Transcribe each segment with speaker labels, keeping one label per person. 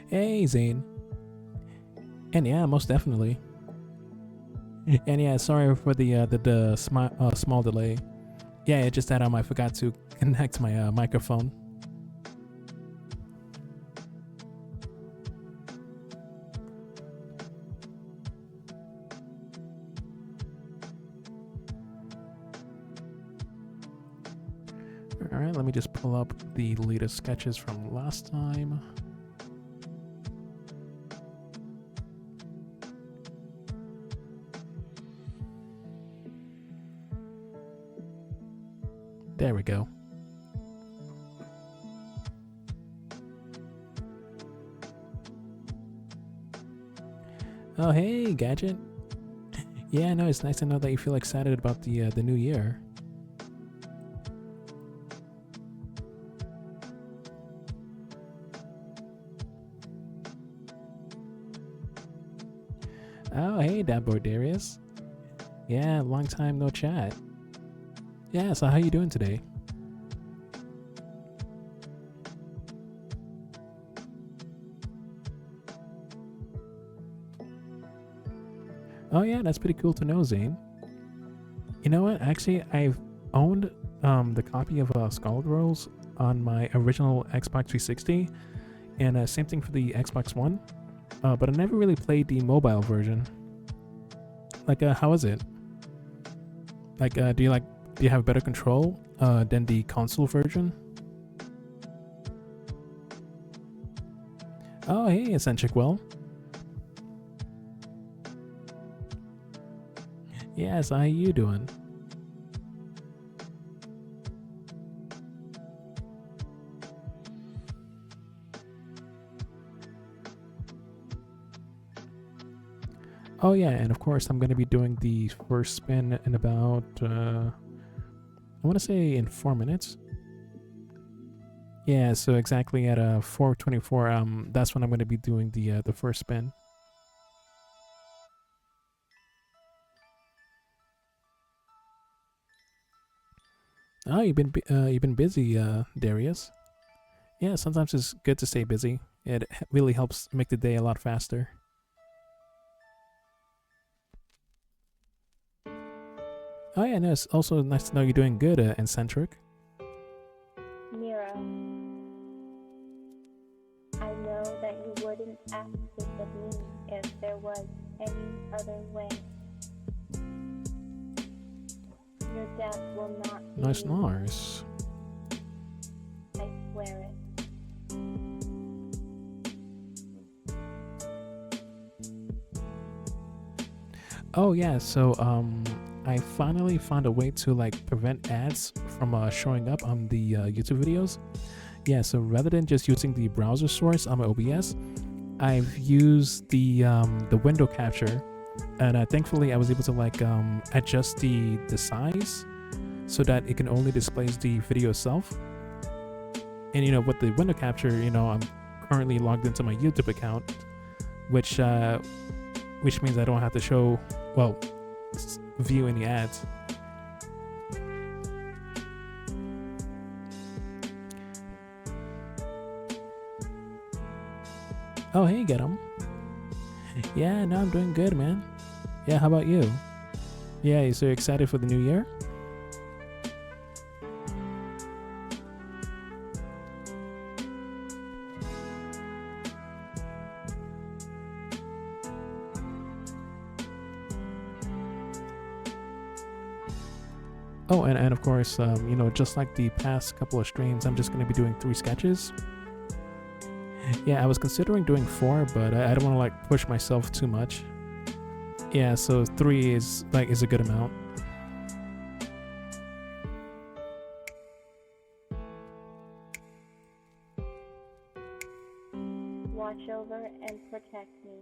Speaker 1: Hey, Zane. And yeah, most definitely. And yeah, sorry for the small delay. Yeah, it's just that I forgot to connect my microphone. All right, let me just pull up the latest sketches from last time. There we go. Oh, hey, Gadget. Yeah, no, it's nice to know that you feel excited about the new year. Oh, hey, that boy Darius. Yeah, long time no chat. Yeah, so how you doing today? Oh yeah, that's pretty cool to know, Zane. You know what? Actually, I've owned the copy of Skullgirls on my original Xbox 360, and same thing for the Xbox One. But I never really played the mobile version. Like, how is it? Like, do you have better control than the console version? Oh, hey, eccentricwhale. Yes, how you doing? Oh yeah, and of course I'm going to be doing the first spin in about, I want to say in 4 minutes. Yeah, so exactly at 4:24, that's when I'm going to be doing the first spin. Oh, you've been busy, Darius. Yeah, sometimes it's good to stay busy. It really helps make the day a lot faster. Oh yeah, no, it's also nice to know you're doing good, Eccentric.
Speaker 2: Mira, I know that you wouldn't ask this of me if there was any other way. Your death will not be
Speaker 1: Nice, nice.
Speaker 2: I swear it.
Speaker 1: Oh yeah, so I finally found a way to like prevent ads from showing up on the YouTube videos. Yeah, so rather than just using the browser source on my OBS, I've used the window capture, and thankfully I was able to like adjust the size so that it can only displays the video itself. And you know, with the window capture, you know, I'm currently logged into my YouTube account, which means I don't have to show, well, view any ads. Oh, hey, get 'em. Yeah, no, I'm doing good, man. Yeah, how about you? Yeah, so you're excited for the new year? Oh, and of course, you know, just like the past couple of streams, I'm just going to be doing 3 sketches. Yeah, I was considering doing 4, but I don't want to like push myself too much. Yeah, so 3 is a good amount.
Speaker 2: Watch over and protect me,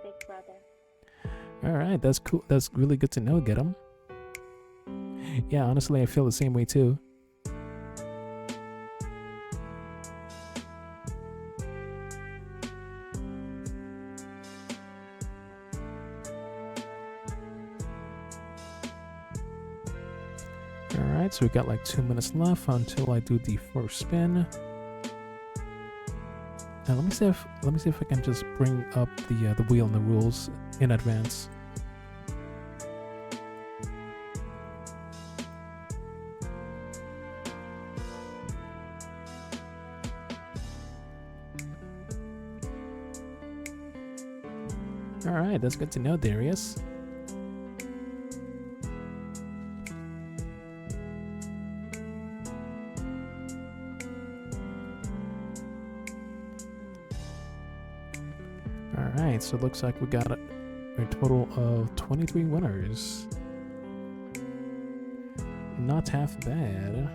Speaker 2: big brother.
Speaker 1: All right, that's cool. That's really good to know, get 'em. Yeah, honestly, I feel the same way too. Alright, so we got like 2 minutes left until I do the first spin. let me see if I can just bring up the wheel and the rules in advance. All right, that's good to know, Darius. Alright, so it looks like we got a total of 23 winners. Not half bad.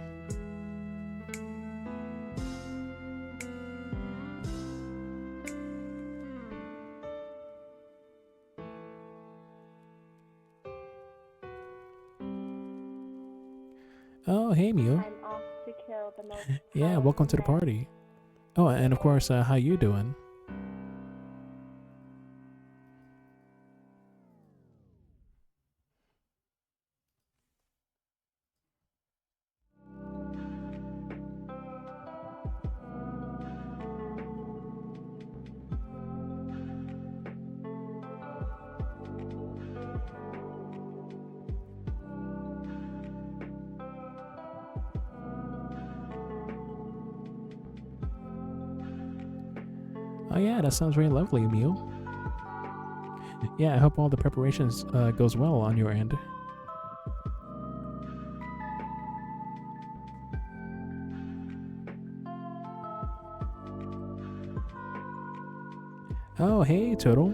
Speaker 1: Oh, hey, Mew.
Speaker 2: I'm off to kill the most
Speaker 1: Yeah, welcome to the
Speaker 2: powerful
Speaker 1: party. Oh, and of course, how you doing? Oh yeah, that sounds very lovely, Mew. Yeah, I hope all the preparations goes well on your end. Oh, hey, Turtle.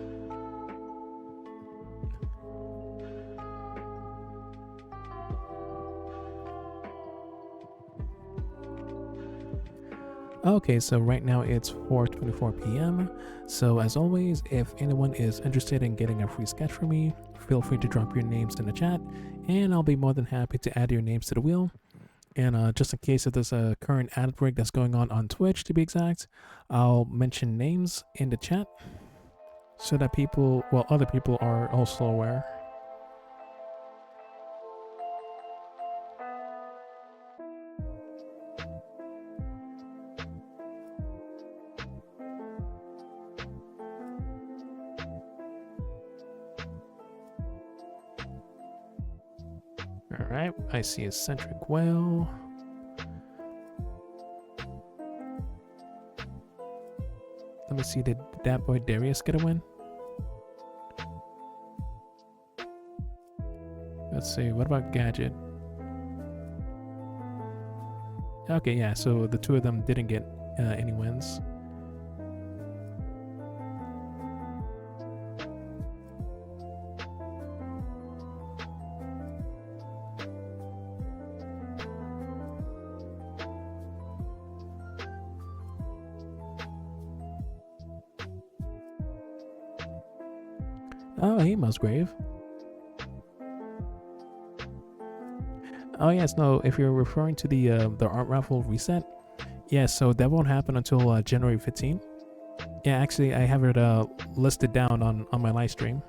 Speaker 1: Okay, so right now it's 4:24 p.m. So as always, if anyone is interested in getting a free sketch from me, feel free to drop your names in the chat, and I'll be more than happy to add your names to the wheel. And just in case if there's a current ad break that's going on Twitch, to be exact, I'll mention names in the chat so that other people are also aware. Alright, I see eccentric whale. Let me see, did that boy Darius get a win? Let's see, what about Gadget? Okay, yeah, so the two of them didn't get any wins. Oh, hey, Musgrave. Oh yes, no. If you're referring to the art raffle reset, yeah. So that won't happen until January 15th. Yeah, actually, I have it listed down on my live stream.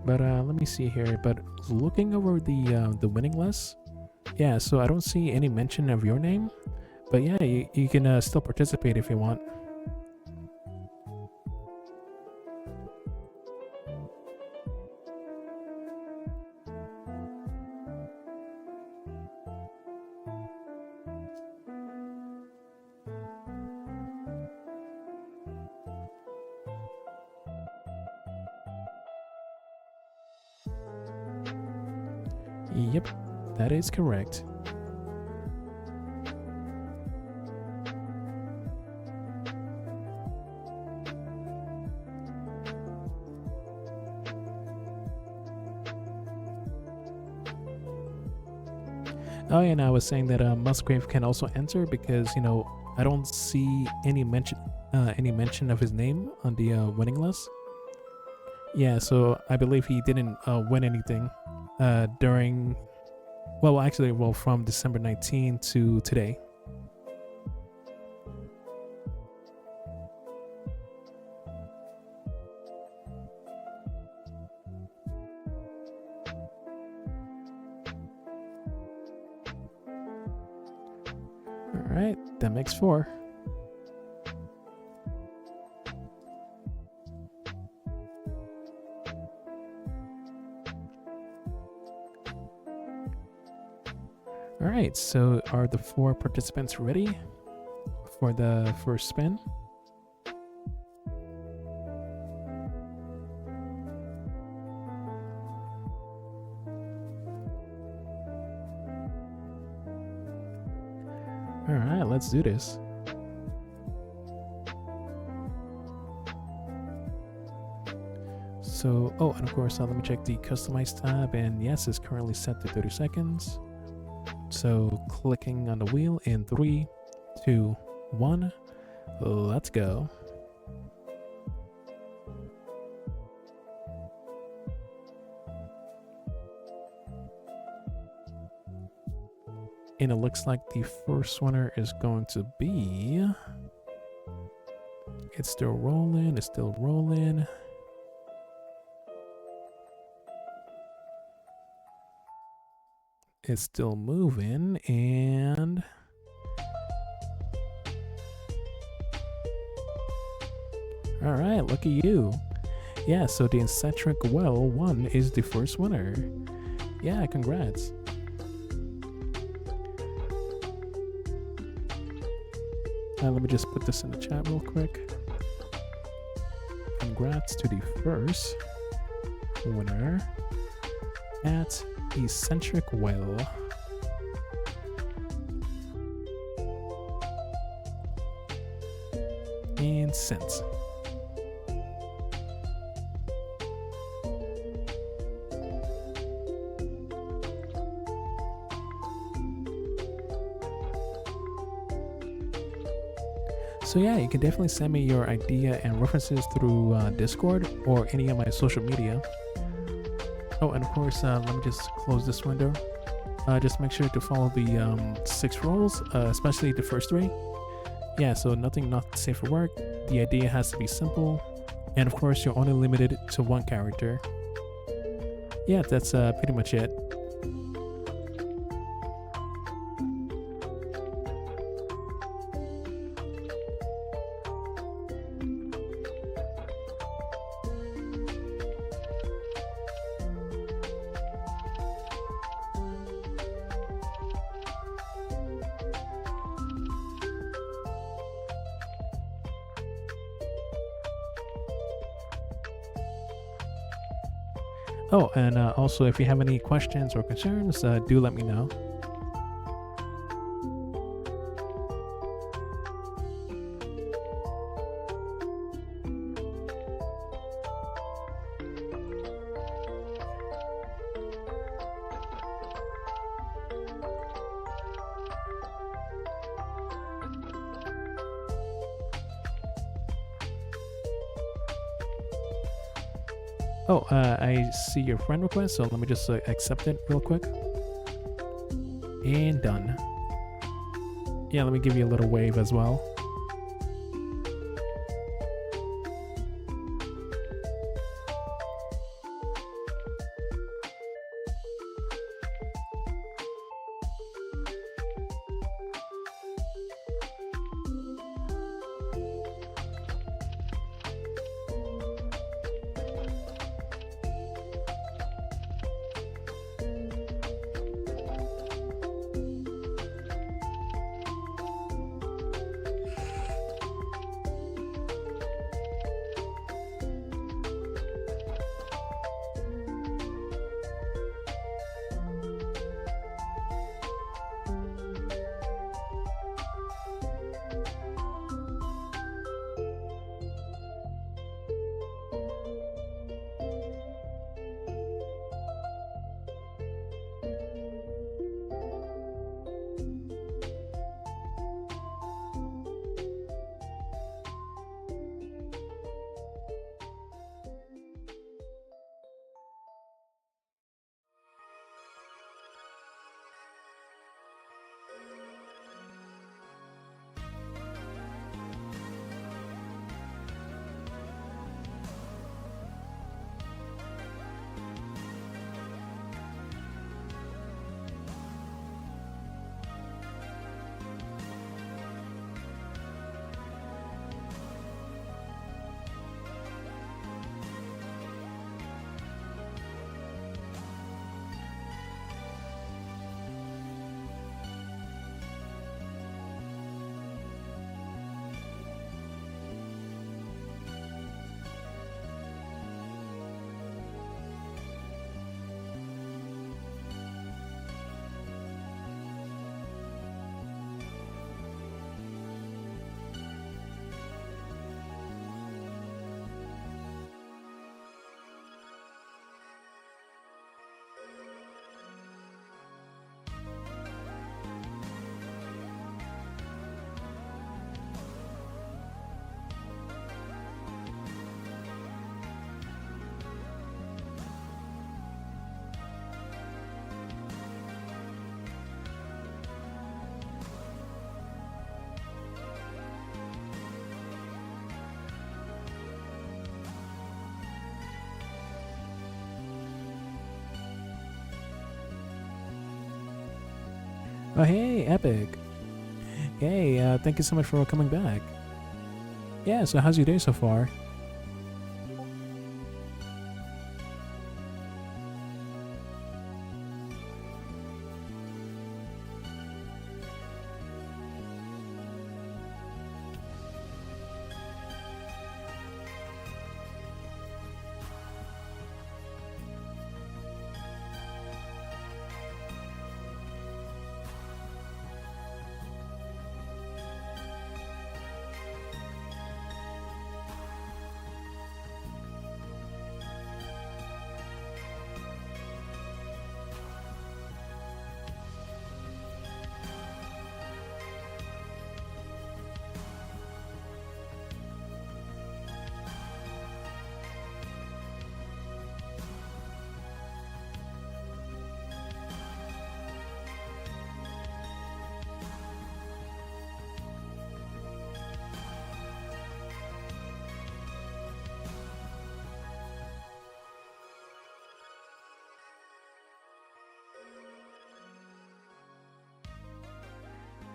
Speaker 1: But let me see here. But looking over the winning list, yeah. So I don't see any mention of your name. But yeah, you can still participate if you want. Yep, that is correct. Oh, yeah, and I was saying that Musgrave can also enter because, I don't see any mention. any mention of his name on the winning list. Yeah, so I believe he didn't win anything during, well, actually, well, from December 19 to today. All right, that makes 4. All right, so are the 4 participants ready for the first spin? All right, let's do this. So, oh, and of course, let me check the customize tab, and yes, it's currently set to 30 seconds. So clicking on the wheel in 3, 2, 1, let's go. And it looks like the first winner is going to be, it's still rolling, it's still rolling. It's still moving, and all right, look at you. Yeah, so the eccentricwhale 1 is the first winner. Yeah, congrats. Let me just put this in the chat real quick. Congrats to the first winner at eccentricwhale. And sent. So yeah, you can definitely send me your idea and references through Discord or any of my social media. Oh, and of course, let me just close this window. Just make sure to follow the 6 rules, especially the first 3. Yeah, so nothing not safe for work. The idea has to be simple. And of course, you're only limited to 1 character. Yeah, that's pretty much it. Oh, and also if you have any questions or concerns, do let me know. Oh, I see your friend request, so let me just accept it real quick. And done. Yeah, let me give you a little wave as well. Oh, hey, Epic. Hey, thank you so much for coming back. Yeah, so how's your day so far?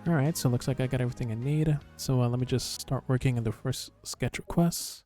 Speaker 1: Alright, so looks like I got everything I need. So let me just start working on the first sketch request.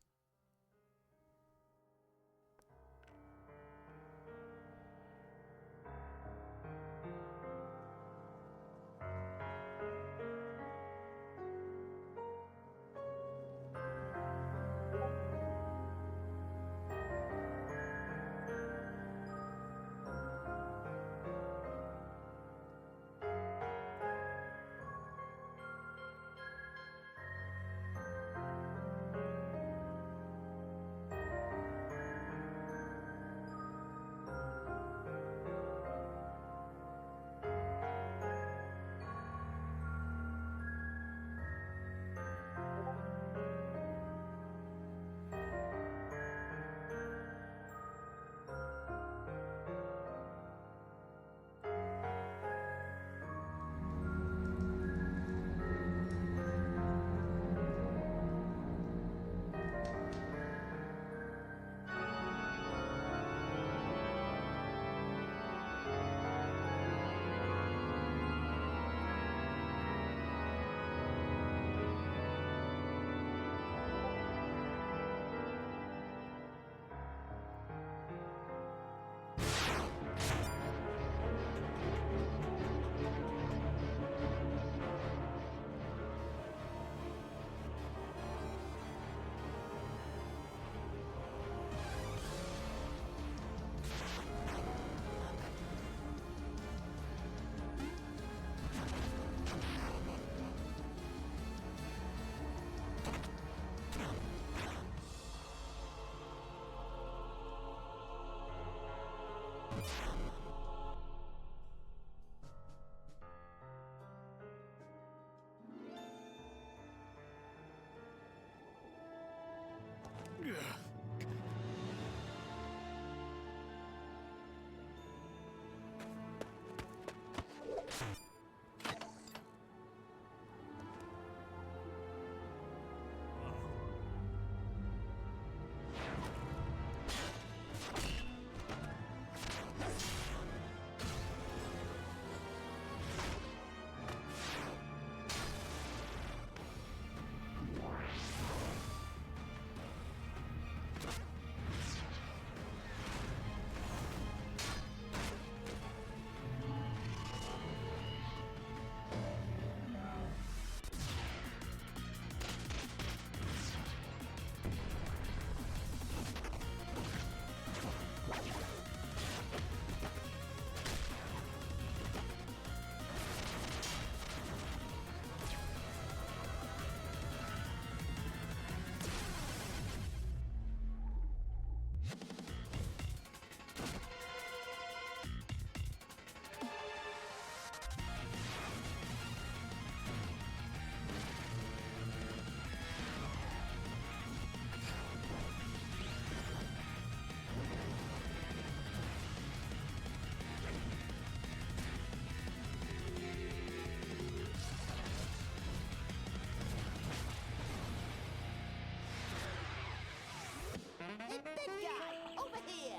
Speaker 3: Hey, big guy! Over here!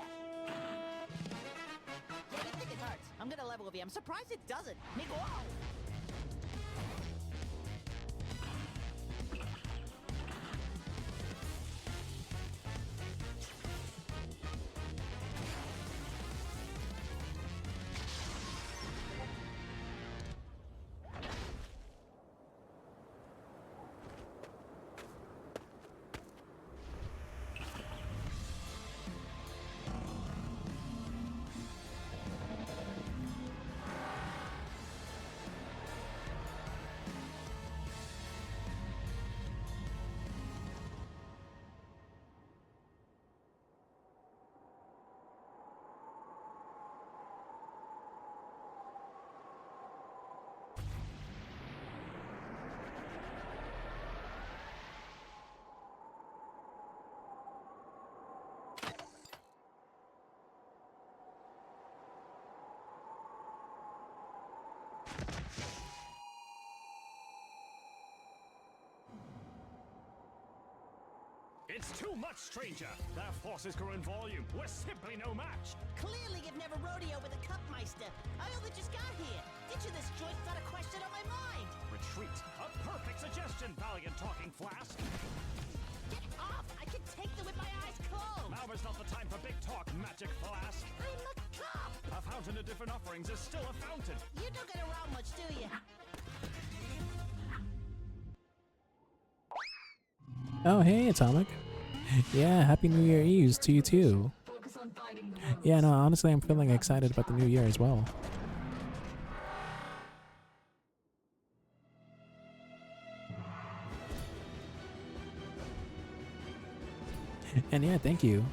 Speaker 3: Yeah, you think it hurts. I'm gonna level with you. I'm surprised it doesn't. Whoa!
Speaker 4: It's too much, stranger. Their forces grow in volume. We're simply no match.
Speaker 3: Clearly you've never rodeo with a Cupmeister. I only just got here. Ditching this joint's not a question on my mind.
Speaker 4: Retreat. A perfect suggestion, valiant talking flask.
Speaker 3: Get off! I can take them with my eyes closed.
Speaker 4: Now is not the time for big talk, magic flask.
Speaker 3: I'm a cup!
Speaker 4: A fountain of different offerings is still a fountain.
Speaker 3: You don't get around much, do you?
Speaker 1: Oh, hey, Atomic. Yeah, Happy New Year Eves to you too. Yeah, no, honestly, I'm feeling excited about the new year as well. And yeah, thank you.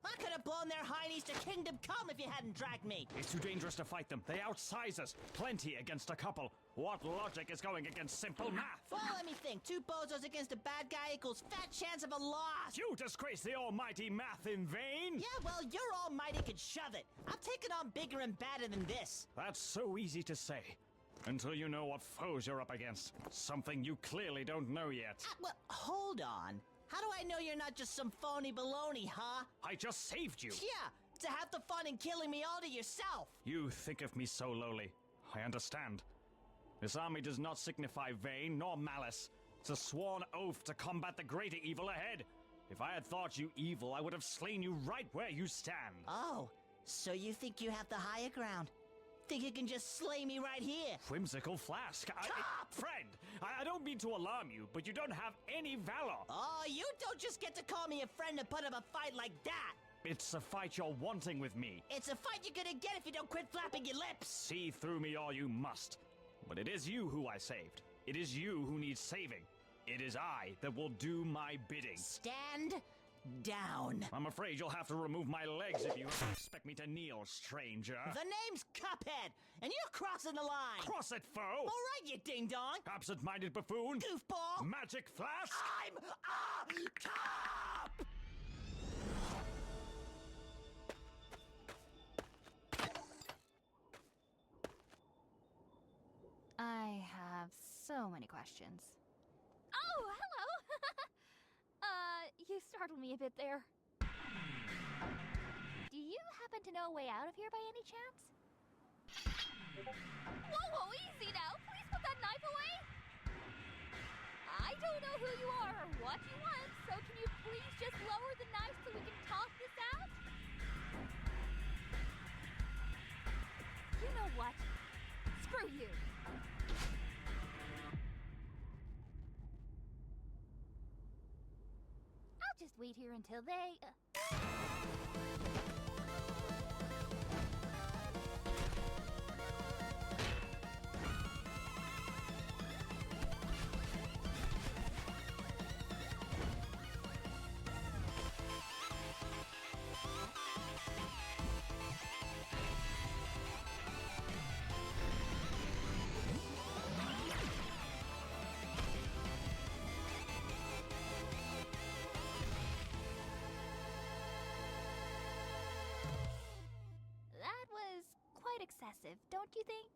Speaker 3: I could have blown their heinies to Kingdom Come if you hadn't dragged me.
Speaker 4: It's too dangerous to fight them. They outsize us. Plenty against a couple. What logic is going against simple math?
Speaker 3: Well, let me think. 2 bozos against a bad guy equals fat chance of a loss.
Speaker 4: You disgrace the almighty math in vain?
Speaker 3: Yeah, well, your almighty could shove it. I'm taking on bigger and badder than this.
Speaker 4: That's so easy to say. Until you know what foes you're up against. Something you clearly don't know yet.
Speaker 3: Well, hold on. How do I know you're not just some phony baloney, huh?
Speaker 4: I just saved you.
Speaker 3: Yeah, to have the fun in killing me all to yourself.
Speaker 4: You think of me so lowly. I understand. This army does not signify vain nor malice. It's a sworn oath to combat the greater evil ahead. If I had thought you evil, I would have slain you right where you stand.
Speaker 3: Oh, so you think you have the higher ground? Think you can just slay me right here?
Speaker 4: Whimsical flask. Friend, I don't mean to alarm you, but you don't have any valor.
Speaker 3: Oh, you don't just get to call me a friend and put up a fight like that.
Speaker 4: It's a fight you're wanting with me.
Speaker 3: It's a fight you're gonna get if you don't quit flapping your lips.
Speaker 4: See through me all you must. But it is you who I saved. It is you who needs saving. It is I that will do my bidding.
Speaker 3: Stand down.
Speaker 4: I'm afraid you'll have to remove my legs if you expect me to kneel, stranger.
Speaker 3: The name's Cuphead, and you're crossing the line.
Speaker 4: Cross it, foe!
Speaker 3: All right, you ding-dong.
Speaker 4: Absent-minded buffoon!
Speaker 3: Goofball.
Speaker 4: Magic flask!
Speaker 3: I'm a cop!
Speaker 5: I have so many questions. Oh, hello! You startled me a bit there. Do you happen to know a way out of here by any chance? Whoa, easy now! Please put that knife away! I don't know who you are or what you want, so can you please just lower the knife so we can talk this out? You know what? Screw you! I'll just wait here until they... That was quite excessive, don't you think?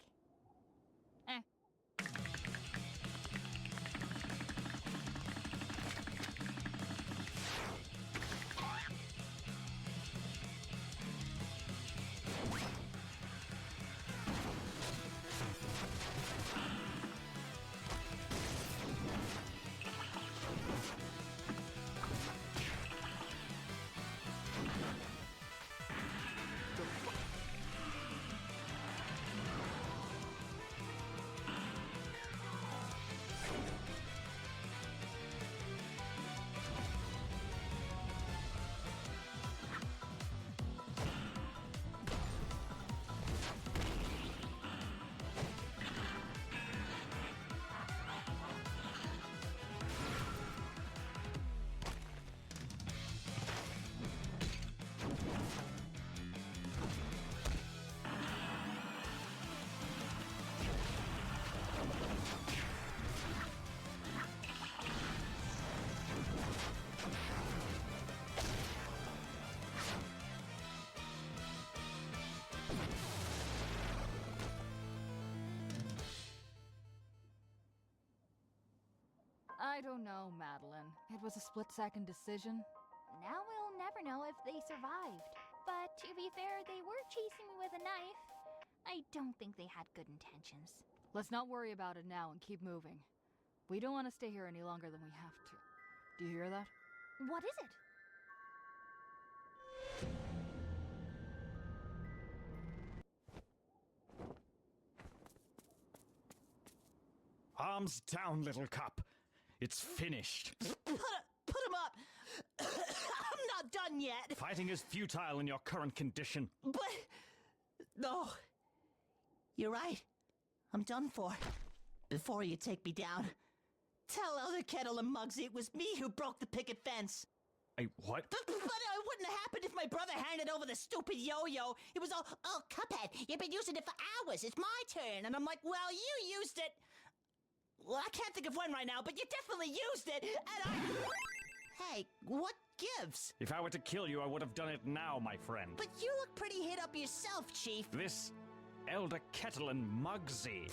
Speaker 6: don't know, Madeline. It was a split-second decision.
Speaker 5: Now we'll never know if they survived. But to be fair, they were chasing me with a knife. I don't think they had good intentions.
Speaker 6: Let's not worry about it now and keep moving. We don't want to stay here any longer than we have to. Do you hear that?
Speaker 5: What is it?
Speaker 4: Arms down, little cup. It's finished.
Speaker 3: Put him up! I'm not done yet!
Speaker 4: Fighting is futile in your current condition.
Speaker 3: But... No. You're right. I'm done for. Before you take me down, tell Elder Kettle and Muggsy it was me who broke the picket fence.
Speaker 4: What?
Speaker 3: But it wouldn't have happened if my brother handed over the stupid yo-yo. It was all, oh, Cuphead, you've been using it for hours. It's my turn. And I'm like, well, you used it. Well, I can't think of when right now, but you definitely used it, and I... Hey, what gives?
Speaker 4: If I were to kill you, I would have done it now, my friend.
Speaker 3: But you look pretty hit up yourself, Chief.
Speaker 4: This Elder Kettle and Muggsy.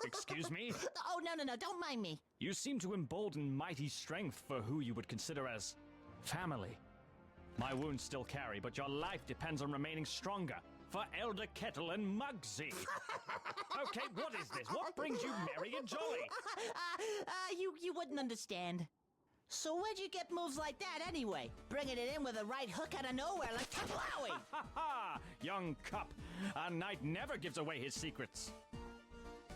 Speaker 4: Excuse me?
Speaker 3: Oh, no, don't mind me.
Speaker 4: You seem to embolden mighty strength for who you would consider as family. My wounds still carry, but your life depends on remaining stronger. For Elder Kettle and Muggsy. Okay, what is this? What brings you merry and jolly?
Speaker 3: You wouldn't understand. So where'd you get moves like that anyway? Bringing it in with a right hook out of nowhere like Tablowy!
Speaker 4: Ha ha! Young Cup, a knight never gives away his secrets.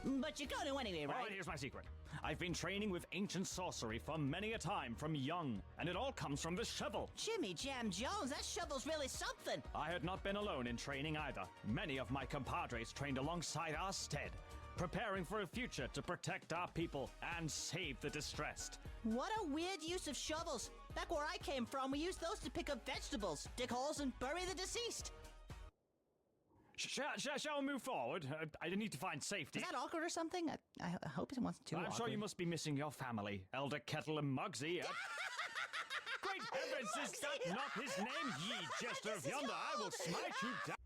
Speaker 3: But you're going to anyway,
Speaker 4: All
Speaker 3: right?
Speaker 4: right, here's my secret. I've been training with ancient sorcery for many a time from young, and it all comes from this shovel.
Speaker 3: Jimmy Jam Jones, that shovel's really something.
Speaker 4: I had not been alone in training either. Many of my compadres trained alongside our stead, preparing for a future to protect our people and save the distressed.
Speaker 3: What a weird use of shovels. Back where I came from, we used those to pick up vegetables, dig holes, and bury the deceased.
Speaker 4: Shall we move forward? I need to find safety.
Speaker 3: Is that awkward or something? I hope it wasn't too awkward.
Speaker 4: I'm sure you must be missing your family, Elder Kettle and Muggsy. Great heavens, is that not his name, ye jester of yonder? I will smite you down.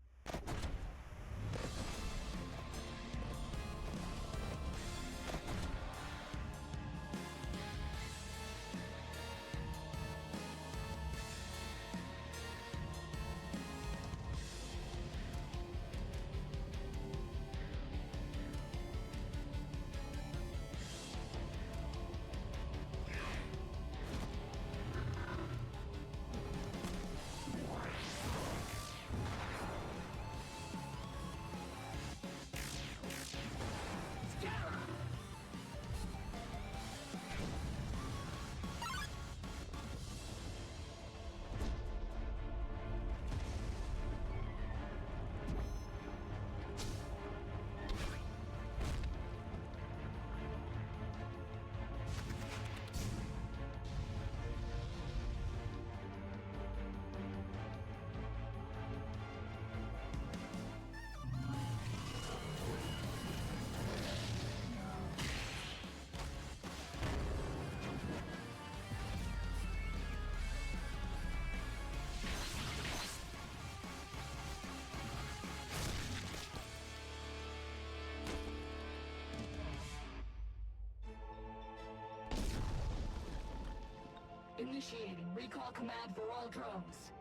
Speaker 7: Initiating recall command for all drones.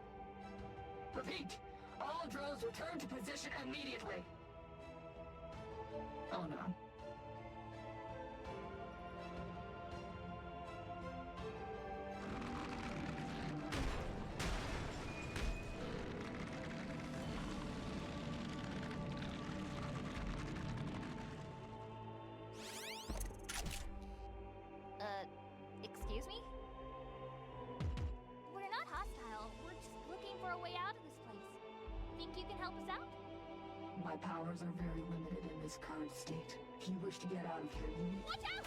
Speaker 7: Repeat, all drones return to position immediately. Oh no.
Speaker 5: Excuse me? We're not hostile. We're just looking for a way out of this place. Think you can help us out?
Speaker 7: My powers are very limited in this current state. If you wish to get out of here, you need...
Speaker 5: Watch out!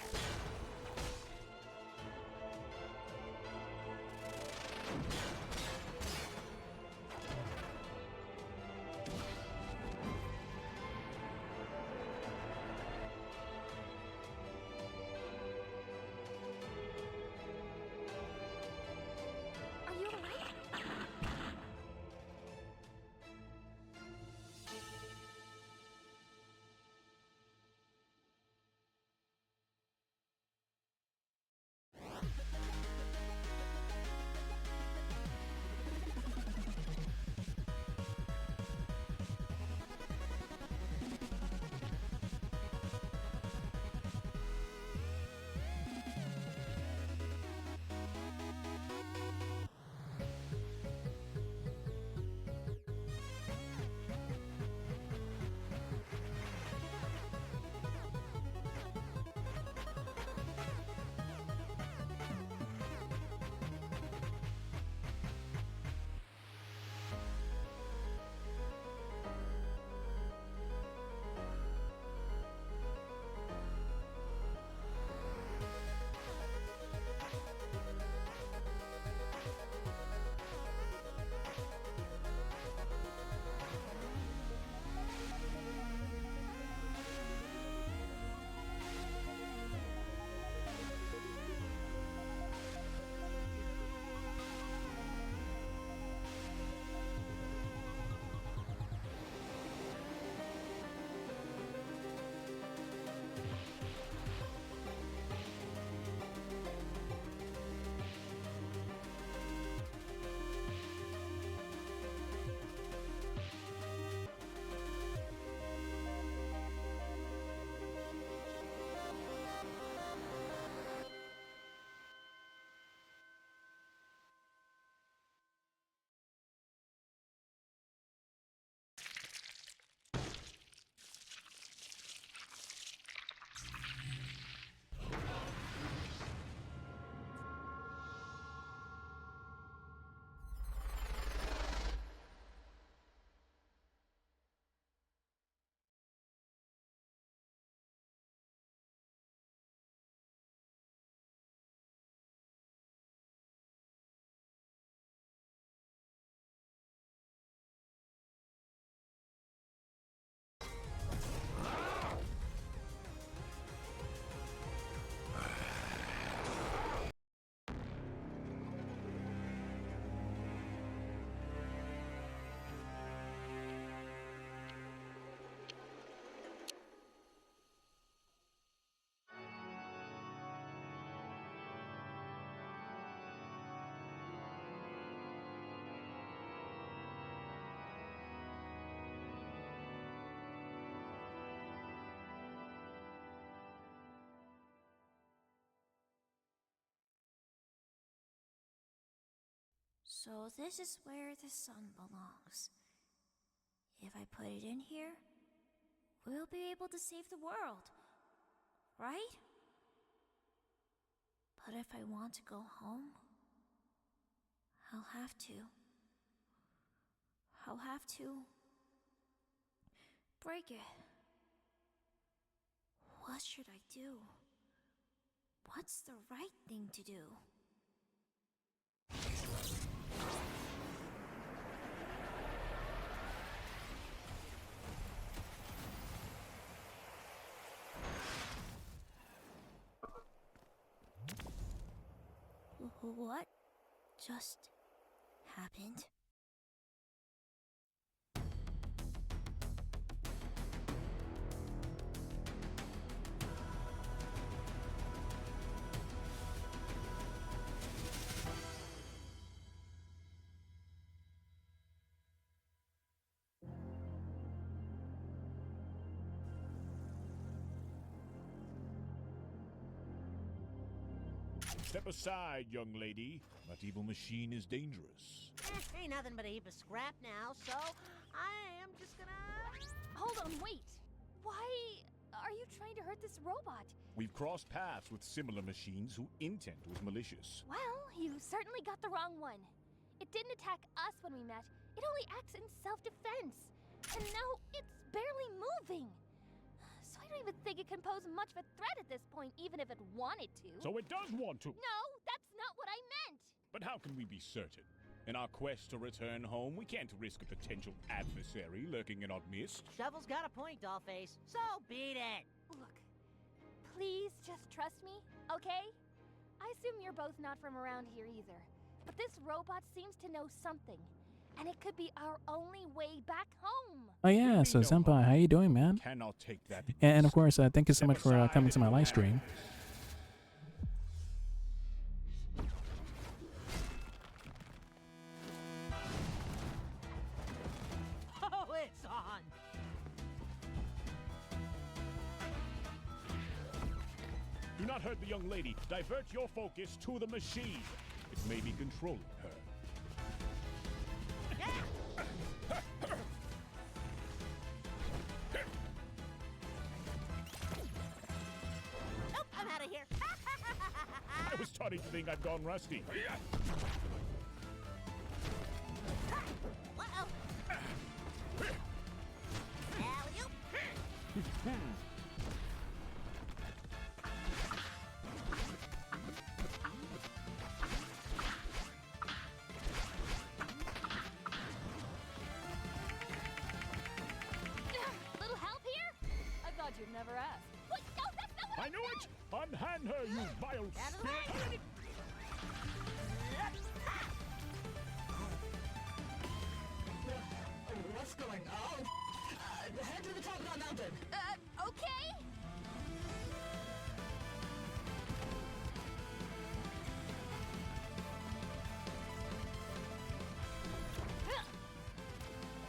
Speaker 8: So this is where the sun belongs. If I put it in here, we'll be able to save the world, right? But if I want to go home, I'll have to break it. What should I do? What's the right thing to do? What just happened?
Speaker 9: Step aside, young lady. That evil machine is dangerous.
Speaker 3: Ain't nothing but a heap of scrap now, so I am just gonna...
Speaker 5: Hold on, wait. Why are you trying to hurt this robot?
Speaker 9: We've crossed paths with similar machines whose intent was malicious.
Speaker 5: Well, you certainly got the wrong one. It didn't attack us when we met. It only acts in self-defense. And now it's barely moving. So I don't even think it can pose much of a threat at this point, even if it wanted to.
Speaker 9: So it does want to.
Speaker 5: No, that's not what I meant.
Speaker 9: But how can we be certain? In our quest to return home, we can't risk a potential adversary lurking in our midst.
Speaker 3: Shovel's got a point, Dollface. So beat it.
Speaker 5: Look, please just trust me, okay? I assume you're both not from around here either. But this robot seems to know something. And it could be our only way back home.
Speaker 1: Oh yeah, so Senpai, how you doing, man?
Speaker 9: Cannot take that.
Speaker 1: And of course, thank you so much for coming to my live stream.
Speaker 3: Oh, it's on.
Speaker 9: Do not hurt the young lady. Divert your focus to the machine. It may be controlling her.
Speaker 3: Nope, I'm out of here.
Speaker 9: I was starting to think I'd gone rusty.
Speaker 3: Uh-oh. Alley-oop.
Speaker 5: Little help here? I thought you'd never ask. Wait, no, that's not what
Speaker 9: I knew it! Unhand her, you vile spirit!
Speaker 7: What's going on? Head to the top of that mountain.
Speaker 5: Okay.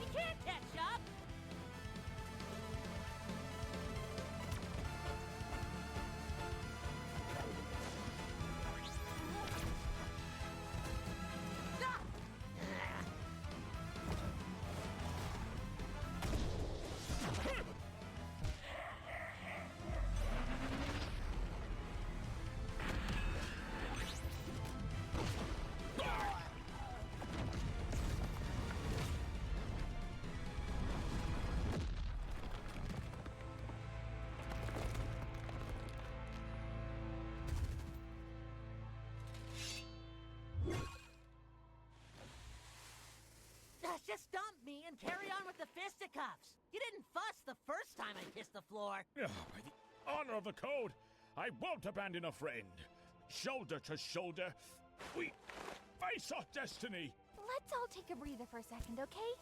Speaker 3: You can't catch up. Just dump me and carry on with the fisticuffs. You didn't fuss the first time I kissed the floor.
Speaker 9: By the honor of the code, I won't abandon a friend. Shoulder to shoulder, we face our destiny.
Speaker 5: Let's all take a breather for a second, okay?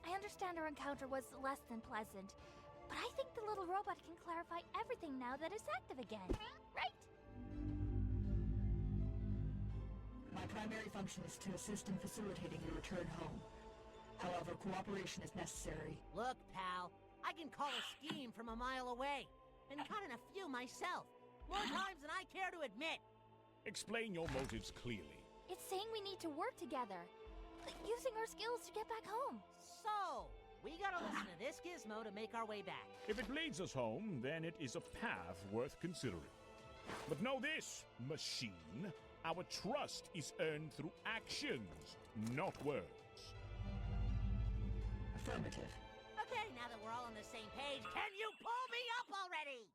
Speaker 5: I understand our encounter was less than pleasant, but I think the little robot can clarify everything now that it's active again, right?
Speaker 7: My primary function is to assist in facilitating your return home. However, cooperation is necessary.
Speaker 3: Look, pal, I can call a scheme from a mile away. Been caught in a few myself. More times than I care to admit.
Speaker 9: Explain your motives clearly.
Speaker 5: It's saying we need to work together. using our skills to get back home.
Speaker 3: So, we gotta listen to this gizmo to make our way back.
Speaker 9: If it leads us home, then it is a path worth considering. But know this, machine. Our trust is earned through actions, not words.
Speaker 7: Affirmative.
Speaker 3: Okay, now that we're all on the same page, can you pull me up already?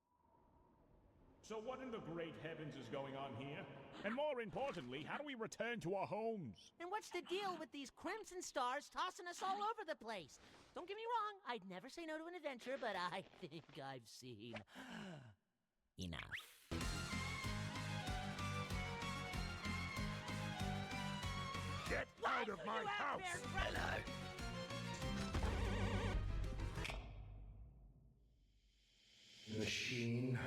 Speaker 9: So what in the great heavens is going on here? And more importantly, how do we return to our homes?
Speaker 3: And what's the deal with these crimson stars tossing us all over the place? Don't get me wrong, I'd never say no to an adventure, but I think I've seen enough.
Speaker 9: Get out of my house!
Speaker 3: Hello.
Speaker 10: Machine,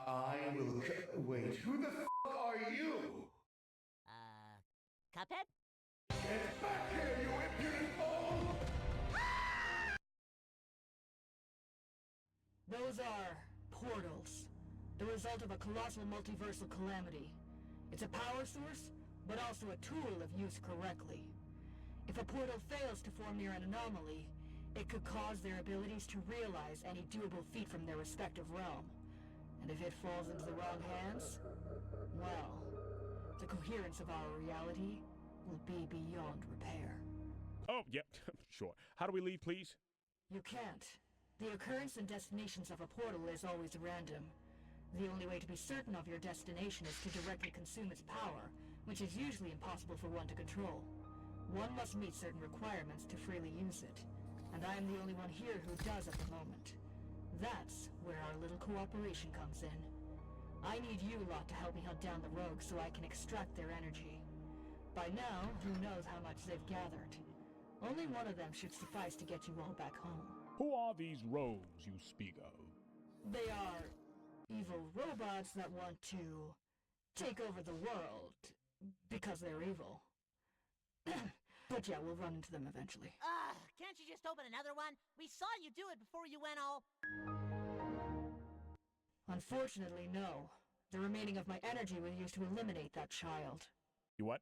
Speaker 10: I will. Wait, who the f are you?
Speaker 3: Cuphead?
Speaker 10: Get back here, you impudent fool!
Speaker 7: Those are portals. The result of a colossal multiversal calamity. It's a power source, but also a tool if used correctly. If a portal fails to form near an anomaly, it could cause their abilities to realize any doable feat from their respective realm. And if it falls into the wrong hands, well, the coherence of our reality will be beyond repair.
Speaker 9: Oh, yep, sure. How do we leave, please?
Speaker 7: You can't. The occurrence and destinations of a portal is always random. The only way to be certain of your destination is to directly consume its power, which is usually impossible for one to control. One must meet certain requirements to freely use it, and I am the only one here who does at the moment. That's where our little cooperation comes in. I need you lot to help me hunt down the rogues so I can extract their energy. By now, who knows how much they've gathered. Only one of them should suffice to get you all back home.
Speaker 9: Who are these rogues you speak of?
Speaker 7: They are evil robots that want to take over the world because they're evil. But yeah, we'll run into them eventually.
Speaker 3: Can't you just open another one? We saw you do it before you went all...
Speaker 7: Unfortunately, no. The remaining of my energy was used to eliminate that child.
Speaker 9: You what?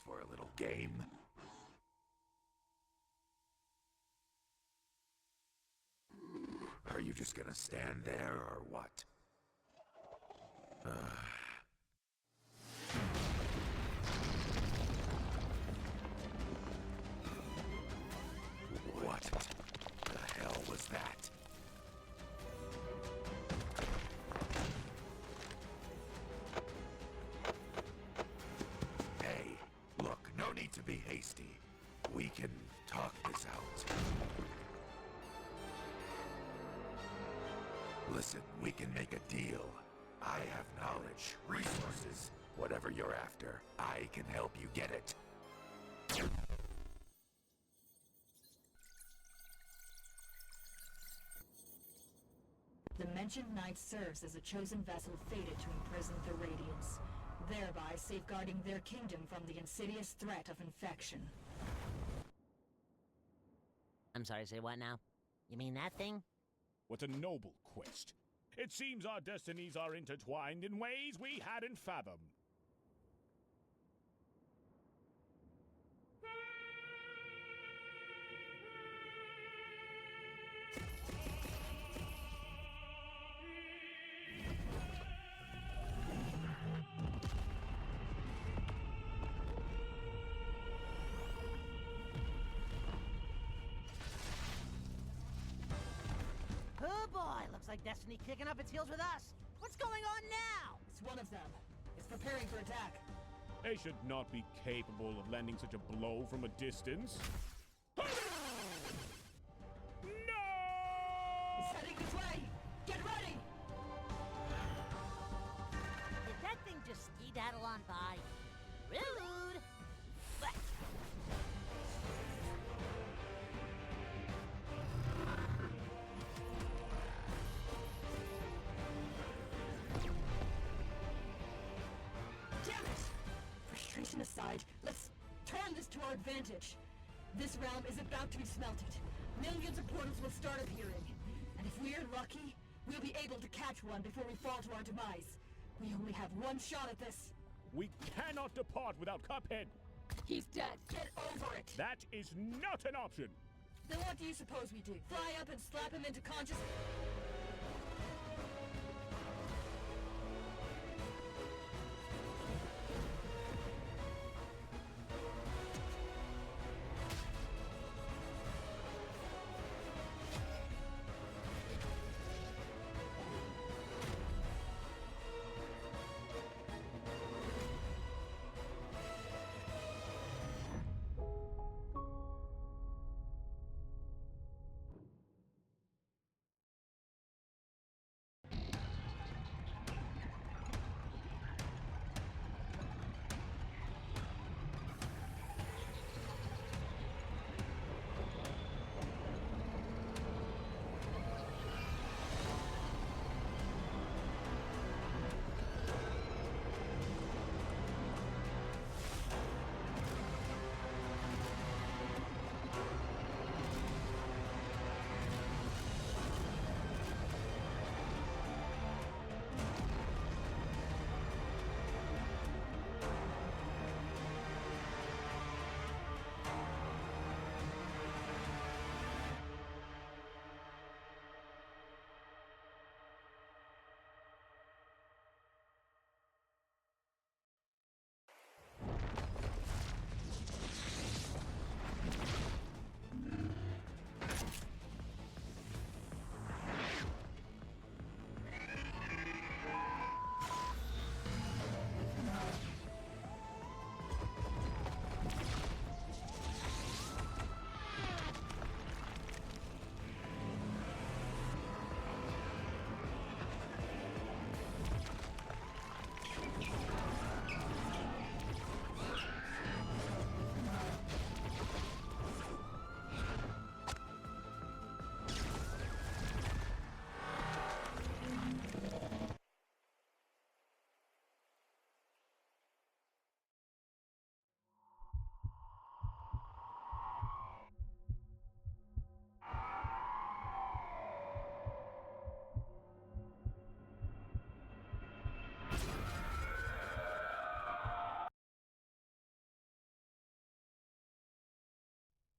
Speaker 10: For a little game? Are you just gonna stand there, or what? What the hell was that? No need to be hasty. We can talk this out. Listen, we can make a deal. I have knowledge, resources, whatever you're after. I can help you get it.
Speaker 7: The mentioned knight serves as a chosen vessel fated to imprison the Radiants, thereby safeguarding their kingdom from the insidious threat of infection.
Speaker 3: I'm sorry, say what now? You mean that thing?
Speaker 9: What a noble quest. It seems our destinies are intertwined in ways we hadn't fathomed.
Speaker 3: like Destiny kicking up its heels with us. What's going on now?
Speaker 7: It's one of them. It's preparing for attack.
Speaker 9: They should not be capable of landing such a blow from a distance. No!
Speaker 7: It's heading this way! Get ready!
Speaker 3: Did that thing just ski-daddle on by? Rude! Blech.
Speaker 7: Damn it! Frustration aside, let's turn this to our advantage. This realm is about to be smelted. Millions of portals will start appearing. And if we're lucky, we'll be able to catch one before we fall to our demise. We only have one shot at this.
Speaker 9: We cannot depart without Cuphead.
Speaker 7: He's dead. Get over it.
Speaker 9: That is not an option.
Speaker 7: Then what do you suppose we do? Fly up and slap him into consciousness?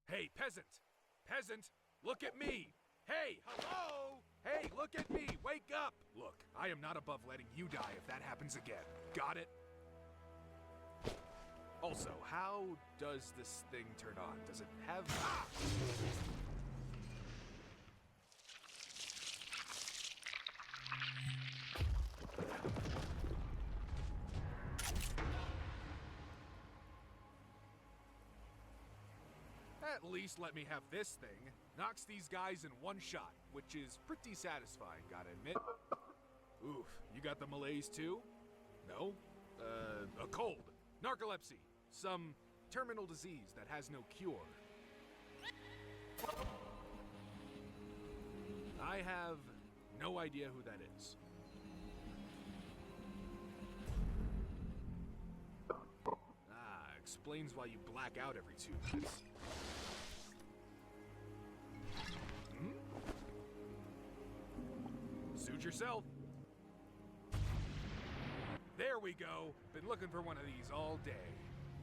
Speaker 10: Hey, peasant! Peasant, look at me! Hey, hello! Hey, look at me! Wake up! Look, I am not above letting you die if that happens again. Got it? Also, how does this thing turn on? Does it have... Ah! At least let me have this thing. Knocks these guys in one shot, which is pretty satisfying, gotta admit. Oof, you got the malaise too? No? A cold, narcolepsy, some terminal disease that has no cure. I have no idea who that is. Ah, explains why you black out every 2 minutes. Suit yourself. There we go. Been looking for one of these all day.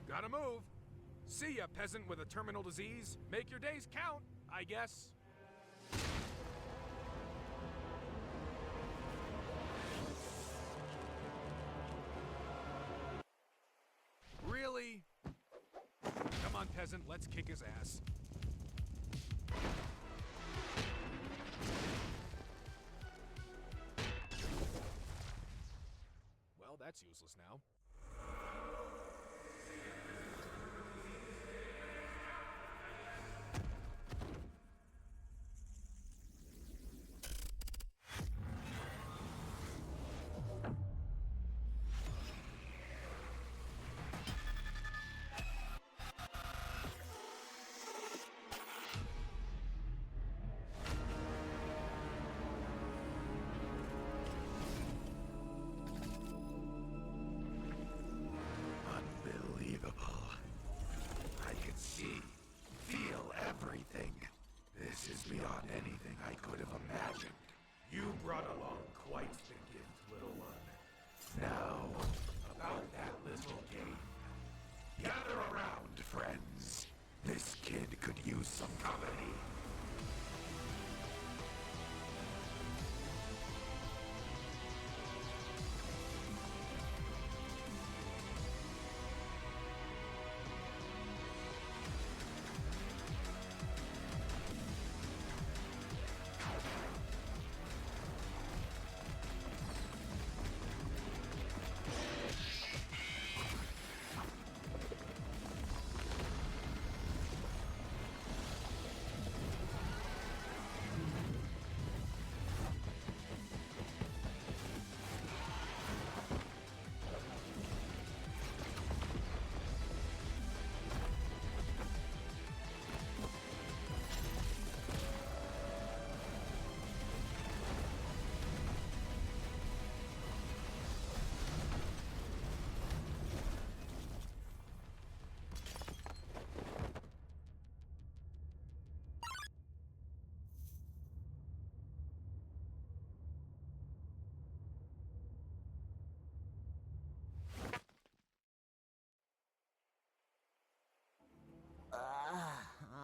Speaker 10: Gotta move. See ya, peasant with a terminal disease. Make your days count, I guess. Really? Come on, peasant, let's kick his ass. that's useless now.
Speaker 11: Unbelievable. I can see, feel everything. This is beyond anything I could have imagined. You brought along quite the gift, little one. Now, about that little game. Gather around, friends. This kid could use some company.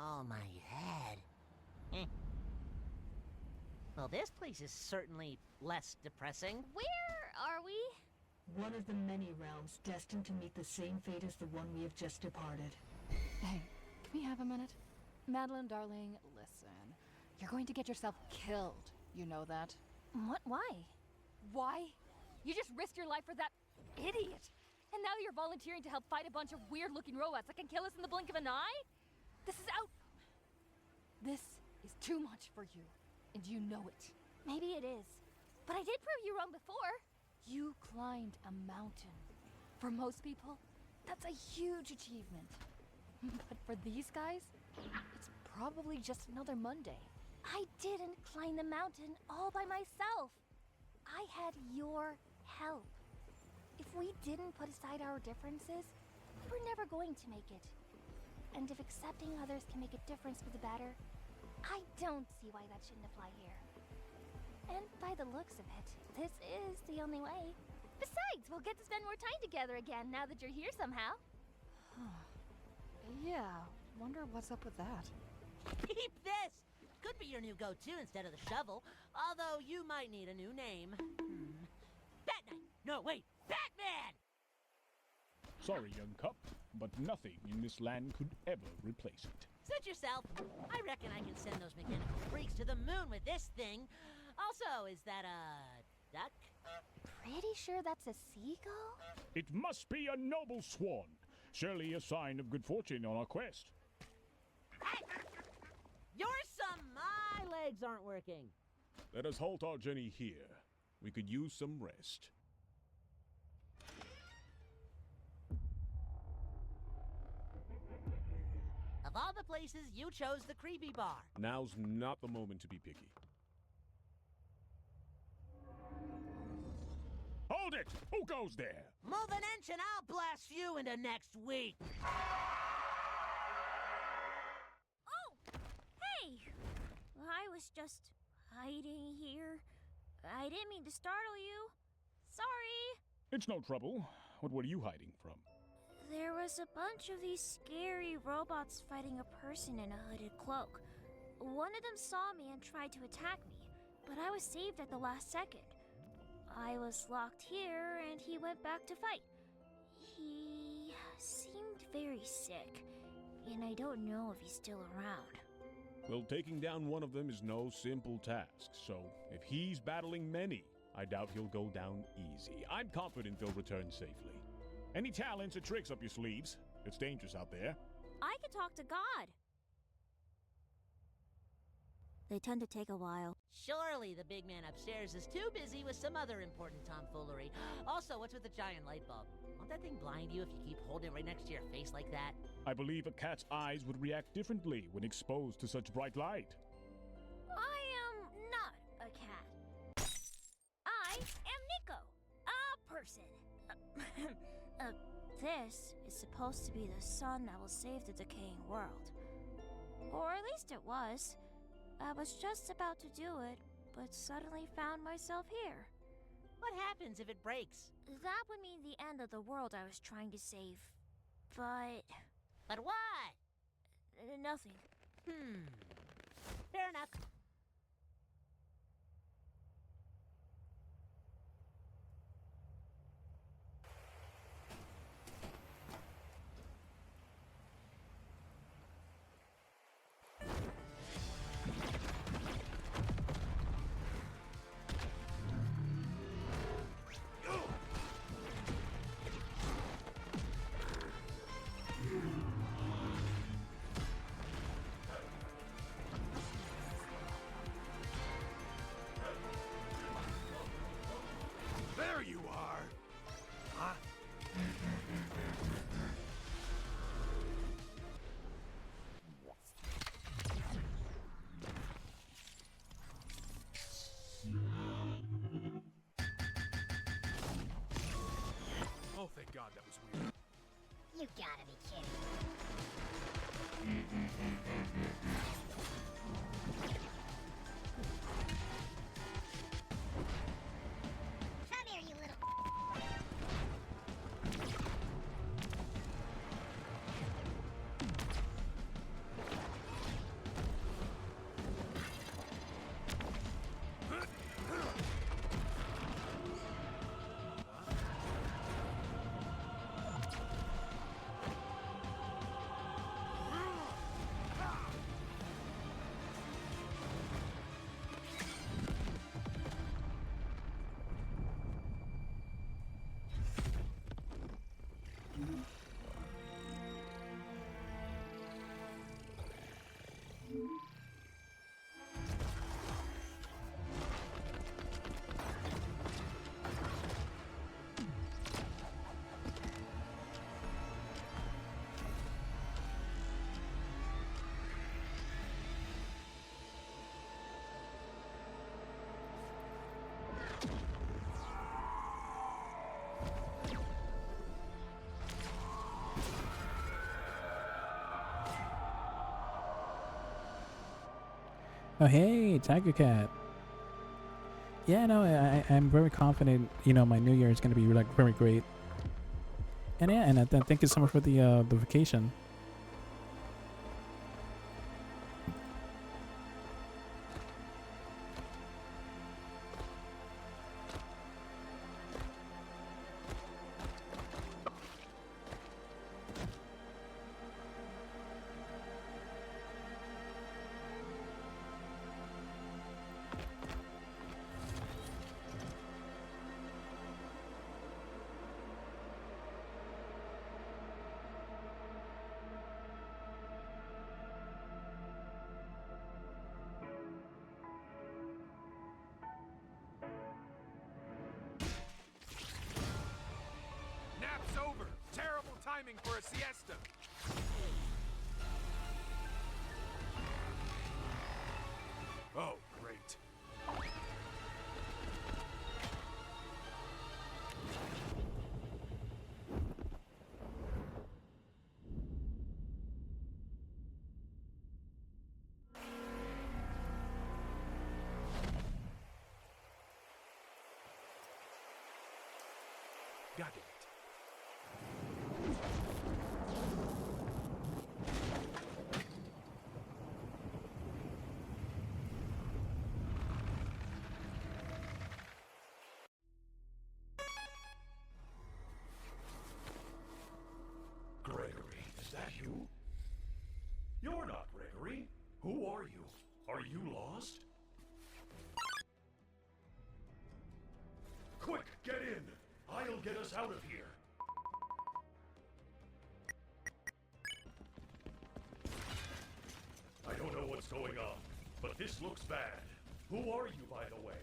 Speaker 3: Oh, my head. Well, this place is certainly less depressing.
Speaker 5: Where are we?
Speaker 7: One of the many realms destined to meet the same fate as the one we have just departed.
Speaker 6: Hey, can we have a minute? Madeline, darling, listen. You're going to get yourself killed. You know that?
Speaker 5: What? Why?
Speaker 6: Why? You just risked your life for that idiot. And now you're volunteering to help fight a bunch of weird-looking robots that can kill us in the blink of an eye? This is out. This is too much for you, and you know it.
Speaker 5: Maybe it is. But I did prove you wrong before.
Speaker 6: You climbed a mountain. For most people, that's a huge achievement. But for these guys, it's probably just another Monday.
Speaker 5: I didn't climb the mountain all by myself. I had your help. If we didn't put aside our differences, we were never going to make it. And if accepting others can make a difference for the better, I don't see why that shouldn't apply here. And by the looks of it, this is the only way. Besides, we'll get to spend more time together again now that you're here somehow.
Speaker 6: Yeah, wonder what's up with that.
Speaker 3: Keep this! Could be your new go-to instead of the shovel, although you might need a new name. Bat Knight! No, wait! Batman!
Speaker 9: Sorry, young cup, but nothing in this land could ever replace it.
Speaker 3: Suit yourself. I reckon I can send those mechanical freaks to the moon with this thing. Also, is that a duck?
Speaker 5: Pretty sure that's a seagull?
Speaker 9: It must be a noble swan. Surely a sign of good fortune on our quest.
Speaker 3: You're some... My legs aren't working.
Speaker 9: Let us halt our journey here. We could use some rest.
Speaker 3: Of all the places, you chose the creepy bar.
Speaker 9: Now's not the moment to be picky. Hold it! Who goes there?
Speaker 3: Move an inch and I'll blast you into next week.
Speaker 8: Oh! Hey! I was just hiding here. I didn't mean to startle you. Sorry.
Speaker 9: It's no trouble. What were you hiding from?
Speaker 8: There was a bunch of these scary robots fighting a person in a hooded cloak. One of them saw me and tried to attack me, but I was saved at the last second. I was locked here and he went back to fight. He seemed very sick, and I don't know if he's still around.
Speaker 9: Well, taking down one of them is no simple task, so if he's battling many, I doubt he'll go down easy. I'm confident they'll return safely. Any talents or tricks up your sleeves? It's dangerous out there.
Speaker 8: I can talk to God. They tend to take a while.
Speaker 3: Surely the big man upstairs is too busy with some other important tomfoolery. Also, what's with the giant light bulb? Won't that thing blind you if you keep holding it right next to your face like that?
Speaker 9: I believe a cat's eyes would react differently when exposed to such bright light.
Speaker 8: I am not a cat. I am Nico, a person. This is supposed to be the sun that will save the decaying world. Or at least it was. I was just about to do it, but suddenly found myself here.
Speaker 3: What happens if it breaks?
Speaker 8: That would mean the end of the world I was trying to save. But...
Speaker 3: But what?
Speaker 8: Nothing.
Speaker 3: Fair enough.
Speaker 11: There you are! Huh?
Speaker 10: Oh, thank God that was weird.
Speaker 5: You gotta be kidding. Come here, you little...
Speaker 1: Oh, hey, Tiger Cat. Yeah, no, I'm very confident, you know, my new year is going to be, like, very great. And yeah, and thank you so much for the vacation.
Speaker 10: Nap's over! Terrible timing for a siesta! Oh, great. God damn it.
Speaker 11: Gregory, is that you? You're not Gregory. Who are you? Are you lost?
Speaker 12: I'll get us out of here. I don't know what's going on, but this looks bad. Who are you, by the way?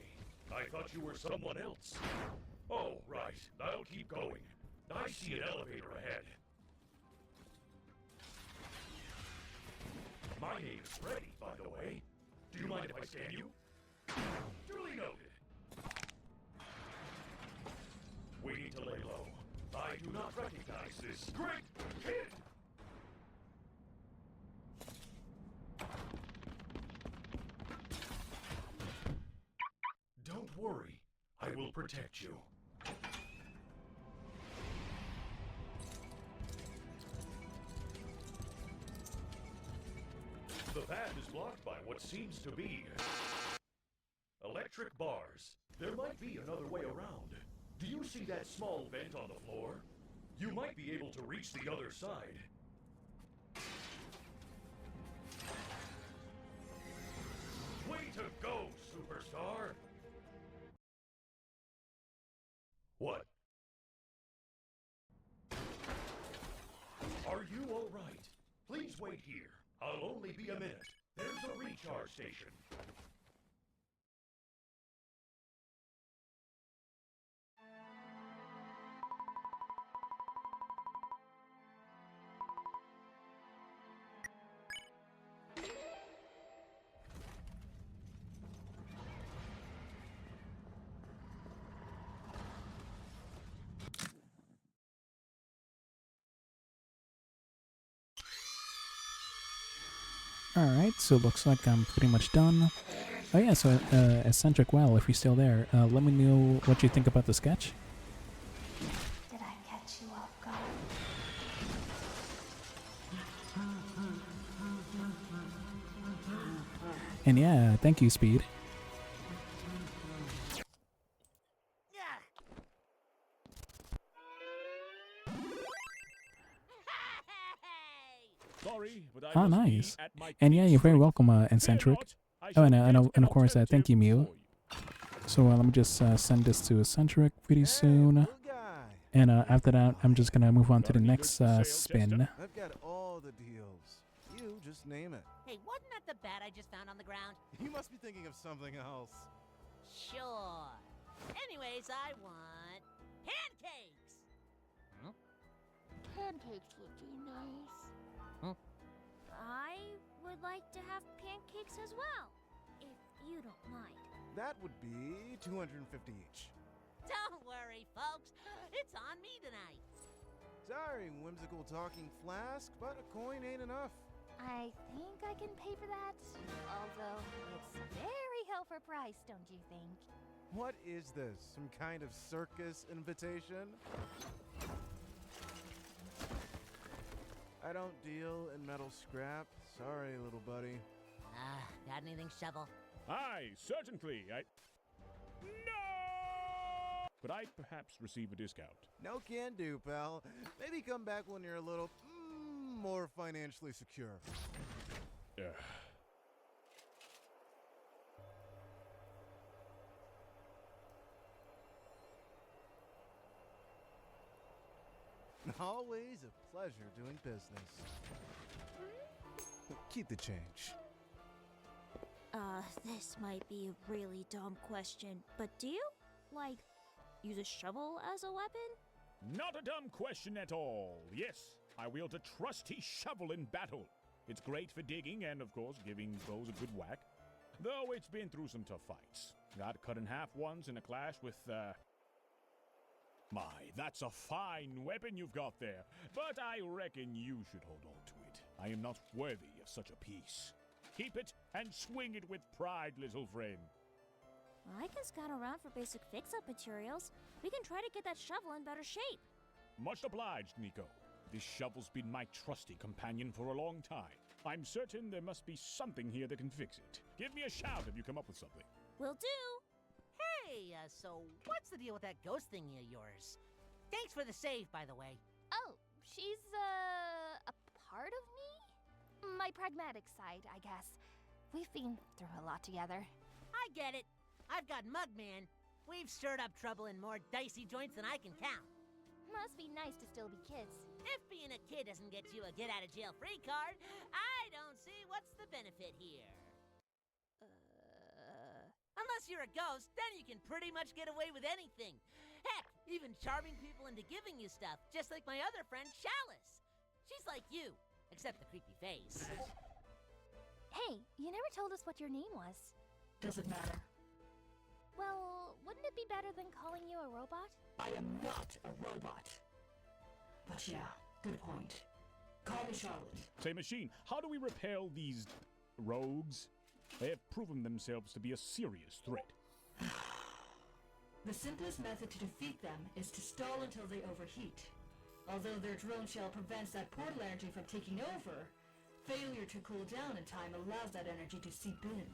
Speaker 12: I thought you were someone else. Oh, right. I'll keep going. I see an elevator ahead. My name's Freddy, by the way. Do you mind if I scan you? Duly noted. We need to lay low. I do not recognize this great kid! Don't worry. I will protect you. The path is blocked by what seems to be electric bars. There might be another way around. Do you see that small vent on the floor? You might be able to reach the other side. Way to go, superstar! What? Are you all right? Please wait here. I'll only be a minute. There's a recharge station.
Speaker 1: Alright, so looks like I'm pretty much done. Oh yeah, so eccentricwhale, if you're still there, let me know what you think about the sketch.
Speaker 2: Did I catch you off guard?
Speaker 1: And yeah, thank you, Speed.
Speaker 9: Sorry, but I
Speaker 1: Oh,
Speaker 9: must be
Speaker 1: nice.
Speaker 9: at my
Speaker 1: And yeah, you're very welcome, Eccentric. Oh, and of course, thank you, Mew. So let me just send this to Eccentric pretty soon. And after that, I'm just gonna move on to the next spin.
Speaker 13: I've got all the deals. You just name it.
Speaker 3: Hey, wasn't that the bat I just found on the ground?
Speaker 13: You must be thinking of something else.
Speaker 3: Sure. Anyways, I want pancakes.
Speaker 8: Pancakes would be nice. I would like to have pancakes as well, if you don't mind.
Speaker 13: That would be 250 each.
Speaker 3: Don't worry, folks. It's on me tonight.
Speaker 13: Sorry, whimsical talking flask, but a coin ain't enough.
Speaker 5: I think I can pay for that. Although it's very hell for price, don't you think?
Speaker 13: What is this? Some kind of circus invitation? I don't deal in metal scrap. Sorry, little buddy.
Speaker 3: Got anything, Shovel?
Speaker 9: Aye, certainly. No! Could I perhaps receive a discount?
Speaker 13: No can do, pal. Maybe come back when you're a little more financially secure. Always a pleasure doing business. Keep the change.
Speaker 8: This might be a really dumb question, but do you, like, use a shovel as a weapon?
Speaker 9: Not a dumb question at all. Yes, I wield a trusty shovel in battle. It's great for digging and, of course, giving foes a good whack. Though it's been through some tough fights. Got cut in half once in a clash with, My, that's a fine weapon you've got there, but I reckon you should hold on to it. I am not worthy of such a piece. Keep it and swing it with pride, little friend.
Speaker 8: I can scout around for basic fix-up materials. We can try to get that shovel in better shape.
Speaker 9: Much obliged, Nico. This shovel's been my trusty companion for a long time. I'm certain there must be something here that can fix it. Give me a shout if you come up with something.
Speaker 8: Will do.
Speaker 3: Hey, so what's the deal with that ghost thingy of yours? Thanks for the save, by the way.
Speaker 5: Oh, she's, a part of me? My pragmatic side, I guess. We've been through a lot together.
Speaker 3: I get it. I've got Mugman.
Speaker 14: We've stirred up trouble in more dicey joints than I can count.
Speaker 5: Must be nice to still be kids.
Speaker 14: If being a kid doesn't get you a get-out-of-jail-free card, I don't see what's the benefit here. Unless you're a ghost, then you can pretty much get away with anything. Heck, even charming people into giving you stuff, just like my other friend, Chalice. She's like you, except the creepy face.
Speaker 5: Hey, you never told us what your name was.
Speaker 7: Doesn't matter.
Speaker 5: Well, wouldn't it be better than calling you a robot?
Speaker 7: I am not a robot. But yeah, good point. Call me Charlotte.
Speaker 9: Say, Machine, how do we repel these rogues? They have proven themselves to be a serious threat.
Speaker 7: The simplest method to defeat them is to stall until they overheat. Although their drone shell prevents that portal energy from taking over, failure to cool down in time allows that energy to seep in.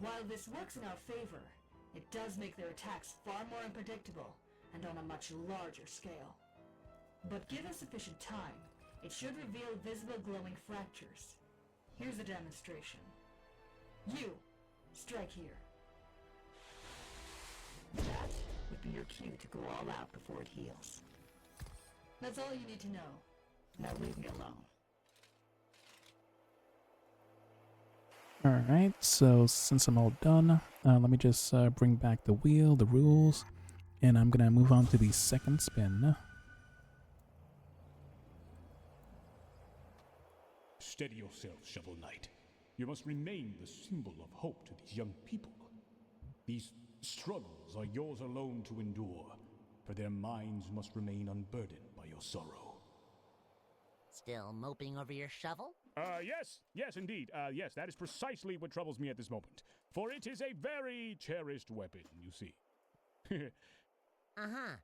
Speaker 7: While this works in our favor, it does make their attacks far more unpredictable and on a much larger scale. But given sufficient time, it should reveal visible glowing fractures. Here's a demonstration. You, strike here. That would be your cue to go all out before it heals. That's all you need to know. Now leave me alone.
Speaker 1: Alright, so since I'm all done, let me just bring back the wheel, the rules, and I'm gonna move on to the second spin.
Speaker 9: Steady yourself, Shovel Knight. You must remain the symbol of hope to these young people. These struggles are yours alone to endure, for their minds must remain unburdened by your sorrow.
Speaker 14: Still moping over your shovel?
Speaker 9: Yes, indeed. Yes, that is precisely what troubles me at this moment. For it is a very cherished weapon, you see.
Speaker 14: Uh-huh.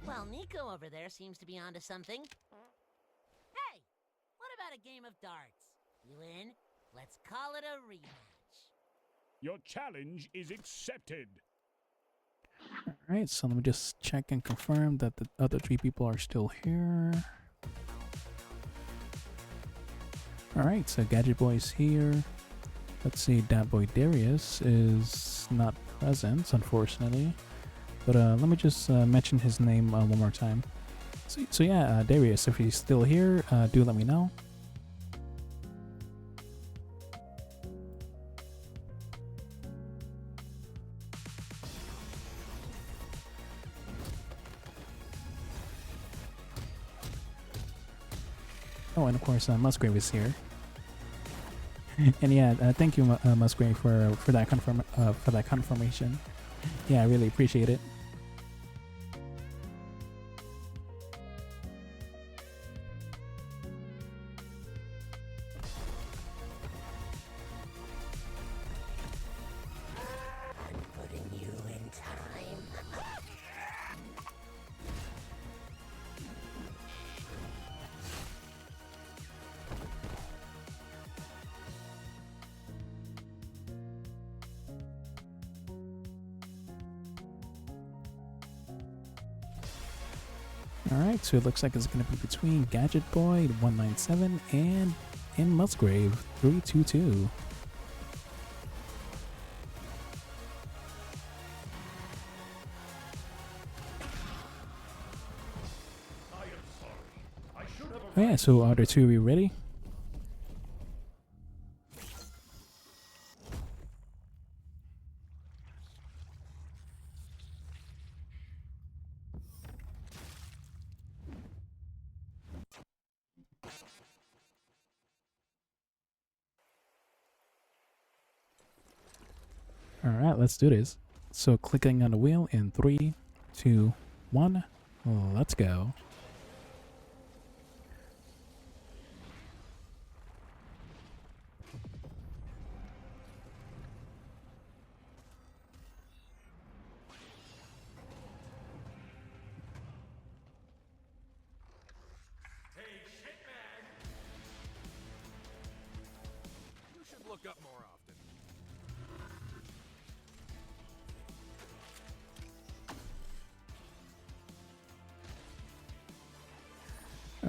Speaker 14: Well, Nico over there seems to be onto something. Hey! What about a game of darts? You in? Let's call it a rematch.
Speaker 9: Your challenge is accepted.
Speaker 1: Alright, so let me just check and confirm that the other 3 people are still here. Alright, so Gadget Boy's here. Let's see, Dat Boy Darius is not present, unfortunately. But let me just mention his name one more time. So yeah, Darius, if he's still here, do let me know. Oh, and of course, Musgrave is here. And yeah, thank you, Musgrave, for that confirmation. Yeah, I really appreciate it.
Speaker 14: I'm putting you in time.
Speaker 1: Alright, so it looks like it's going to be between Gadget Boy 197 and Musgrave 322. Oh yeah, so are the 2 of you ready? Alright, let's do this. So clicking on the wheel in 3, 2, 1, let's go.
Speaker 10: You should look up more often.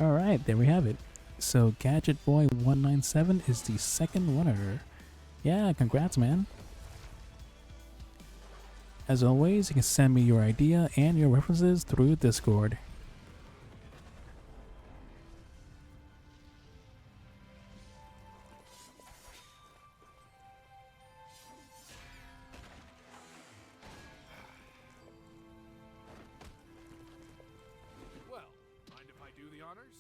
Speaker 1: Alright, there we have it. So Gadget Boy 197 is the second winner. Yeah, congrats, man. As always, you can send me your idea and your references through Discord.
Speaker 10: Well, mind if I do the honors?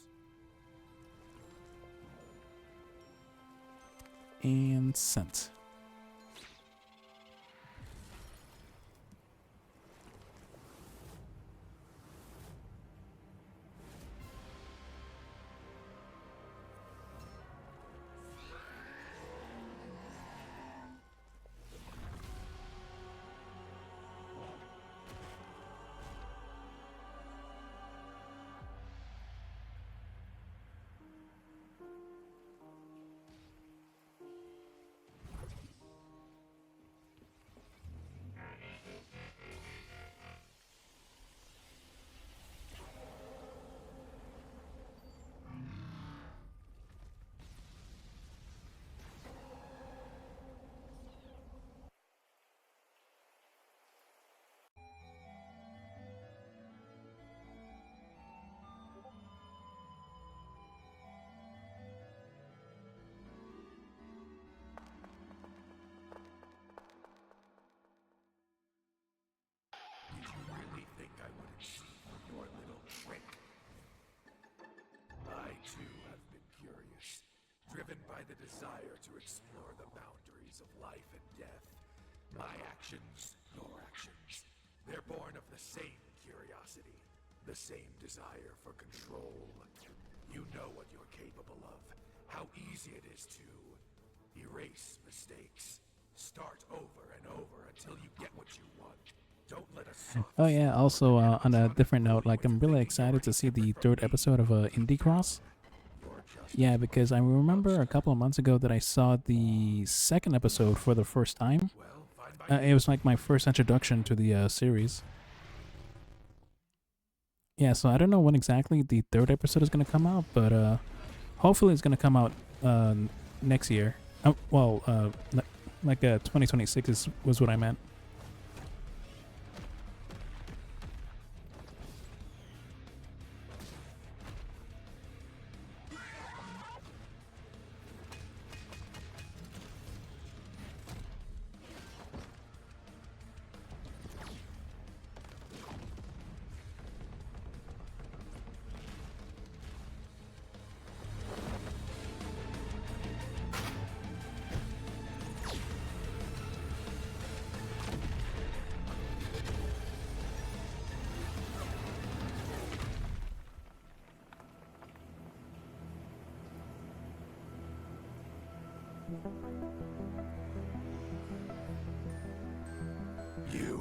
Speaker 1: And sent.
Speaker 11: Did you really think I wouldn't see your little trick? I too have been curious, driven by the desire to explore the boundaries of life and death. My actions, your actions, they're born of the same curiosity, the same desire for control. You know what you're capable of, how easy it is to erase mistakes. Start over and over until you get what you want. Don't let us.
Speaker 1: Oh yeah, also on a different note, like I'm really excited to see the third episode of Indie Cross. Yeah, because I remember a couple of months ago that I saw the second episode for the first time. It was like my first introduction to the series. Yeah, so I don't know when exactly the third episode is going to come out, but hopefully it's going to come out next year. Like 2026 was what I meant.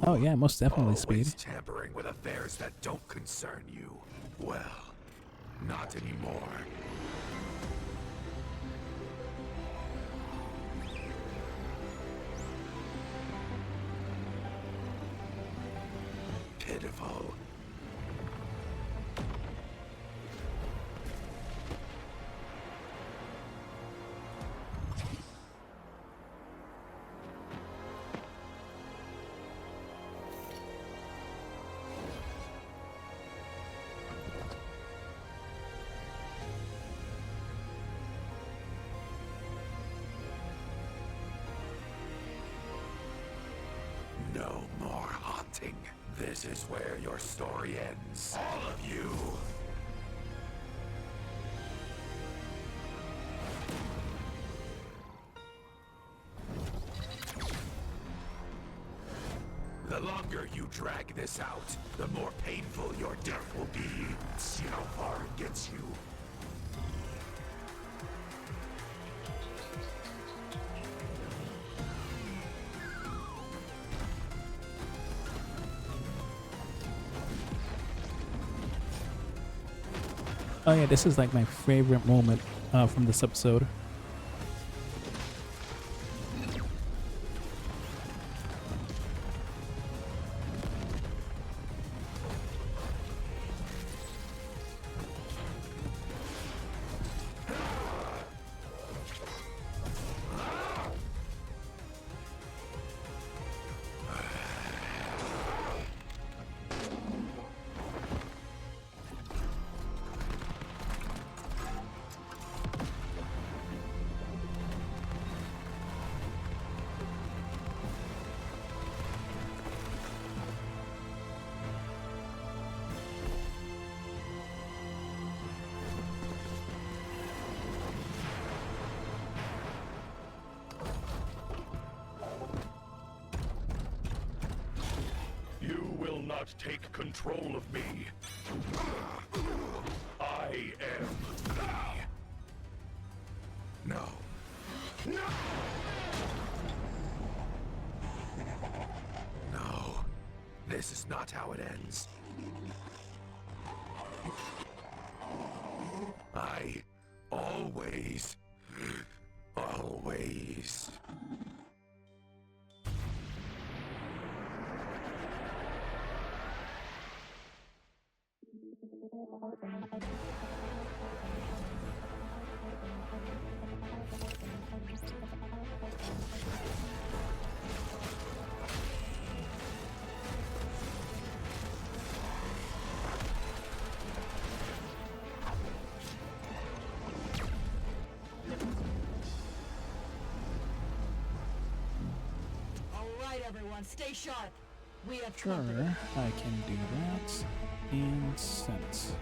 Speaker 1: Oh yeah, most definitely speed.
Speaker 11: Tampering with affairs that don't concern you. Well, not anymore. Pitiful. No more haunting. This is where your story ends. All of you. The longer you drag this out, the more painful your death will be. See how far it gets you.
Speaker 1: Oh yeah, this is like my favorite moment from this episode.
Speaker 12: not take control of me. I am me.
Speaker 11: No. No! No. This is not how it ends. I always... always...
Speaker 7: Alright, everyone, stay sharp. We have
Speaker 1: Sure, I can do that. And sent.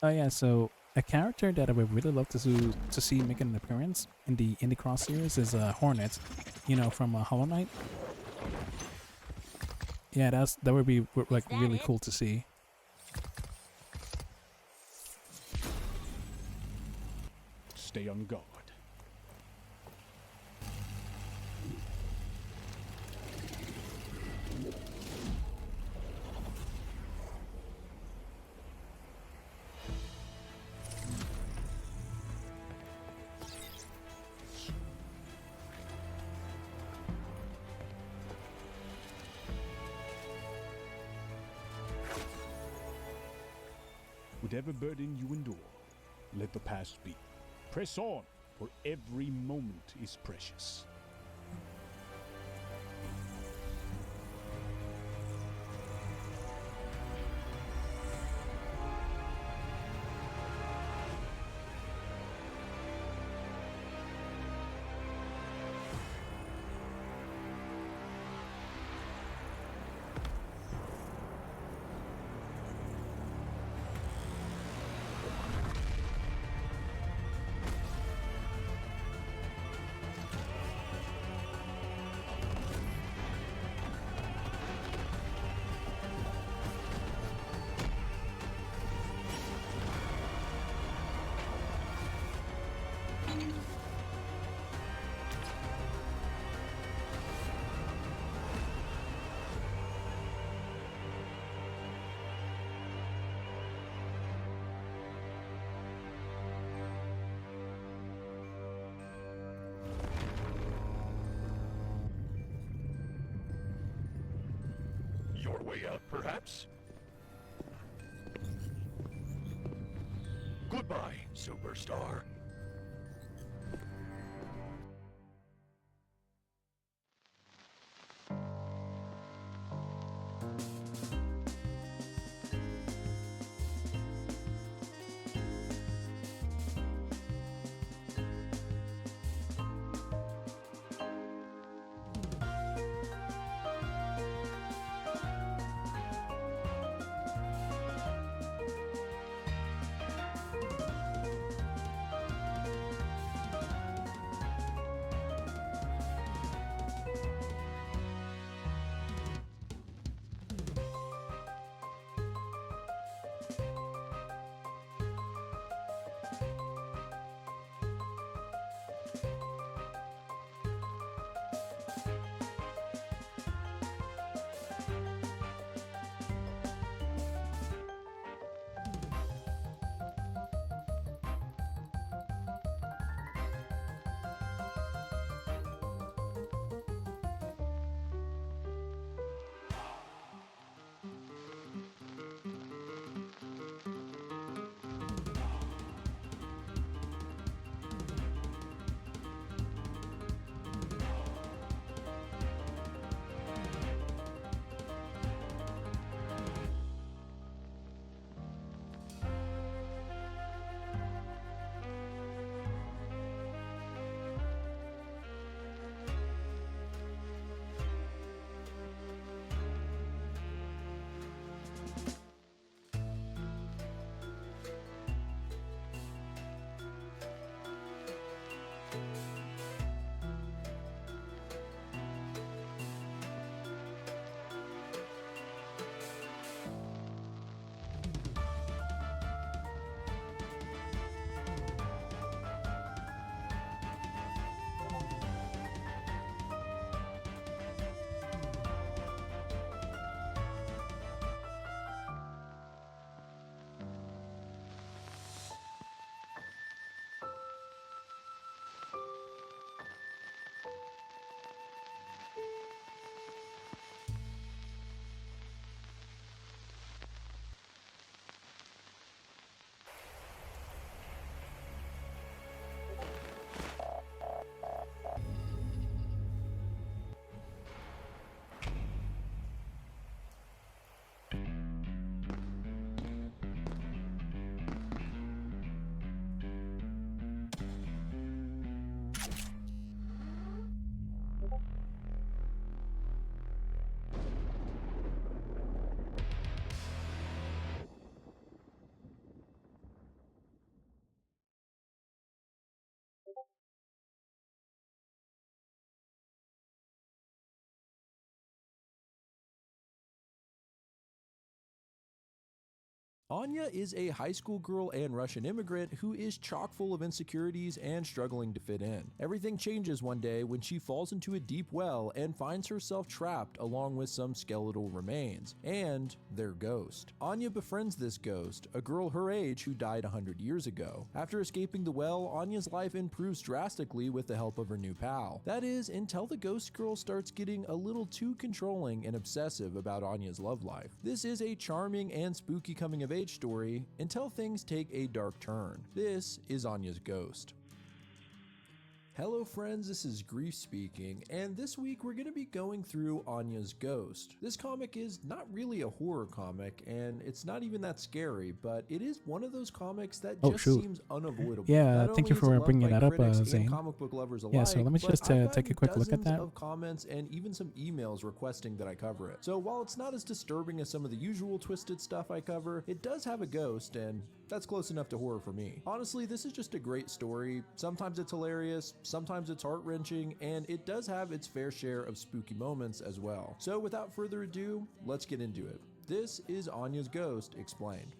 Speaker 1: Oh yeah, so a character that I would really love to see making an appearance in the Indie Cross series is Hornet, you know, from Hollow Knight. Yeah, that would be like really cool to see.
Speaker 9: Stay on guard. Whatever burden you endure, let the past be. Press on, for every moment is precious.
Speaker 12: way out, perhaps? Goodbye, superstar.
Speaker 15: Anya is a high school girl and Russian immigrant who is chock full of insecurities and struggling to fit in. Everything changes one day when she falls into a deep well and finds herself trapped along with some skeletal remains and their ghost. Anya befriends this ghost, a girl her age who died 100 years ago. After escaping the well, Anya's life improves drastically with the help of her new pal. That is, until the ghost girl starts getting a little too controlling and obsessive about Anya's love life. This is a charming and spooky coming of age story until things take a dark turn. This is Anya's Ghost. Hello friends, this is Grief speaking, and this week we're going to be going through Anya's Ghost. This comic is not really a horror comic, and it's not even that scary, but it is one of those comics that just seems unavoidable.
Speaker 1: Yeah, thank you for bringing that up, Zane.
Speaker 15: Comic book lovers alike,
Speaker 1: yeah, so let me just take a quick look at that.
Speaker 15: Of comments and even some emails requesting that I cover it. So while it's not as disturbing as some of the usual twisted stuff I cover, it does have a ghost, and that's close enough to horror for me. Honestly, this is just a great story. Sometimes it's hilarious, sometimes it's heart-wrenching, and it does have its fair share of spooky moments as well. So without further ado, let's get into it. This is Anya's Ghost Explained.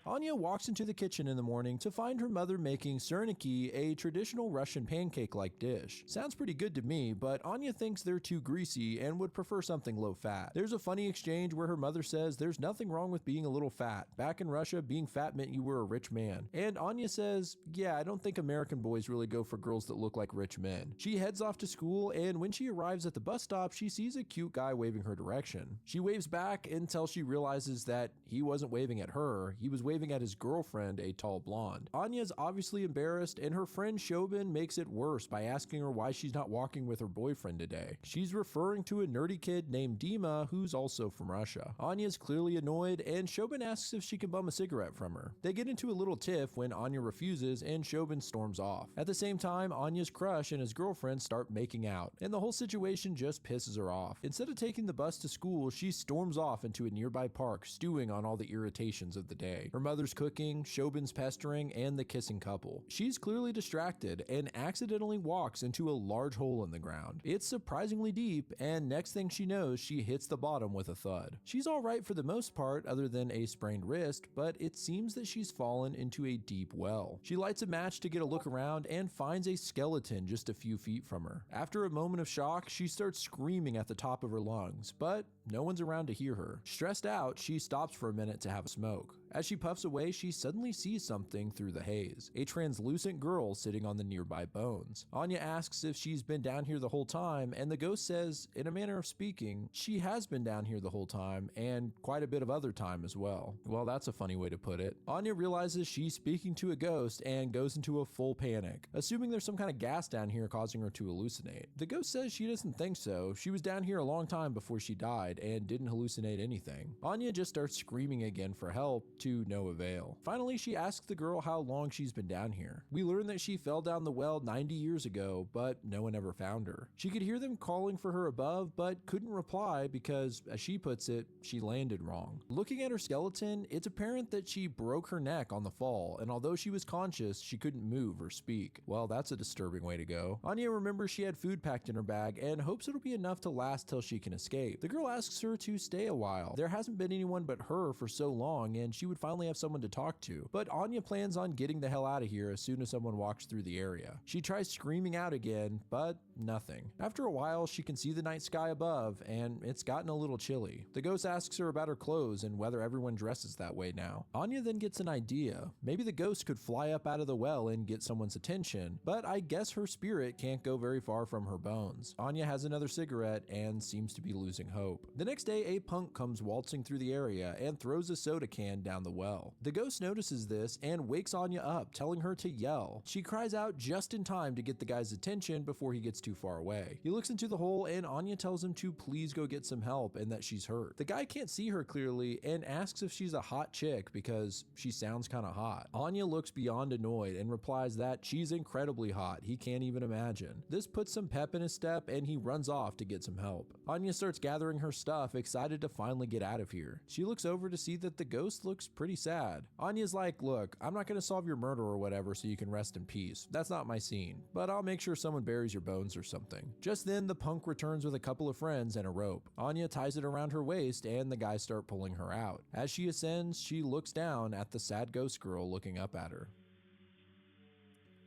Speaker 15: Anya walks into the kitchen in the morning to find her mother making serniki, a traditional Russian pancake-like dish. Sounds pretty good to me, but Anya thinks they're too greasy and would prefer something low-fat. There's a funny exchange where her mother says there's nothing wrong with being a little fat. Back in Russia, being fat meant you were a rich man. And Anya says, yeah, I don't think American boys really go for girls that look like rich men. She heads off to school, and when she arrives at the bus stop, she sees a cute guy waving her direction. She waves back until she realizes that he wasn't waving at her, he was waving at his girlfriend, a tall blonde. Anya's obviously embarrassed, and her friend Shobin makes it worse by asking her why she's not walking with her boyfriend today. She's referring to a nerdy kid named Dima, who's also from Russia. Anya's clearly annoyed, and Shobin asks if she can bum a cigarette from her. They get into a little tiff when Anya refuses, and Shobin storms off. At the same time, Anya's crush and his girlfriend start making out, and the whole situation just pisses her off. Instead of taking the bus to school, she storms off into a nearby park, stewing on all the irritations of the day. Her mother's cooking, Shobin's pestering, and the kissing couple. She's clearly distracted and accidentally walks into a large hole in the ground. It's surprisingly deep, and next thing she knows, she hits the bottom with a thud. She's alright for the most part, other than a sprained wrist, but it seems that she's fallen into a deep well. She lights a match to get a look around and finds a skeleton just a few feet from her. After a moment of shock, she starts screaming at the top of her lungs, but no one's around to hear her. Stressed out, she stops for a minute to have a smoke. As she puffs away, she suddenly sees something through the haze. A translucent girl sitting on the nearby bones. Anya asks if she's been down here the whole time, and the ghost says, in a manner of speaking, she has been down here the whole time, and quite a bit of other time as well. Well, that's a funny way to put it. Anya realizes she's speaking to a ghost and goes into a full panic, assuming there's some kind of gas down here causing her to hallucinate. The ghost says she doesn't think so. She was down here a long time before she died and didn't hallucinate anything. Anya just starts screaming again for help, to no avail. Finally, she asks the girl how long she's been down here. We learn that she fell down the well 90 years ago, but no one ever found her. She could hear them calling for her above, but couldn't reply because, as she puts it, she landed wrong. Looking at her skeleton, it's apparent that she broke her neck on the fall, and although she was conscious, she couldn't move or speak. Well, that's a disturbing way to go. Anya remembers she had food packed in her bag and hopes it'll be enough to last till she can escape. The girl asks her to stay a while. There hasn't been anyone but her for so long, and she would finally have someone to talk to. But Anya plans on getting the hell out of here as soon as someone walks through the area. She tries screaming out again, but nothing. After a while, she can see the night sky above, and it's gotten a little chilly. The ghost asks her about her clothes and whether everyone dresses that way now. Anya then gets an idea. Maybe the ghost could fly up out of the well and get someone's attention, but I guess her spirit can't go very far from her bones. Anya has another cigarette and seems to be losing hope. The next day, a punk comes waltzing through the area and throws a soda can down the well. The ghost notices this and wakes Anya up, telling her to yell. She cries out just in time to get the guy's attention before he gets too far away. He looks into the hole and Anya tells him to please go get some help and that she's hurt. The guy can't see her clearly and asks if she's a hot chick because she sounds kinda hot. Anya looks beyond annoyed and replies that she's incredibly hot, he can't even imagine. This puts some pep in his step and he runs off to get some help. Anya starts gathering her stuff, excited to finally get out of here. She looks over to see that the ghost looks pretty sad. Anya's like, look, I'm not gonna solve your murder or whatever so you can rest in peace. That's not my scene, but I'll make sure someone buries your bones or something. Just then, the punk returns with a couple of friends and a rope. Anya ties it around her waist and the guys start pulling her out. As she ascends, she looks down at the sad ghost girl looking up at her.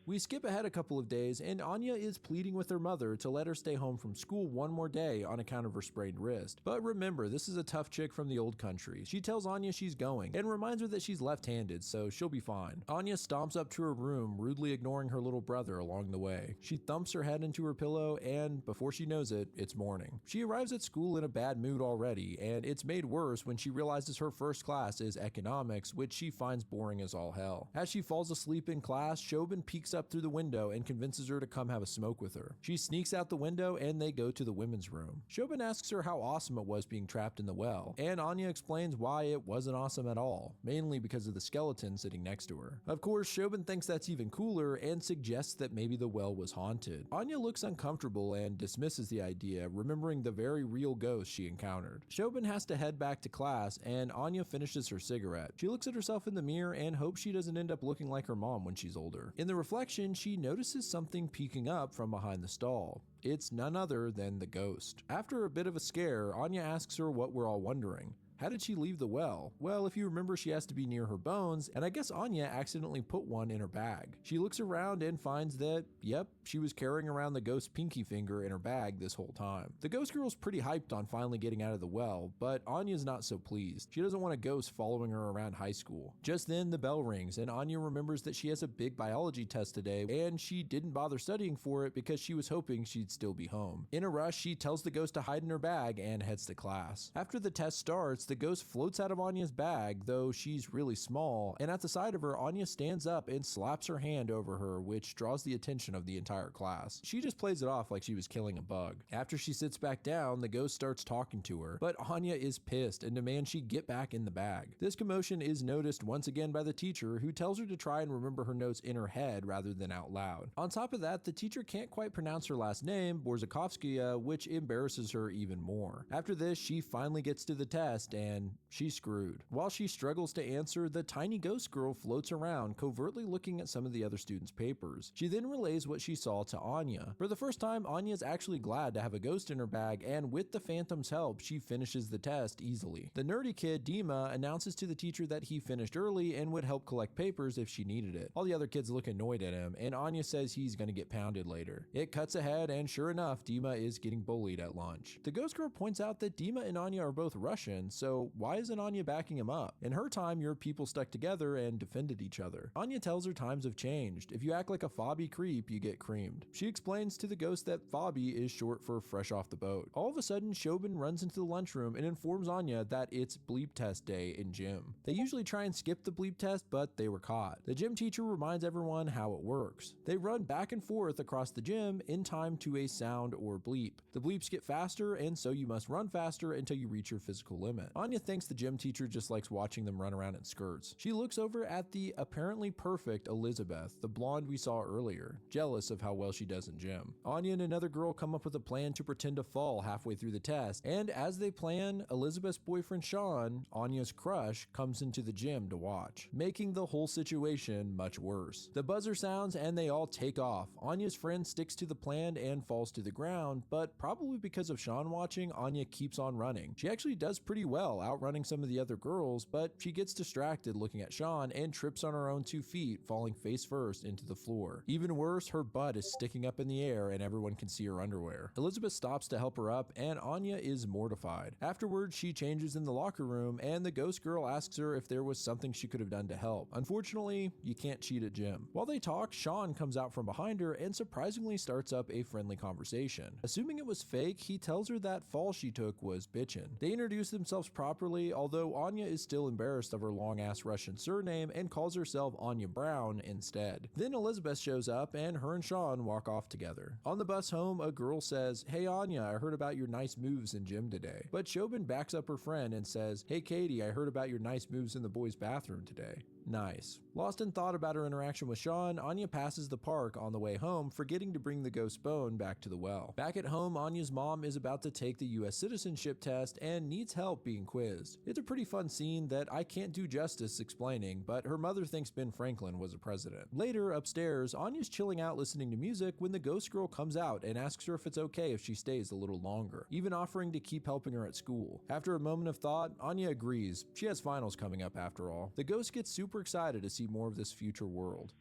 Speaker 15: We skip ahead a couple of days and Anya is pleading with her mother to let her stay home from school one more day on account of her sprained wrist. But remember, this is a tough chick from the old country. She tells Anya she's going and reminds her that she's left-handed, so she'll be fine. Anya stomps up to her room, rudely ignoring her little brother along the way. She thumps her head into her pillow and before she knows it, it's morning. She arrives at school in a bad mood already, and it's made worse when she realizes her first class is economics, which she finds boring as all hell. As she falls asleep in class, Shobin peeks up through the window and convinces her to come have a smoke with her. She sneaks out the window and they go to the women's room. Shobin asks her how awesome it was being trapped in the well, and Anya explains why it wasn't awesome at all, mainly because of the skeleton sitting next to her. Of course, Shobin thinks that's even cooler and suggests that maybe the well was haunted. Anya looks uncomfortable and dismisses the idea, remembering the very real ghost she encountered. Shobin has to head back to class and Anya finishes her cigarette. She looks at herself in the mirror and hopes she doesn't end up looking like her mom when she's older. In the reflection, she notices something peeking up from behind the stall. It's none other than the ghost. After a bit of a scare, Anya asks her what we're all wondering. How did she leave the well? Well, if you remember, she has to be near her bones, and I guess Anya accidentally put one in her bag. She looks around and finds that, yep, she was carrying around the ghost's pinky finger in her bag this whole time. The ghost girl's pretty hyped on finally getting out of the well, but Anya's not so pleased. She doesn't want a ghost following her around high school. Just then, the bell rings, and Anya remembers that she has a big biology test today, and she didn't bother studying for it because she was hoping she'd still be home. In a rush, she tells the ghost to hide in her bag and heads to class. After the test starts, the ghost floats out of Anya's bag, though she's really small, and at the side of her, Anya stands up and slaps her hand over her, which draws the attention of the entire class. She just plays it off like she was killing a bug. After she sits back down, the ghost starts talking to her, but Anya is pissed and demands she get back in the bag. This commotion is noticed once again by the teacher, who tells her to try and remember her notes in her head rather than out loud. On top of that, the teacher can't quite pronounce her last name, Borzakovskaya, which embarrasses her even more. After this, she finally gets to the test, and she's screwed. While she struggles to answer, the tiny ghost girl floats around, covertly looking at some of the other students' papers. She then relays what she saw to Anya. For the first time, Anya is actually glad to have a ghost in her bag, and with the Phantom's help, she finishes the test easily. The nerdy kid, Dima, announces to the teacher that he finished early and would help collect papers if she needed it. All the other kids look annoyed at him, and Anya says he's gonna get pounded later. It cuts ahead, and sure enough, Dima is getting bullied at lunch. The ghost girl points out that Dima and Anya are both Russian, so why isn't Anya backing him up? In her time, your people stuck together and defended each other. Anya tells her times have changed. If you act like a fobby creep, you get creamed. She explains to the ghost that fobby is short for fresh off the boat. All of a sudden, Shobin runs into the lunchroom and informs Anya that it's bleep test day in gym. They usually try and skip the bleep test, but they were caught. The gym teacher reminds everyone how it works. They run back and forth across the gym in time to a sound or bleep. The bleeps get faster, and so you must run faster until you reach your physical limit. Anya thinks the gym teacher just likes watching them run around in skirts. She looks over at the apparently perfect Elizabeth, the blonde we saw earlier, jealous of how well she does in gym. Anya and another girl come up with a plan to pretend to fall halfway through the test, and as they plan, Elizabeth's boyfriend Sean, Anya's crush, comes into the gym to watch, making the whole situation much worse. The buzzer sounds and they all take off. Anya's friend sticks to the plan and falls to the ground, but probably because of Sean watching, Anya keeps on running. She actually does pretty well, outrunning some of the other girls, but she gets distracted looking at Sean and trips on her own 2 feet, falling face first into the floor. Even worse, her butt is sticking up in the air and everyone can see her underwear. Elizabeth stops to help her up, and Anya is mortified. Afterwards, she changes in the locker room, and the ghost girl asks her if there was something she could have done to help. Unfortunately, you can't cheat at gym. While they talk, Sean comes out from behind her and surprisingly starts up a friendly conversation. Assuming it was fake, he tells her that fall she took was bitchin'. They introduce themselves properly, although Anya is still embarrassed of her long-ass Russian surname and calls herself Anya Brown instead. Then Elizabeth shows up, and her and Sean walk off together. On the bus home, a girl says, "Hey Anya, I heard about your nice moves in gym today." But Shobin backs up her friend and says, "Hey Katie, I heard about your nice moves in the boys' bathroom today." Nice. Lost in thought about her interaction with Sean, Anya passes the park on the way home, forgetting to bring the ghost bone back to the well. Back at home, Anya's mom is about to take the US citizenship test and needs help being quizzed. It's a pretty fun scene that I can't do justice explaining, but her mother thinks Ben Franklin was a president. Later, upstairs, Anya's chilling out listening to music when the ghost girl comes out and asks her if it's okay if she stays a little longer, even offering to keep helping her at school. After a moment of thought, Anya agrees. She has finals coming up after all. The ghost gets super excited to see more of this future world.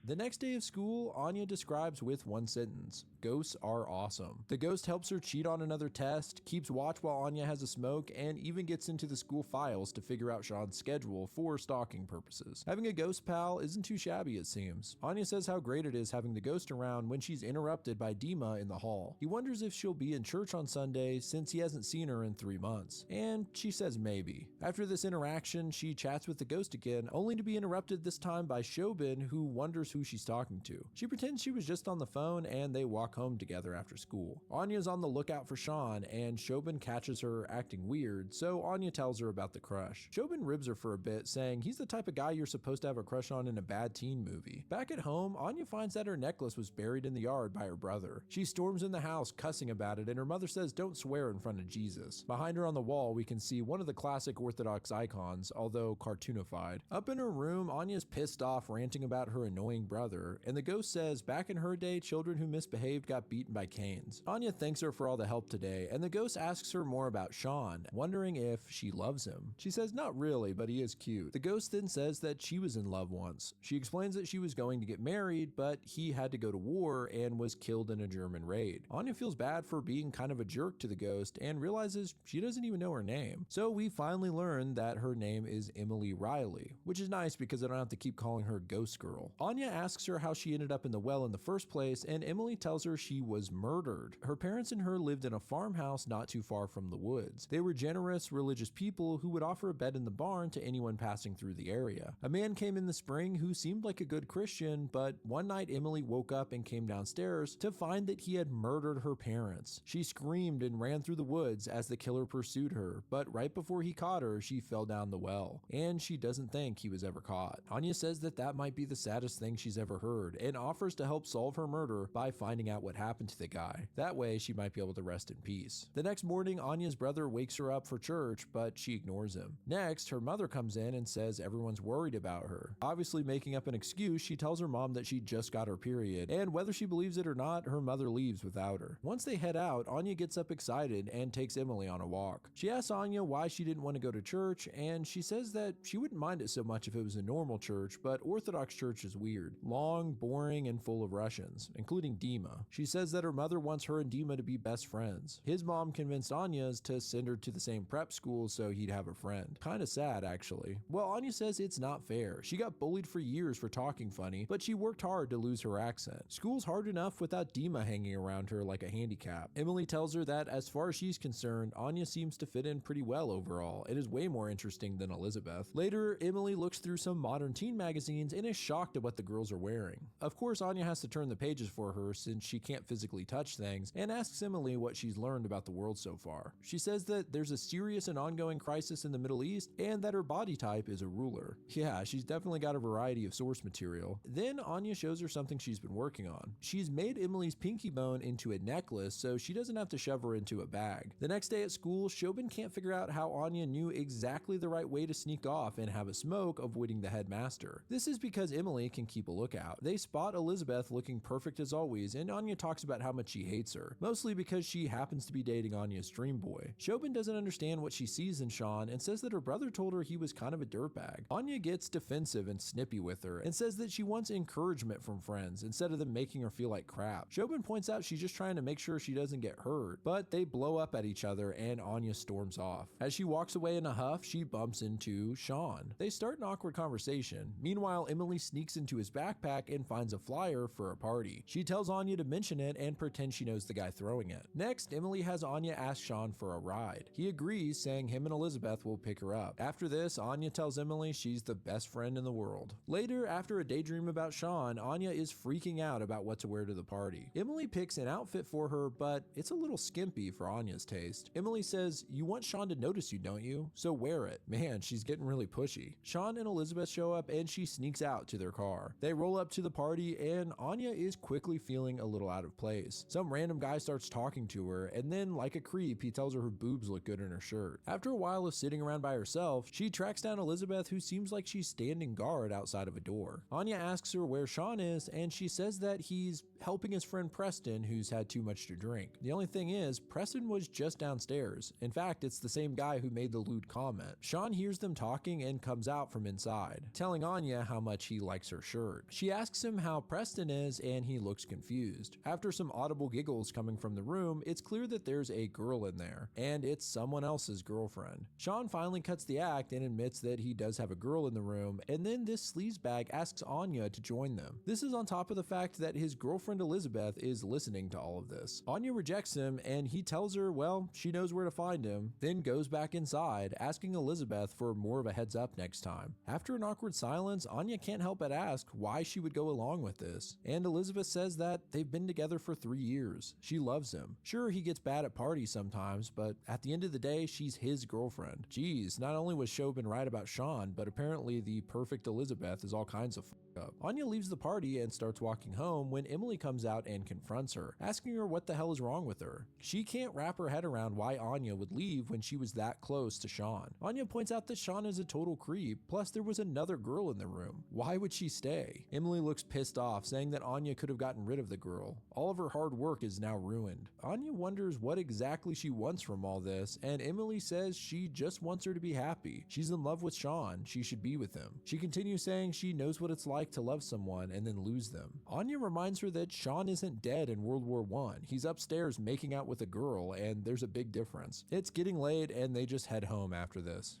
Speaker 15: The next day of school, Anya describes with one sentence: ghosts are awesome. The ghost helps her cheat on another test, keeps watch while Anya has a smoke, and even gets into the school files to figure out Sean's schedule for stalking purposes. Having a ghost pal isn't too shabby, it seems. Anya says how great it is having the ghost around when she's interrupted by Dima in the hall. He wonders if she'll be in church on Sunday since he hasn't seen her in 3 months, and she says maybe. After this interaction, she chats with the ghost again, only to be interrupted this time by Shobin, who wonders who she's talking to. She pretends she was just on the phone, and they walk home together after school. Anya's on the lookout for Sean, and Shobin catches her acting weird, so Anya tells her about the crush. Shobin ribs her for a bit, saying he's the type of guy you're supposed to have a crush on in a bad teen movie. Back at home, Anya finds that her necklace was buried in the yard by her brother. She storms in the house cussing about it, and her mother says don't swear in front of Jesus. Behind her on the wall, we can see one of the classic Orthodox icons, although cartoonified. Up in her room, Anya's pissed off, ranting about her annoying annoying brother, and the ghost says back in her day, children who misbehaved got beaten by canes. Anya thanks her for all the help today, and the ghost asks her more about Sean, wondering if she loves him. She says not really, but he is cute. The ghost then says that she was in love once. She explains that she was going to get married, but he had to go to war and was killed in a German raid. Anya feels bad for being kind of a jerk to the ghost and realizes she doesn't even know her name. So we finally learn that her name is Emily Riley, which is nice because I don't have to keep calling her Ghost Girl. Anya asks her how she ended up in the well in the first place, and Emily tells her she was murdered. Her parents and her lived in a farmhouse not too far from the woods. They were generous, religious people who would offer a bed in the barn to anyone passing through the area. A man came in the spring who seemed like a good Christian, but one night Emily woke up and came downstairs to find that he had murdered her parents. She screamed and ran through the woods as the killer pursued her, but right before he caught her, she fell down the well, and she doesn't think he was ever caught. Anya says that that might be the saddest thing she's ever heard, and offers to help solve her murder by finding out what happened to the guy. That way, she might be able to rest in peace. The next morning, Anya's brother wakes her up for church, but she ignores him. Next, her mother comes in and says everyone's worried about her. Obviously making up an excuse, she tells her mom that she just got her period, and whether she believes it or not, her mother leaves without her. Once they head out, Anya gets up excited and takes Emily on a walk. She asks Anya why she didn't want to go to church, and she says that she wouldn't mind it so much if it was a normal church, but Orthodox church is weird. Long, boring, and full of Russians, including Dima. She says that her mother wants her and Dima to be best friends. His mom convinced Anya's to send her to the same prep school so he'd have a friend. Kinda sad, actually. Well, Anya says it's not fair. She got bullied for years for talking funny, but she worked hard to lose her accent. School's hard enough without Dima hanging around her like a handicap. Emily tells her that as far as she's concerned, Anya seems to fit in pretty well overall. It is way more interesting than Elizabeth. Later, Emily looks through some modern teen magazines and is shocked at what the girls are wearing. Of course, Anya has to turn the pages for her since she can't physically touch things, and asks Emily what she's learned about the world so far. She says that there's a serious and ongoing crisis in the Middle East, and that her body type is a ruler. Yeah, she's definitely got a variety of source material. Then Anya shows her something she's been working on. She's made Emily's pinky bone into a necklace so she doesn't have to shove her into a bag. The next day at school, Shobin can't figure out how Anya knew exactly the right way to sneak off and have a smoke, avoiding the headmaster. This is because Emily can keep a lookout. They spot Elizabeth looking perfect as always, and Anya talks about how much she hates her, mostly because she happens to be dating Anya's dream boy. Shobin doesn't understand what she sees in Sean and says that her brother told her he was kind of a dirtbag. Anya gets defensive and snippy with her and says that she wants encouragement from friends instead of them making her feel like crap. Shobin points out she's just trying to make sure she doesn't get hurt, but they blow up at each other and Anya storms off. As she walks away in a huff, she bumps into Sean. They start an awkward conversation. Meanwhile, Emily sneaks into his backpack and finds a flyer for a party. She tells Anya to mention it and pretend she knows the guy throwing it. Next, Emily has Anya ask Sean for a ride. He agrees, saying him and Elizabeth will pick her up. After this, Anya tells Emily she's the best friend in the world. Later, after a daydream about Sean, Anya is freaking out about what to wear to the party. Emily picks an outfit for her, but it's a little skimpy for Anya's taste. Emily says, "You want Sean to notice you, don't you? So wear it." Man, she's getting really pushy. Sean and Elizabeth show up and she sneaks out to their car. They roll up to the party and Anya is quickly feeling a little out of place. Some random guy starts talking to her, and then like a creep, he tells her her boobs look good in her shirt. After a while of sitting around by herself, she tracks down Elizabeth, who seems like she's standing guard outside of a door. Anya asks her where Sean is, and she says that he's helping his friend Preston, who's had too much to drink. The only thing is, Preston was just downstairs. In fact, it's the same guy who made the lewd comment. Sean hears them talking and comes out from inside, telling Anya how much he likes her shirt. She asks him how Preston is, and he looks confused. After some audible giggles coming from the room, it's clear that there's a girl in there, and it's someone else's girlfriend. Sean finally cuts the act and admits that he does have a girl in the room, and then this sleazebag asks Anya to join them. This is on top of the fact that his girlfriend Elizabeth is listening to all of this. Anya rejects him, and he tells her, well, she knows where to find him, then goes back inside, asking Elizabeth for more of a heads up next time. After an awkward silence, Anya can't help but ask why she would go along with this, and Elizabeth says that they've been together for 3 years. She loves him. Sure, he gets bad at parties sometimes, but at the end of the day, she's his girlfriend. Geez, not only was Shobin right about Sean, but apparently the perfect Elizabeth is all kinds of up. Anya leaves the party and starts walking home when Emily comes out and confronts her, asking her what the hell is wrong with her. She can't wrap her head around why Anya would leave when she was that close to Sean. Anya points out that Sean is a total creep, plus there was another girl in the room. Why would she stay? Emily looks pissed off, saying that Anya could have gotten rid of the girl. All of her hard work is now ruined. Anya wonders what exactly she wants from all this, and Emily says she just wants her to be happy. She's in love with Sean, she should be with him. She continues saying she knows what it's like to love someone and then lose them. Anya reminds her that Sean isn't dead in World War I. He's upstairs making out with a girl, and there's a big difference. It's getting late and they just head home after this.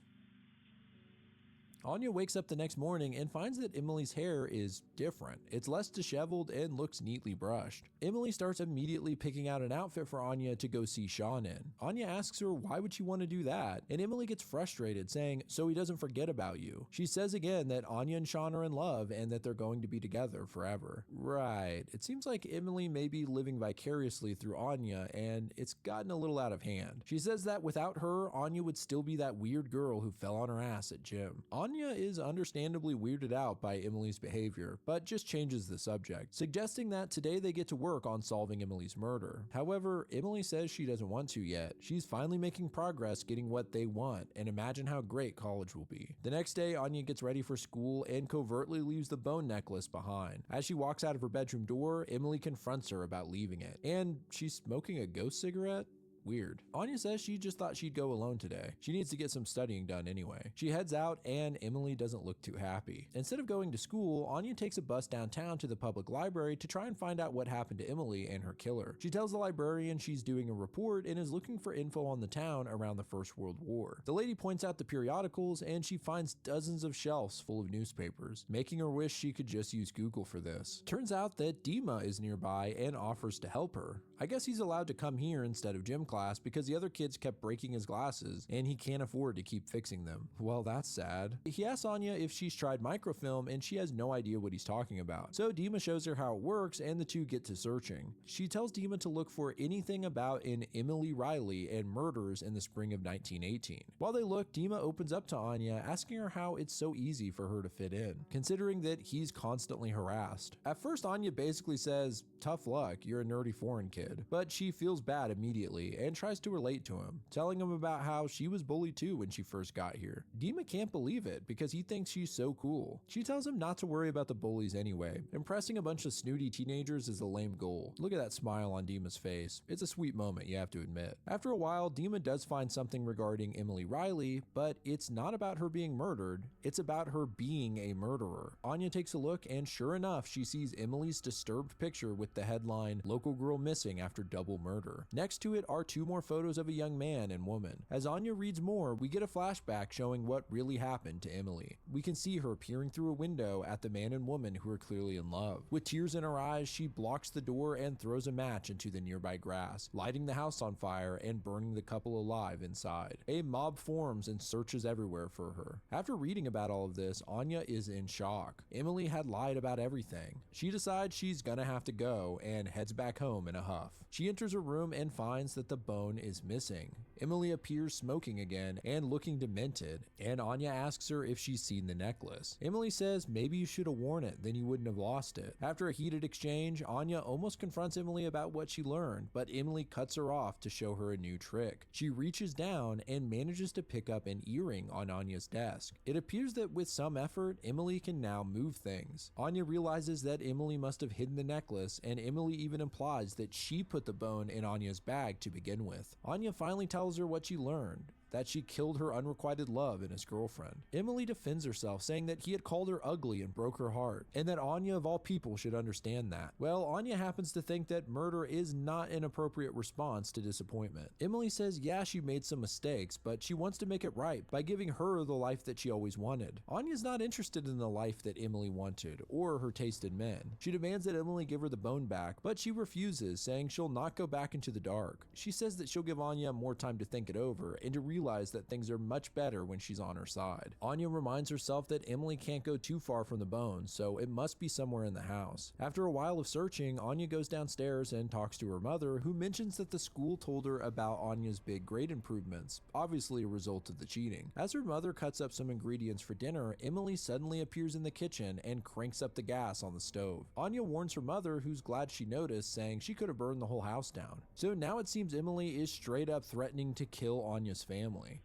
Speaker 15: Anya wakes up the next morning and finds that Emily's hair is different. It's less disheveled and looks neatly brushed. Emily starts immediately picking out an outfit for Anya to go see Sean in. Anya asks her why would she want to do that, and Emily gets frustrated, saying so he doesn't forget about you. She says again that Anya and Sean are in love and that they're going to be together forever. Right, it seems like Emily may be living vicariously through Anya, and it's gotten a little out of hand. She says that without her, Anya would still be that weird girl who fell on her ass at gym. Anya is understandably weirded out by Emily's behavior, but just changes the subject, suggesting that today they get to work on solving Emily's murder. However, Emily says she doesn't want to yet. She's finally making progress getting what they want, and imagine how great college will be. The next day, Anya gets ready for school and covertly leaves the bone necklace behind. As she walks out of her bedroom door, Emily confronts her about leaving it, and she's smoking a ghost cigarette? Weird. Anya says she just thought she'd go alone today. She needs to get some studying done anyway. She heads out and Emily doesn't look too happy. Instead of going to school, Anya takes a bus downtown to the public library to try and find out what happened to Emily and her killer. She tells the librarian she's doing a report and is looking for info on the town around the First World War. The lady points out the periodicals and she finds dozens of shelves full of newspapers, making her wish she could just use Google for this. Turns out that Dima is nearby and offers to help her. I guess he's allowed to come here instead of gym class because the other kids kept breaking his glasses and he can't afford to keep fixing them. Well, that's sad. He asks Anya if she's tried microfilm and she has no idea what he's talking about. So Dima shows her how it works and the two get to searching. She tells Dima to look for anything about an Emily Riley and murders in the spring of 1918. While they look, Dima opens up to Anya, asking her how it's so easy for her to fit in, considering that he's constantly harassed. At first, Anya basically says, tough luck, you're a nerdy foreign kid, but she feels bad immediately and tries to relate to him, telling him about how she was bullied too when she first got here. Dima can't believe it because he thinks she's so cool. She tells him not to worry about the bullies anyway. Impressing a bunch of snooty teenagers is a lame goal. Look at that smile on Dima's face. It's a sweet moment, you have to admit. After a while, Dima does find something regarding Emily Riley, but it's not about her being murdered, it's about her being a murderer. Anya takes a look and sure enough, she sees Emily's disturbed picture with the headline, "Local Girl Missing After Double Murder." Next to it are two more photos of a young man and woman. As Anya reads more, we get a flashback showing what really happened to Emily. We can see her peering through a window at the man and woman who are clearly in love. With tears in her eyes, she blocks the door and throws a match into the nearby grass, lighting the house on fire and burning the couple alive inside. A mob forms and searches everywhere for her. After reading about all of this, Anya is in shock. Emily had lied about everything. She decides she's gonna have to go and heads back home in a huff. She enters her room and finds that the bone is missing. Emily appears smoking again and looking demented, and Anya asks her if she's seen the necklace. Emily says maybe you should have worn it, then you wouldn't have lost it. After a heated exchange, Anya almost confronts Emily about what she learned, but Emily cuts her off to show her a new trick. She reaches down and manages to pick up an earring on Anya's desk. It appears that with some effort, Emily can now move things. Anya realizes that Emily must have hidden the necklace, and Emily even implies that she put the bone in Anya's bag to begin with. Anya finally tells her what she learned, that she killed her unrequited love and his girlfriend. Emily defends herself, saying that he had called her ugly and broke her heart, and that Anya of all people should understand that. Well, Anya happens to think that murder is not an appropriate response to disappointment. Emily says yeah, she made some mistakes, but she wants to make it right by giving her the life that she always wanted. Anya's not interested in the life that Emily wanted, or her taste in men. She demands that Emily give her the bone back, but she refuses, saying she'll not go back into the dark. She says that she'll give Anya more time to think it over, and to realize realize that things are much better when she's on her side. Anya reminds herself that Emily can't go too far from the bone, so it must be somewhere in the house. After a while of searching, Anya goes downstairs and talks to her mother, who mentions that the school told her about Anya's big grade improvements, obviously a result of the cheating. As her mother cuts up some ingredients for dinner, Emily suddenly appears in the kitchen and cranks up the gas on the stove. Anya warns her mother, who's glad she noticed, saying she could have burned the whole house down. So now it seems Emily is straight up threatening to kill Anya's family.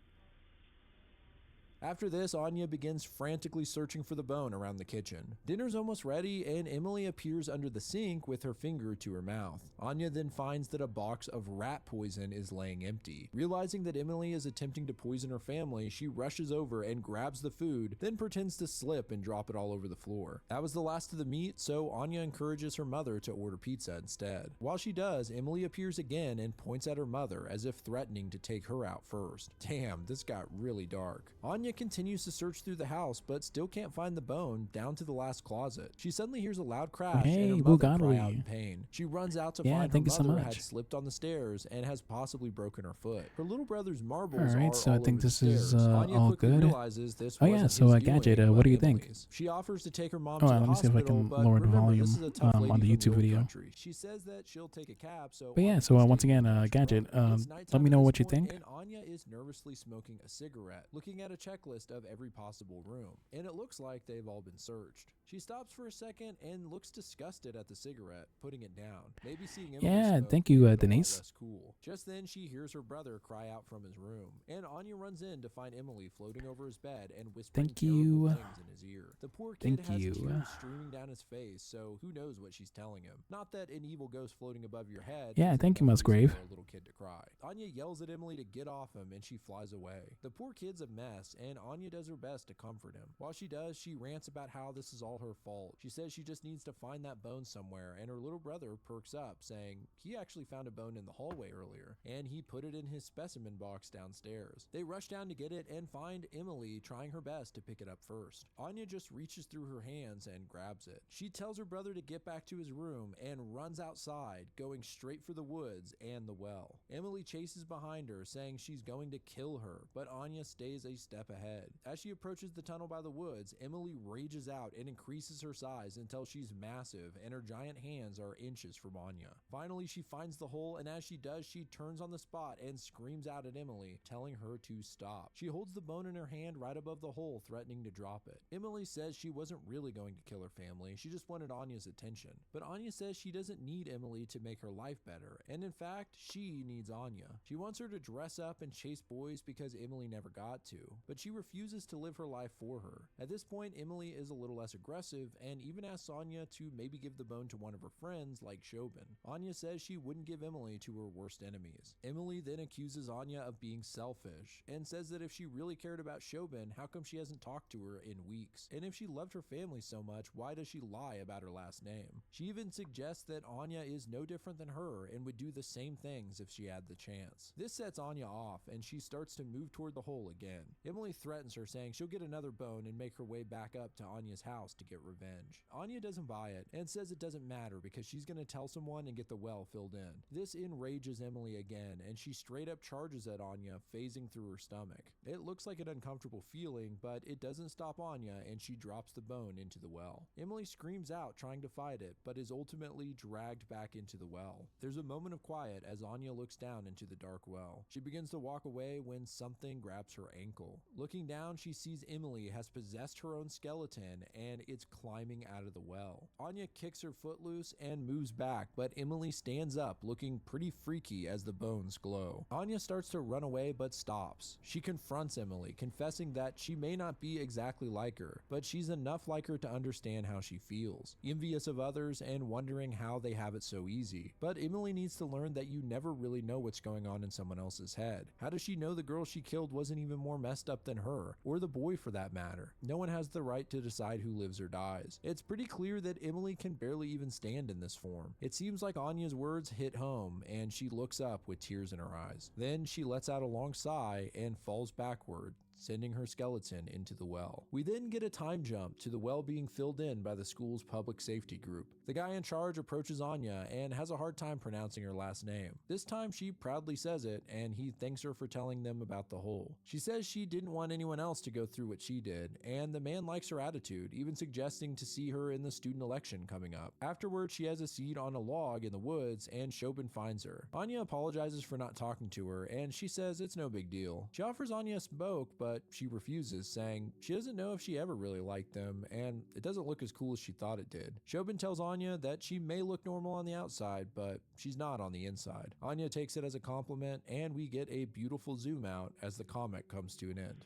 Speaker 15: After this, Anya begins frantically searching for the bone around the kitchen. Dinner's almost ready, and Emily appears under the sink with her finger to her mouth. Anya then finds that a box of rat poison is laying empty. Realizing that Emily is attempting to poison her family, she rushes over and grabs the food, then pretends to slip and drop it all over the floor. That was the last of the meat, so Anya encourages her mother to order pizza instead. While she does, Emily appears again and points at her mother as if threatening to take her out first. Damn, this got really dark. Anya continues to search through the house, but still can't find the bone down to the last closet. She suddenly hears a loud crash and her mother cry out in pain. She runs out to find her mother had slipped on the stairs and has possibly broken her foot. Her little brother's marbles are
Speaker 1: so
Speaker 15: all
Speaker 1: I think
Speaker 15: over
Speaker 1: this
Speaker 15: the
Speaker 1: is
Speaker 15: stairs. Anya
Speaker 1: all
Speaker 15: quickly
Speaker 1: good.
Speaker 15: realizes this
Speaker 1: Oh
Speaker 15: wasn't
Speaker 1: yeah, so
Speaker 15: his
Speaker 1: Gadget,
Speaker 15: doing,
Speaker 1: what do you
Speaker 15: but
Speaker 1: think?
Speaker 15: Emily's. She offers to take her mom
Speaker 1: Oh,
Speaker 15: to the
Speaker 1: let me see if I
Speaker 15: hospital,
Speaker 1: can
Speaker 15: but
Speaker 1: lower the
Speaker 15: remember,
Speaker 1: volume
Speaker 15: this is a tough lady
Speaker 1: on the
Speaker 15: from
Speaker 1: YouTube
Speaker 15: old
Speaker 1: video.
Speaker 15: country. She says that she'll take a cab, so
Speaker 1: But yeah, so once again, Gadget, let me know what you think.
Speaker 15: and Anya is nervously smoking a cigarette, looking at a checklist of every possible room, and it looks like they've all been searched. She stops for a second and looks disgusted at the cigarette, putting it down. Maybe seeing Emily
Speaker 1: Yeah,
Speaker 15: smoke
Speaker 1: thank you,
Speaker 15: made it a lot
Speaker 1: Denise.
Speaker 15: less cool. Just then, she hears her brother cry out from his room, and Anya runs in to find Emily floating over his bed and whispering
Speaker 1: Thank
Speaker 15: terrible
Speaker 1: you.
Speaker 15: things in his ear. The poor kid
Speaker 1: Thank
Speaker 15: has
Speaker 1: you.
Speaker 15: tears streaming down his face, so who knows what she's telling him. Not that an evil ghost floating above your head.
Speaker 1: Yeah,
Speaker 15: isn't
Speaker 1: thank you,
Speaker 15: enough reason
Speaker 1: Musgrave.
Speaker 15: for a little kid to cry. Anya yells at Emily to get off him, and she flies away. The poor kid's a mess, and Anya does her best to comfort him. While she does, she rants about how this is all her fault. She says she just needs to find that bone somewhere, and her little brother perks up, saying he actually found a bone in the hallway earlier, and he put it in his specimen box downstairs. They rush down to get it and find Emily trying her best to pick it up first. Anya just reaches through her hands and grabs it. She tells her brother to get back to his room and runs outside, going straight for the woods and the well. Emily chases behind her, saying she's going to kill her, but Anya stays a step ahead. As she approaches the tunnel by the woods, Emily rages out and increases her size until she's massive and her giant hands are inches from Anya. Finally, she finds the hole, and as she does, she turns on the spot and screams out at Emily, telling her to stop. She holds the bone in her hand right above the hole, threatening to drop it. Emily says she wasn't really going to kill her family, she just wanted Anya's attention. But Anya says she doesn't need Emily to make her life better, and in fact, she needs Anya. She wants her to dress up and chase boys because Emily never got to, but she refuses to live her life for her. At this point, Emily is a little less aggressive and even asks Anya to maybe give the bone to one of her friends like Shobin. Anya says she wouldn't give Emily to her worst enemies. Emily then accuses Anya of being selfish and says that if she really cared about Shobin, how come she hasn't talked to her in weeks? And if she loved her family so much, why does she lie about her last name? She even suggests that Anya is no different than her and would do the same things if she had the chance. This sets Anya off and she starts to move toward the hole again. Emily threatens her, saying she'll get another bone and make her way back up to Anya's house to get revenge. Anya doesn't buy it and says it doesn't matter because she's going to tell someone and get the well filled in. This enrages Emily again and she straight up charges at Anya, phasing through her stomach. It looks like an uncomfortable feeling, but it doesn't stop Anya and she drops the bone into the well. Emily screams out trying to fight it, but is ultimately dragged back into the well. There's a moment of quiet as Anya looks down into the dark well. She begins to walk away when something grabs her ankle. Looking down, she sees Emily has possessed her own skeleton and it's climbing out of the well. Anya kicks her foot loose and moves back, but Emily stands up looking pretty freaky as the bones glow. Anya starts to run away but stops. She confronts Emily, confessing that she may not be exactly like her, but she's enough like her to understand how she feels, envious of others and wondering how they have it so easy. But Emily needs to learn that you never really know what's going on in someone else's head. How does she know the girl she killed wasn't even more messed up than her, or the boy for that matter? No one has the right to decide who lives or dies. It's pretty clear that Emily can barely even stand in this form. It seems like Anya's words hit home and she looks up with tears in her eyes. Then she lets out a long sigh and falls backward, sending her skeleton into the well. We then get a time jump to the well being filled in by the school's public safety group. The guy in charge approaches Anya and has a hard time pronouncing her last name. This time she proudly says it, and he thanks her for telling them about the hole. She says she didn't want anyone else to go through what she did, and the man likes her attitude, even suggesting to see her in the student election coming up. Afterwards, she has a seat on a log in the woods, and Shobin finds her. Anya apologizes for not talking to her, and she says it's no big deal. She offers Anya a smoke, but she refuses, saying she doesn't know if she ever really liked them, and it doesn't look as cool as she thought it did. Shobin tells Anya that she may look normal on the outside, but she's not on the inside. Anya takes it as a compliment, and we get a beautiful zoom out as the comic comes to an end.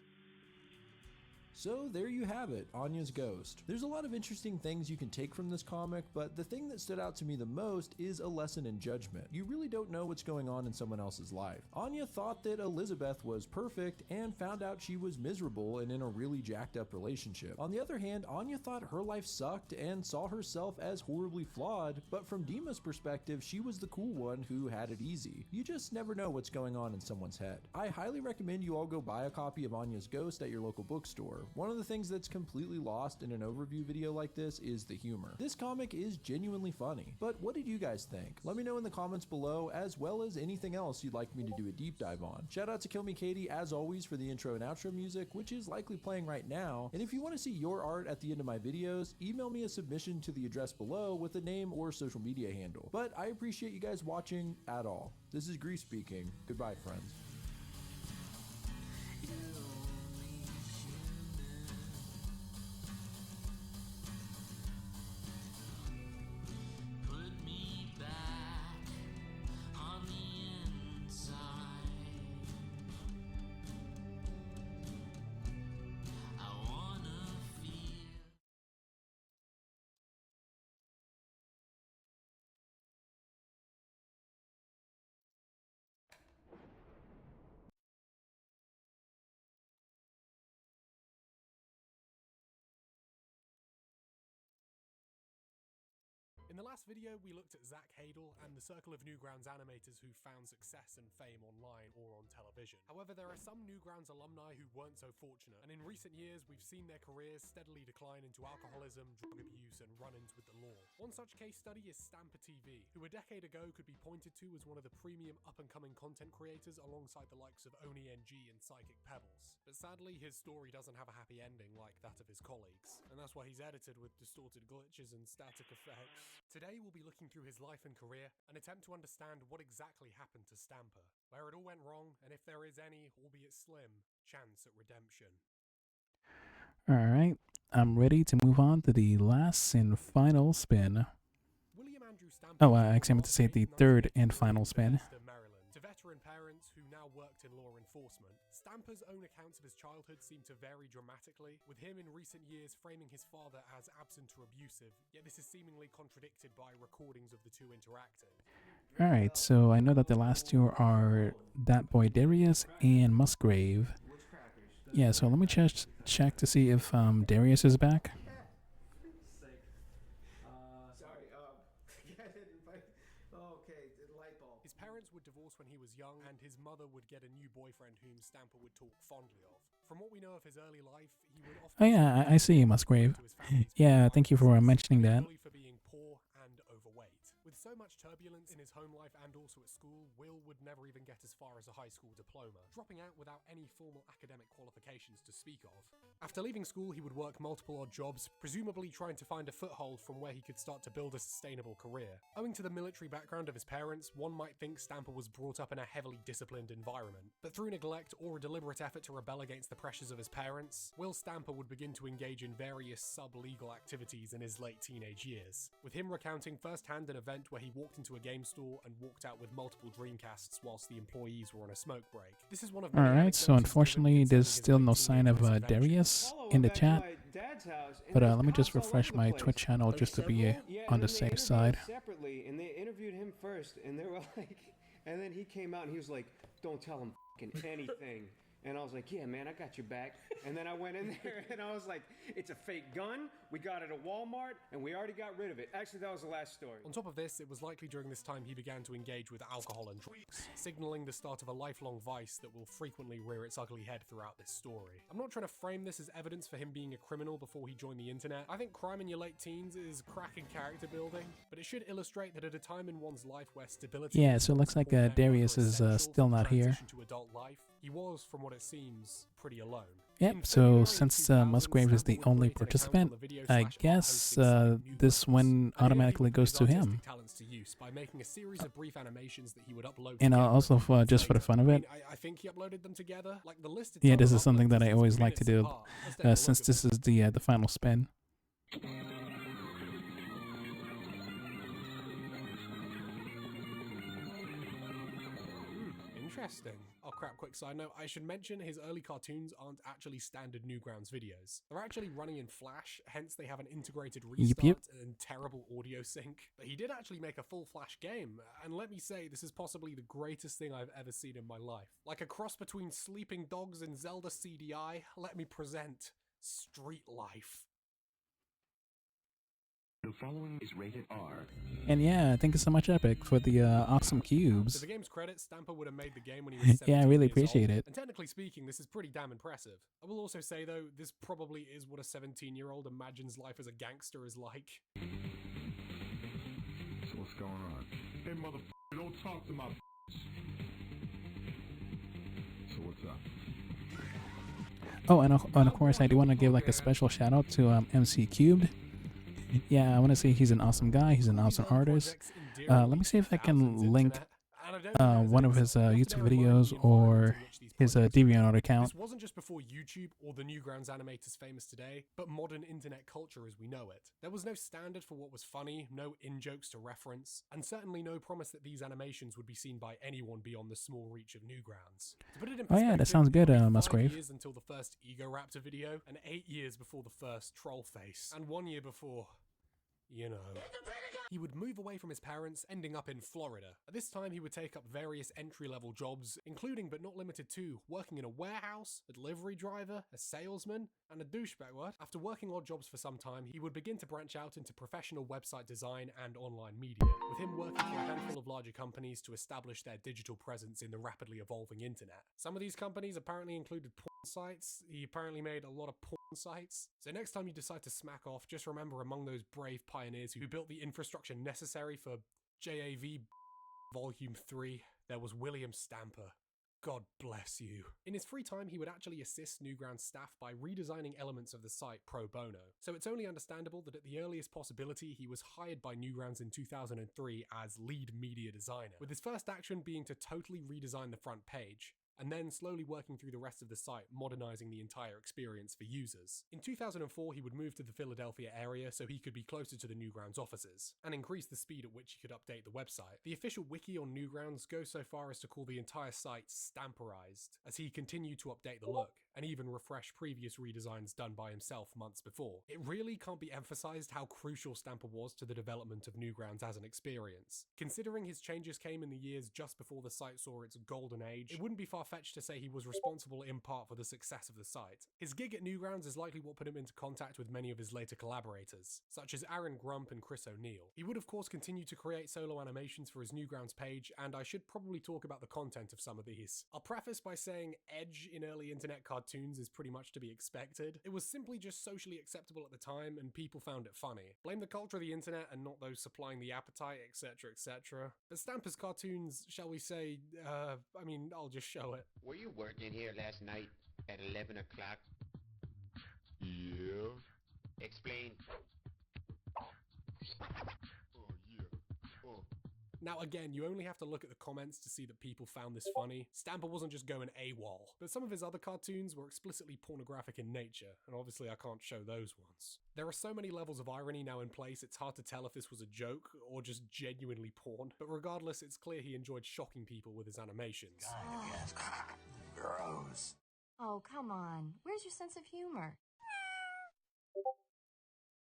Speaker 15: So there you have it, Anya's Ghost. There's a lot of interesting things you can take from this comic, but the thing that stood out to me the most is a lesson in judgment. You really don't know what's going on in someone else's life. Anya thought that Elizabeth was perfect and found out she was miserable and in a really jacked up relationship. On the other hand, Anya thought her life sucked and saw herself as horribly flawed, but from Dima's perspective, she was the cool one who had it easy. You just never know what's going on in someone's head. I highly recommend you all go buy a copy of Anya's Ghost at your local bookstore. One of the things that's completely lost in an overview video like this is the humor. This comic is genuinely funny, but what did you guys think? Let me know in the comments below, as well as anything else you'd like me to do a deep dive on. Shout out to Kill Me Katie as always for the intro and outro music, which is likely playing right now, and if you want to see your art at the end of my videos, email me a submission to the address below with a name or social media handle. But I appreciate you guys watching at all. This is Grease speaking. Goodbye, friends.
Speaker 16: In the last video, we looked at Zach Hadel and the circle of Newgrounds animators who found success and fame online or on television. However, there are some Newgrounds alumni who weren't so fortunate, and in recent years, we've seen their careers steadily decline into alcoholism, drug abuse, and run-ins with the law. One such case study is Stamper TV, who a decade ago could be pointed to as one of the premium up-and-coming content creators alongside the likes of Oni NG and Psychic Pebbles. But sadly, his story doesn't have a happy ending like that of his colleagues, and that's why he's edited with distorted glitches and static effects. Today we'll be looking through his life and career and attempt to understand what exactly happened to Stamper, where it all went wrong, and if there is any, albeit slim, chance at redemption.
Speaker 1: Alright, I'm ready to move on to the last and final spin. Oh, I actually meant to say the third and final spin.
Speaker 16: To veteran parents who now worked in law enforcement, Stamper's own accounts of his childhood seem to vary dramatically, with him in recent years framing his father as absent or abusive, yet this is seemingly contradicted by recordings of the two interacting.
Speaker 1: Alright, so I know that the last two are That Boy Darius and Musgrave. Yeah, so let me check to see if Darius is back.
Speaker 16: His parents would divorce when he was young, and his mother would get a new boyfriend whom Stamper would talk fondly of. From what we know of his early life, he would often...
Speaker 1: Oh yeah, I see you, Musgrave. Yeah, thank you for mentioning that.
Speaker 16: ...for being poor and overweight. With so much turbulence in his home life and also at school, Will would never even get as far as a high school diploma, dropping out without any formal academic qualifications to speak of. After leaving school, he would work multiple odd jobs, presumably trying to find a foothold from where he could start to build a sustainable career. Owing to the military background of his parents, one might think Stamper was brought up in a heavily disciplined environment. But through neglect or a deliberate effort to rebel against the pressures of his parents, Will Stamper would begin to engage in various sub-legal activities in his late teenage years, with him recounting firsthand an event where he walked into a game store and walked out with multiple Dreamcasts whilst the employees were on a smoke break. This is one of
Speaker 1: Alright, so unfortunately there's still no sign of Darius in the chat, but let me just refresh my Twitch channel just to be on the safe side.
Speaker 17: Separately, and they interviewed him first, and they were like, and then he came out and he was like, "Don't tell him anything." And I was like, yeah, man, I got your back. And then I went in there and I was like, it's a fake gun. We got it at Walmart and we already got rid of it. Actually, that was the last story.
Speaker 16: On top of this, it was likely during this time he began to engage with alcohol and drugs, signaling the start of a lifelong vice that will frequently rear its ugly head throughout this story. I'm not trying to frame this as evidence for him being a criminal before he joined the internet. I think crime in your late teens is cracking character building, but it should illustrate that at a time in one's life where stability...
Speaker 1: Yeah, so it looks like Darius is still not here.
Speaker 16: ...to adult life, he was, from what it seems, pretty alone.
Speaker 1: Yep, so since Musgrave is the only participant, I guess this win automatically goes to him. And also, just for the fun of it,
Speaker 16: I think he uploaded them together. Like the list
Speaker 1: yeah, this is something that I always like to do, since this is the final spin.
Speaker 16: Interesting. Oh crap, quick side note, I should mention his early cartoons aren't actually standard Newgrounds videos. They're actually running in Flash, hence they have an integrated restart and terrible audio sync. But he did actually make a full Flash game, and let me say, this is possibly the greatest thing I've ever seen in my life. Like a cross between Sleeping Dogs and Zelda CDI, let me present Street Life.
Speaker 18: The following is rated R.
Speaker 1: And yeah, thank you so much, Epic, for the awesome cubes.
Speaker 16: To the game's credit, Stamper would have made the game when he was 17
Speaker 1: yeah, I really
Speaker 16: years
Speaker 1: appreciate
Speaker 16: old.
Speaker 1: it.
Speaker 16: And technically speaking, this is pretty damn impressive. I will also say, though, this probably is what a 17-year-old imagines life as a gangster is like.
Speaker 18: So what's going on? Hey, motherfucker, don't talk to my So what's up?
Speaker 1: Oh, and of course, I do want to give like a special shout out to MC Cubed. Yeah, I want to say he's an awesome guy. He's an awesome artist. Let me see if I can link one of his YouTube videos or his DeviantArt account.
Speaker 16: This wasn't just before YouTube or the Newgrounds animators famous today, but modern internet culture as we know it. There was no standard for what was funny, no in-jokes to reference, and certainly no promise that these animations would be seen by anyone beyond the small reach of Newgrounds. To put it in
Speaker 1: Oh yeah, that sounds good,
Speaker 16: 5
Speaker 1: Musgrave.
Speaker 16: years until the first Ego Raptor video, and 8 years before the first Troll Face, and 1 year before... you know. He would move away from his parents, ending up in Florida. At this time, he would take up various entry-level jobs, including but not limited to working in a warehouse, a delivery driver, a salesman, and a douchebag. What? After working odd jobs for some time, he would begin to branch out into professional website design and online media, with him working for a handful of larger companies to establish their digital presence in the rapidly evolving internet. Some of these companies apparently included porn sites. He apparently made a lot of porn sites. So next time you decide to smack off, just remember among those brave pioneers who built the infrastructure necessary for JAV Volume 3, there was William Stamper. God bless you. In his free time, he would actually assist Newgrounds staff by redesigning elements of the site pro bono. So it's only understandable that at the earliest possibility, he was hired by Newgrounds in 2003 as lead media designer, with his first action being to totally redesign the front page, and then slowly working through the rest of the site, modernizing the entire experience for users. In 2004, he would move to the Philadelphia area so he could be closer to the Newgrounds offices, and increase the speed at which he could update the website. The official wiki on Newgrounds goes so far as to call the entire site Stamperized, as he continued to update the look, and even refresh previous redesigns done by himself months before. It really can't be emphasized how crucial Stamper was to the development of Newgrounds as an experience. Considering his changes came in the years just before the site saw its golden age, it wouldn't be far-fetched to say he was responsible in part for the success of the site. His gig at Newgrounds is likely what put him into contact with many of his later collaborators, such as Aaron Grump and Chris O'Neill. He would of course continue to create solo animations for his Newgrounds page, and I should probably talk about the content of some of these. I'll preface by saying edge in early internet cartoons is pretty much to be expected. It was simply just socially acceptable at the time, and people found it funny. Blame the culture of the internet and not those supplying the appetite, etc, etc. But Stamper's cartoons, shall we say, I'll just show it.
Speaker 19: Were you working here last night at 11 o'clock? Yeah. Explain.
Speaker 16: Now again, you only have to look at the comments to see that people found this funny. Stamper wasn't just going AWOL, but some of his other cartoons were explicitly pornographic in nature, and obviously I can't show those ones. There are so many levels of irony now in place, it's hard to tell if this was a joke or just genuinely porn, but regardless, it's clear he enjoyed shocking people with his animations.
Speaker 20: Gross. Oh, come on. Where's your sense of humor?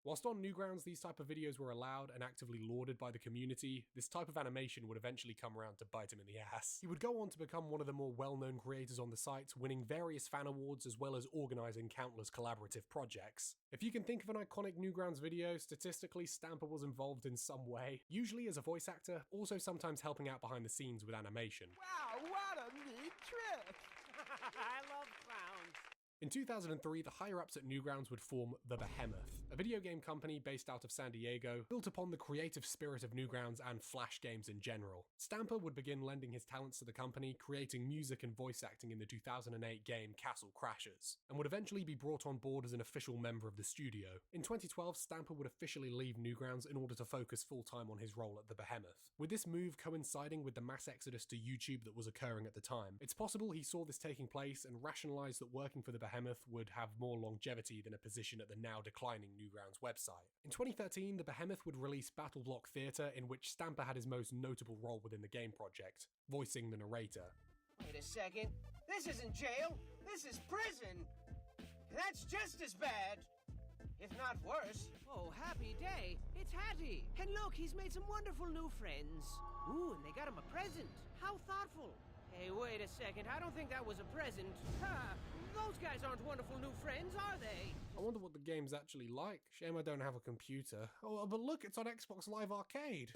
Speaker 16: Whilst on Newgrounds these type of videos were allowed and actively lauded by the community, this type of animation would eventually come around to bite him in the ass. He would go on to become one of the more well-known creators on the site, winning various fan awards as well as organising countless collaborative projects. If you can think of an iconic Newgrounds video, statistically Stamper was involved in some way, usually as a voice actor, also sometimes helping out behind the scenes with animation.
Speaker 20: Wow, what a neat trick!
Speaker 14: I love clowns.
Speaker 16: In 2003, the higher-ups at Newgrounds would form The Behemoth, a video game company based out of San Diego, built upon the creative spirit of Newgrounds and Flash games in general. Stamper would begin lending his talents to the company, creating music and voice acting in the 2008 game Castle Crashers, and would eventually be brought on board as an official member of the studio. In 2012, Stamper would officially leave Newgrounds in order to focus full-time on his role at The Behemoth. With this move coinciding with the mass exodus to YouTube that was occurring at the time, it's possible he saw this taking place and rationalized that working for The Behemoth would have more longevity than a position at the now declining Newgrounds website. In 2013, The Behemoth would release Battle Block Theatre, in which Stamper had his most notable role within the game project, voicing the narrator.
Speaker 20: Wait a second. This isn't jail. This is prison. That's just as bad, if not worse.
Speaker 14: Oh, happy day. It's Hattie. And look, he's made some wonderful new friends. Ooh, and they got him a present. How thoughtful. Hey, wait a second. I don't think that was a present. Ha! Those guys aren't wonderful new friends, are they?
Speaker 16: I wonder what the game's actually like. Shame I don't have a computer. Oh, but look, it's on Xbox Live Arcade.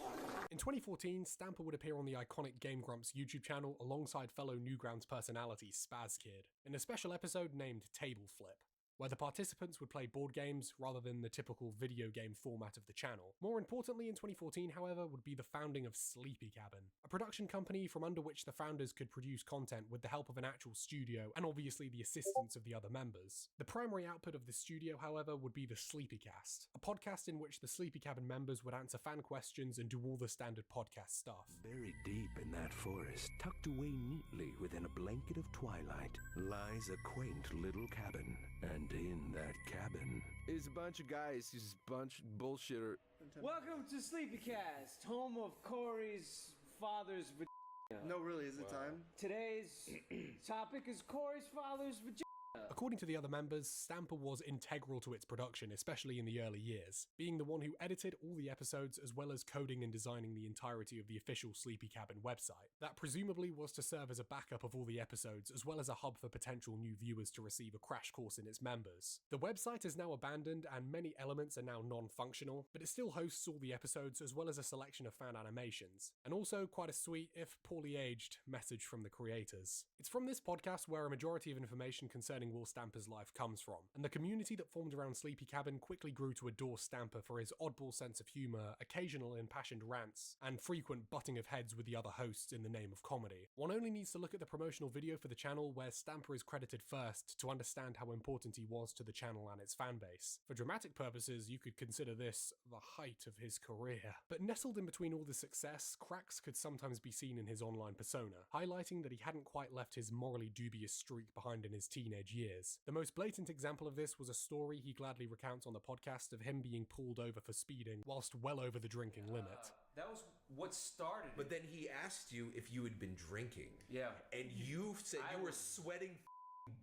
Speaker 16: In 2014, Stamper would appear on the iconic Game Grumps YouTube channel alongside fellow Newgrounds personality Spaz Kid in a special episode named Table Flip, where the participants would play board games rather than the typical video game format of the channel. More importantly, in 2014, however, would be the founding of Sleepy Cabin, a production company from under which the founders could produce content with the help of an actual studio and obviously the assistance of the other members. The primary output of the studio, however, would be the Sleepycast, a podcast in which the Sleepy Cabin members would answer fan questions and do all the standard podcast stuff.
Speaker 21: Buried deep in that forest, tucked away neatly within a blanket of twilight, lies a quaint little cabin. And in that cabin
Speaker 22: is a bunch of guys who's a bunch of bullshitter.
Speaker 17: Welcome to Sleepycast, home of Corey's father's vagina.
Speaker 22: No, really, is it time?
Speaker 17: Today's topic is Corey's father's vagina.
Speaker 16: According to the other members, Stamper was integral to its production, especially in the early years, being the one who edited all the episodes as well as coding and designing the entirety of the official Sleepy Cabin website. That presumably was to serve as a backup of all the episodes, as well as a hub for potential new viewers to receive a crash course in its members. The website is now abandoned and many elements are now non-functional, but it still hosts all the episodes as well as a selection of fan animations, and also quite a sweet, if poorly aged, message from the creators. It's from this podcast where a majority of information concerning Will Stamper's life comes from, and the community that formed around Sleepy Cabin quickly grew to adore Stamper for his oddball sense of humour, occasional impassioned rants, and frequent butting of heads with the other hosts in the name of comedy. One only needs to look at the promotional video for the channel where Stamper is credited first to understand how important he was to the channel and its fanbase. For dramatic purposes, you could consider this the height of his career. But nestled in between all the success, cracks could sometimes be seen in his online persona, highlighting that he hadn't quite left his morally dubious streak behind in his teenage years. The most blatant example of this was a story he gladly recounts on the podcast of him being pulled over for speeding whilst well over the drinking limit.
Speaker 23: That was what started.
Speaker 24: But then he asked you if you had been drinking.
Speaker 23: Yeah.
Speaker 24: And you said you were sweating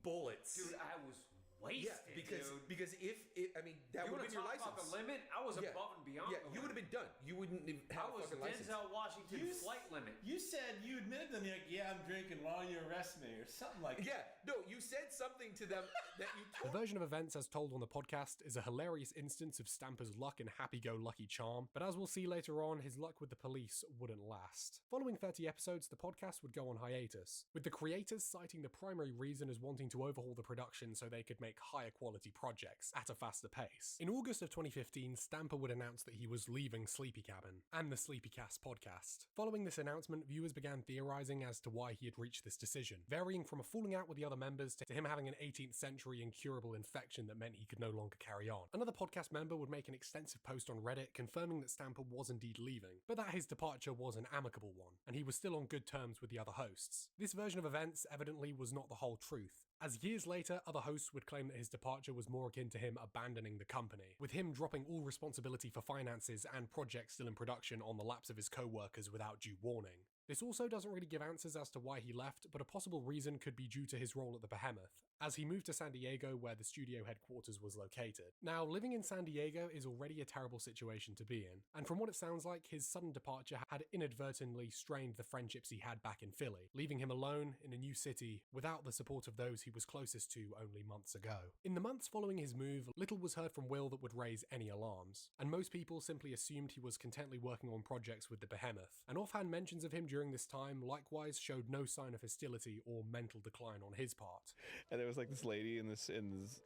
Speaker 24: bullets.
Speaker 23: Dude, I was wasted,
Speaker 24: because if I mean, that would have been your license.
Speaker 23: About the limit, I was above and beyond.
Speaker 24: Yeah, you would have been done. You wouldn't have had a fucking license.
Speaker 23: Denzel Washington flight limit.
Speaker 25: You said you admitted to them, like, yeah, I'm drinking. Why don't you arrest me or something like that?
Speaker 24: Yeah, no, you said something to them that you
Speaker 16: The version of events as told on the podcast is a hilarious instance of Stamper's luck and happy-go-lucky charm, but as we'll see later on, his luck with the police wouldn't last. Following 30 episodes, the podcast would go on hiatus, with the creators citing the primary reason as wanting to overhaul the production so they could make higher quality projects at a faster pace. In August of 2015, Stamper would announce that he was leaving Sleepy Cabin and the Sleepycast podcast. Following this announcement, viewers began theorizing as to why he had reached this decision, varying from a falling out with the other members to him having an 18th century incurable infection that meant he could no longer carry on. Another podcast member would make an extensive post on Reddit confirming that Stamper was indeed leaving, but that his departure was an amicable one, and he was still on good terms with the other hosts. This version of events evidently was not the whole truth, as years later, other hosts would claim that his departure was more akin to him abandoning the company, with him dropping all responsibility for finances and projects still in production on the laps of his co-workers without due warning. This also doesn't really give answers as to why he left, but a possible reason could be due to his role at the Behemoth, as he moved to San Diego where the studio headquarters was located. Now, living in San Diego is already a terrible situation to be in, and from what it sounds like, his sudden departure had inadvertently strained the friendships he had back in Philly, leaving him alone in a new city without the support of those he was closest to only months ago. In the months following his move, little was heard from Will that would raise any alarms, and most people simply assumed he was contently working on projects with the behemoth, and offhand mentions of him during this time likewise showed no sign of hostility or mental decline on his part.
Speaker 2: And there was like this lady in this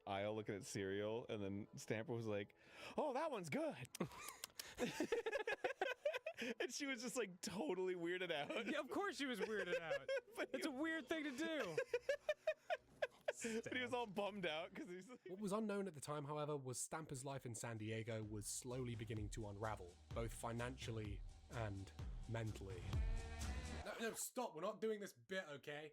Speaker 2: aisle looking at cereal, and then Stamper was like, "Oh, that one's good." And she was just like totally weirded out.
Speaker 4: Yeah, of course she was weirded out. It's a weird thing to do.
Speaker 2: But he was all bummed out because he's like...
Speaker 16: What was unknown at the time, however, was Stamper's life in San Diego was slowly beginning to unravel, both financially and mentally. No, stop. We're not doing this bit, okay?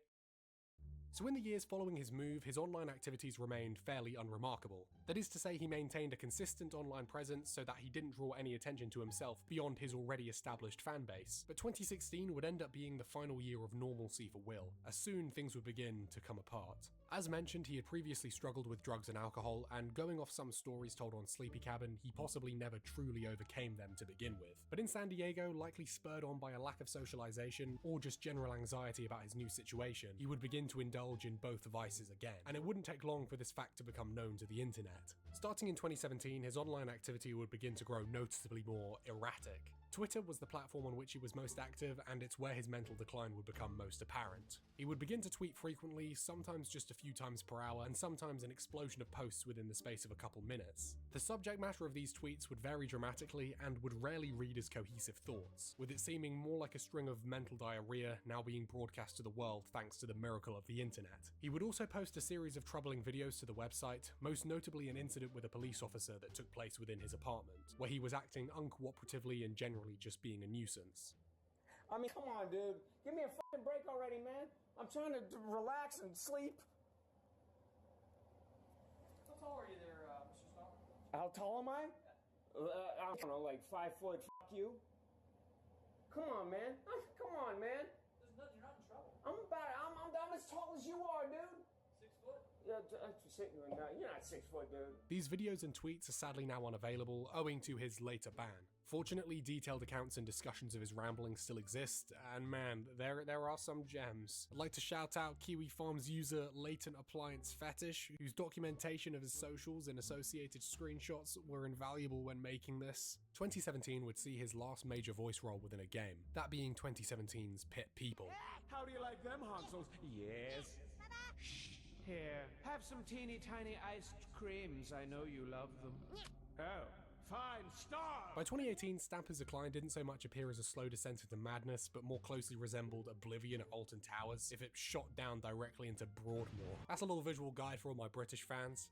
Speaker 16: So in the years following his move, his online activities remained fairly unremarkable. That is to say, he maintained a consistent online presence so that he didn't draw any attention to himself beyond his already established fan base. But 2016 would end up being the final year of normalcy for Will, as soon things would begin to come apart. As mentioned, he had previously struggled with drugs and alcohol, and going off some stories told on Sleepy Cabin, he possibly never truly overcame them to begin with. But in San Diego, likely spurred on by a lack of socialization or just general anxiety about his new situation, he would begin to indulge in both vices again, and it wouldn't take long for this fact to become known to the internet. Starting in 2017, his online activity would begin to grow noticeably more erratic. Twitter was the platform on which he was most active, and it's where his mental decline would become most apparent. He would begin to tweet frequently, sometimes just a few times per hour, and sometimes an explosion of posts within the space of a couple minutes. The subject matter of these tweets would vary dramatically and would rarely read as cohesive thoughts, with it seeming more like a string of mental diarrhea now being broadcast to the world thanks to the miracle of the internet. He would also post a series of troubling videos to the website, most notably an incident with a police officer that took place within his apartment, where he was acting uncooperatively and generally just being a nuisance.
Speaker 6: I mean, come on, dude. Give me a fucking break already, man. I'm trying to relax and sleep.
Speaker 23: How tall are you there, Mr. Stomp?
Speaker 6: How tall am I? I don't know, like 5 foot. Fuck you. Come on, man. Come on, man.
Speaker 23: You're not in trouble.
Speaker 6: I'm as tall as you are, dude.
Speaker 23: 6 foot?
Speaker 6: Yeah, you're not 6 foot, dude.
Speaker 16: These videos and tweets are sadly now unavailable, owing to his later ban. Fortunately, detailed accounts and discussions of his ramblings still exist, and man, there are some gems. I'd like to shout out Kiwi Farms user Latent Appliance Fetish, whose documentation of his socials and associated screenshots were invaluable when making this. 2017 would see his last major voice role within a game, that being 2017's Pit People.
Speaker 6: How do you like them, Hansels? Yes. Shh. Here, have some teeny tiny iced creams. I know you love them. Oh, fine, stop!
Speaker 16: By 2018, Stamper's decline didn't so much appear as a slow descent into madness, but more closely resembled Oblivion at Alton Towers if it shot down directly into Broadmoor. That's a little visual guide for all my British fans.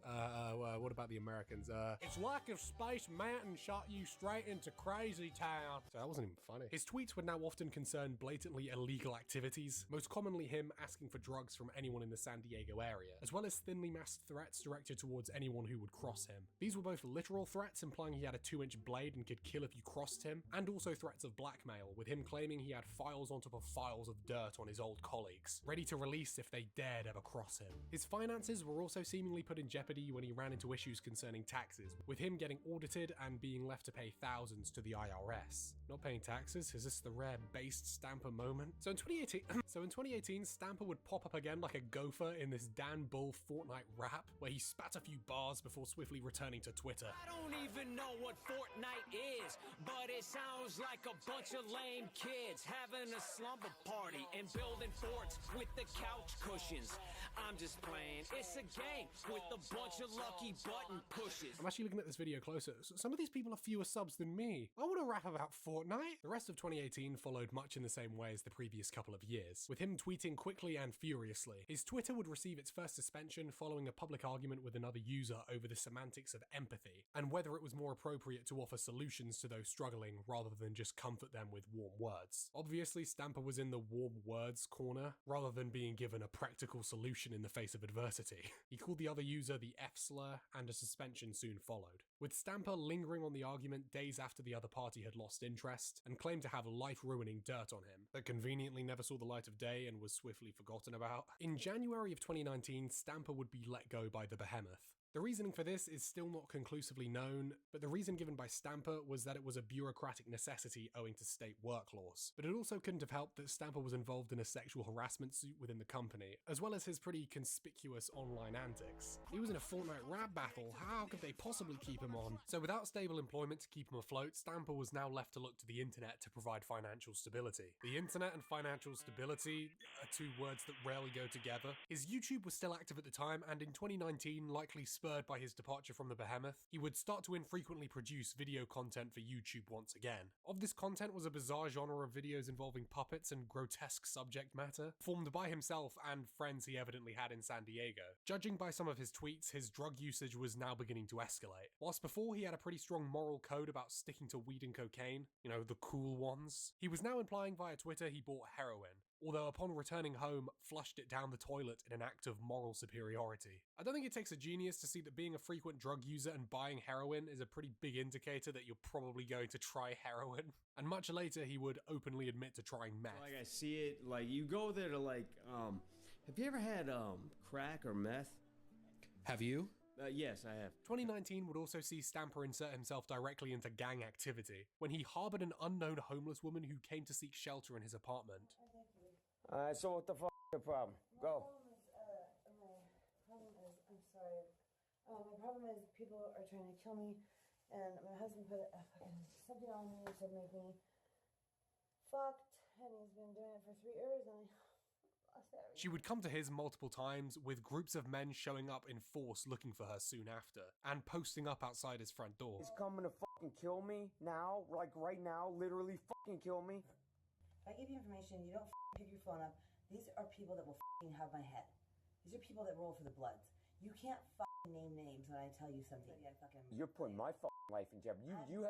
Speaker 16: What about the Americans? It's like if Space Mountain shot you straight into Crazy Town. So that wasn't even funny. His tweets would now often concern blatantly illegal activities, most commonly him asking for drugs from anyone in the San Diego area, as well as thinly masked threats directed towards anyone who would cross him. These were both literal threats implying he had a 2-inch blade and could kill if you crossed him, and also threats of blackmail, with him claiming he had files on top of files of dirt on his old colleagues, ready to release if they dared ever cross him. His finances were also seemingly put in jeopardy when he ran into issues concerning taxes, with him getting audited and being left to pay thousands to the IRS. Not paying taxes? Is this the rare based Stamper moment? So in 2018, Stamper would pop up again like a gopher in this Dan Bull Fortnite rap, where he spat a few bars before swiftly returning to Twitter.
Speaker 8: I don't even know what Fortnite is, but it sounds like a bunch of lame kids having a slumber party and building forts with the couch cushions. I'm just playing. It's a game with a bunch of lucky button pushes.
Speaker 16: I'm actually looking at this video closer. Some of these people have fewer subs than me. I want to rap about Fortnite. The rest of 2018 followed much in the same way as the previous couple of years, with him tweeting quickly and furiously. His Twitter would receive its first suspension following a public argument with another user over the semantics of empathy, and whether it was more appropriate appropriate to offer solutions to those struggling rather than just comfort them with warm words. Obviously, Stamper was in the warm words corner rather than being given a practical solution in the face of adversity. He called the other user the F-slur, and a suspension soon followed, with Stamper lingering on the argument days after the other party had lost interest and claimed to have life-ruining dirt on him that conveniently never saw the light of day and was swiftly forgotten about. In January of 2019, Stamper would be let go by the Behemoth. The reasoning for this is still not conclusively known, but the reason given by Stamper was that it was a bureaucratic necessity owing to state work laws. But it also couldn't have helped that Stamper was involved in a sexual harassment suit within the company, as well as his pretty conspicuous online antics. He was in a Fortnite rap battle, how could they possibly keep him on? So without stable employment to keep him afloat, Stamper was now left to look to the internet to provide financial stability. The internet and financial stability are two words that rarely go together. His YouTube was still active at the time, and in 2019, likely spurred by his departure from the Behemoth, he would start to infrequently produce video content for YouTube once again. Of this content was a bizarre genre of videos involving puppets and grotesque subject matter, formed by himself and friends he evidently had in San Diego. Judging by some of his tweets, his drug usage was now beginning to escalate. Whilst before he had a pretty strong moral code about sticking to weed and cocaine, you know, the cool ones, he was now implying via Twitter he bought heroin, although upon returning home, flushed it down the toilet in an act of moral superiority. I don't think it takes a genius to see that being a frequent drug user and buying heroin is a pretty big indicator that you're probably going to try heroin. And much later, he would openly admit to trying meth.
Speaker 3: Like, I see it, like, you go there to, like, have you ever had, crack or meth?
Speaker 16: Have you?
Speaker 3: Yes, I have.
Speaker 16: 2019 would also see Stamper insert himself directly into gang activity, when he harbored an unknown homeless woman who came to seek shelter in his apartment.
Speaker 3: Alright, so what the fuck is your problem? Go.
Speaker 5: My problem is people are trying to kill me, and my husband put a fucking something on me to make me fucked, and he's been doing it for 3 years, and I lost everything.
Speaker 16: She would come to his multiple times, with groups of men showing up in force looking for her soon after, and posting up outside his front door.
Speaker 3: He's coming to fucking kill me now, like right now, literally fucking kill me.
Speaker 5: If I give you information, you don't pick your phone up, these are people that will fucking have my head. These are people that roll for the Bloods. You can't fucking name names when I tell you something.
Speaker 3: You're putting my fucking life in jeopardy. You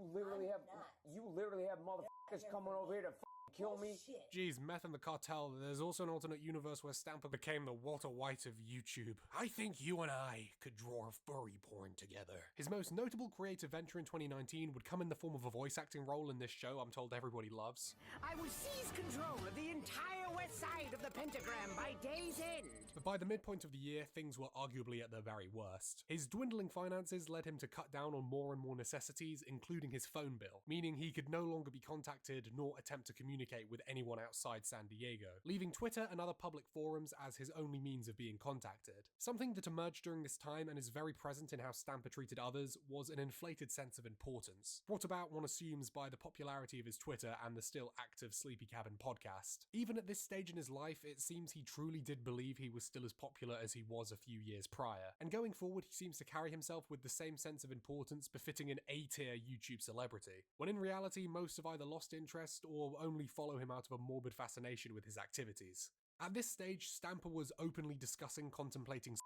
Speaker 3: literally have motherfuckers coming over here to fucking kill me.
Speaker 16: Geez, meth and the cartel. There's also an alternate universe where Stamper became the Walter White of YouTube. I think you and I could draw furry porn together. His most notable creative venture in 2019 would come in the form of a voice acting role in this show I'm told everybody loves.
Speaker 20: I will seize control of the entire west side of the pentagram by day's end.
Speaker 16: But by the midpoint of the year, things were arguably at their very worst. His dwindling finances led him to cut down on more and more necessities, including his phone bill, meaning he could no longer be contacted nor attempt to communicate with anyone outside San Diego, leaving Twitter and other public forums as his only means of being contacted. Something that emerged during this time and is very present in how Stamper treated others was an inflated sense of importance, brought about, one assumes, by the popularity of his Twitter and the still active Sleepy Cabin podcast. Even at this stage in his life, it seems he truly did believe he was still as popular as he was a few years prior, and going forward he seems to carry himself with the same sense of importance befitting an A-tier YouTube celebrity, when in reality most have either lost interest or only follow him out of a morbid fascination with his activities. At this stage, Stamper was openly discussing contemplating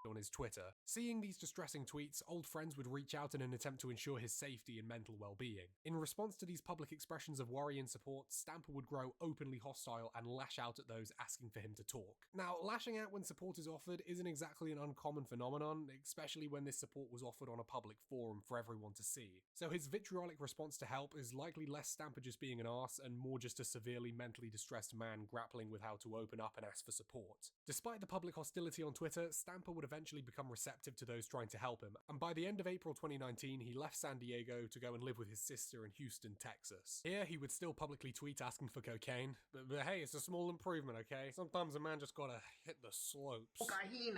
Speaker 16: on his Twitter. Seeing these distressing tweets, old friends would reach out in an attempt to ensure his safety and mental well-being. In response to these public expressions of worry and support, Stamper would grow openly hostile and lash out at those asking for him to talk. Now, lashing out when support is offered isn't exactly an uncommon phenomenon, especially when this support was offered on a public forum for everyone to see. So his vitriolic response to help is likely less Stamper just being an arse and more just a severely mentally distressed man grappling with how to open up and ask for support. Despite the public hostility on Twitter, Stamper would eventually become receptive to those trying to help him, and by the end of April 2019 he left San Diego to go and live with his sister in Houston, Texas. Here he would still publicly tweet asking for cocaine, but hey, it's a small improvement, okay? Sometimes a man just gotta hit the slopes.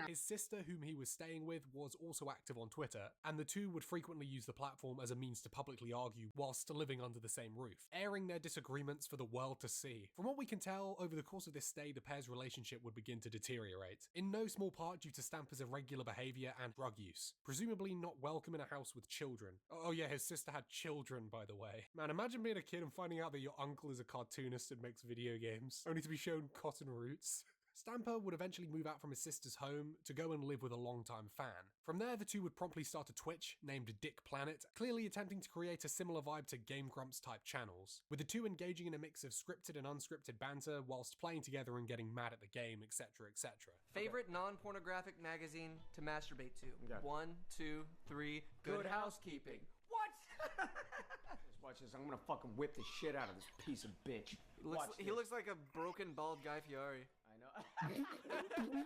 Speaker 16: His sister, whom he was staying with, was also active on Twitter, and the two would frequently use the platform as a means to publicly argue whilst living under the same roof, airing their disagreements for the world to see. From what we can tell, over the course of this stay the pair's relationship would begin to deteriorate, in no small part due to Stamper's irregular behaviour and drug use, presumably not welcome in a house with children. Oh yeah, his sister had children, by the way. Man, imagine being a kid and finding out that your uncle is a cartoonist and makes video games, only to be shown cotton roots. Stamper would eventually move out from his sister's home to go and live with a longtime fan. From there, the two would promptly start a Twitch named Dick Planet, clearly attempting to create a similar vibe to Game Grumps type channels, with the two engaging in a mix of scripted and unscripted banter whilst playing together and getting mad at the game, etc, etc.
Speaker 7: Favorite non-pornographic magazine to masturbate to? 1, 2, 3, Good Housekeeping.
Speaker 17: What? Just watch this. I'm gonna fucking whip the shit out of this piece of bitch.
Speaker 7: He looks like a broken, bald Guy Fieri.
Speaker 17: I know.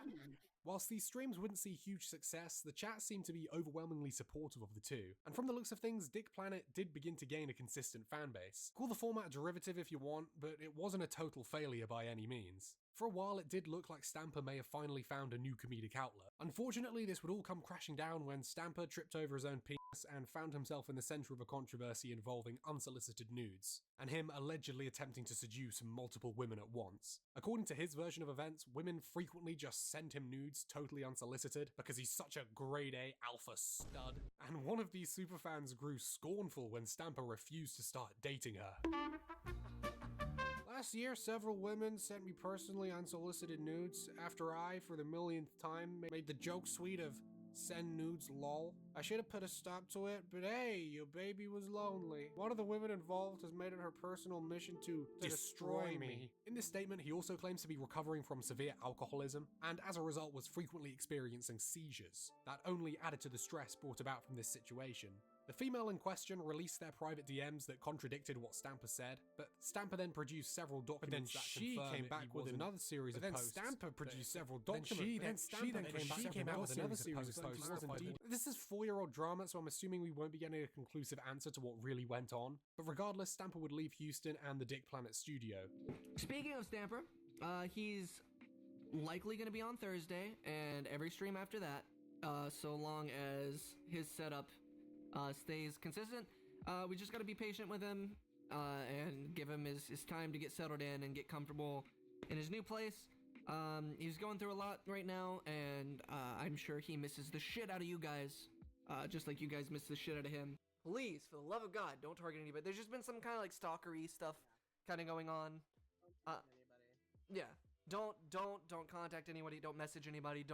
Speaker 16: Whilst these streams wouldn't see huge success, the chat seemed to be overwhelmingly supportive of the two. And from the looks of things, Dick Planet did begin to gain a consistent fan base. Call the format derivative if you want, but it wasn't a total failure by any means. For a while, it did look like Stamper may have finally found a new comedic outlet. Unfortunately, this would all come crashing down when Stamper tripped over his own penis and found himself in the centre of a controversy involving unsolicited nudes, and him allegedly attempting to seduce multiple women at once. According to his version of events, women frequently just send him nudes totally unsolicited because he's such a grade A alpha stud, and one of these superfans grew scornful when Stamper refused to start dating her. Last year, several women sent me personally unsolicited nudes after I, for the millionth time, made the joke suite of send nudes lol. I should have put a stop to it, but hey, your baby was lonely. One of the women involved has made it her personal mission to destroy me. In this statement, he also claims to be recovering from severe alcoholism, and as a result was frequently experiencing seizures that only added to the stress brought about from this situation. The female in question released their private DMs that contradicted what Stamper said, but Stamper then produced several documents that came back with another series of posts. Stamper produced several documents. She then came out with another series of posts. This is 4-year-old drama, so I'm assuming we won't be getting a conclusive answer to what really went on. But regardless, Stamper would leave Houston and the Dick Planet studio.
Speaker 7: Speaking of Stamper, he's likely going to be on Thursday and every stream after that, so long as his setup stays consistent. We just got to be patient with him and give him his time to get settled in and get comfortable in his new place. He's going through a lot right now, and I'm sure he misses the shit out of you guys, just like you guys miss the shit out of him. Please, for the love of God, don't target anybody. There's just been some kind of like stalkery stuff kind of going on. Yeah, don't contact anybody. Don't message anybody.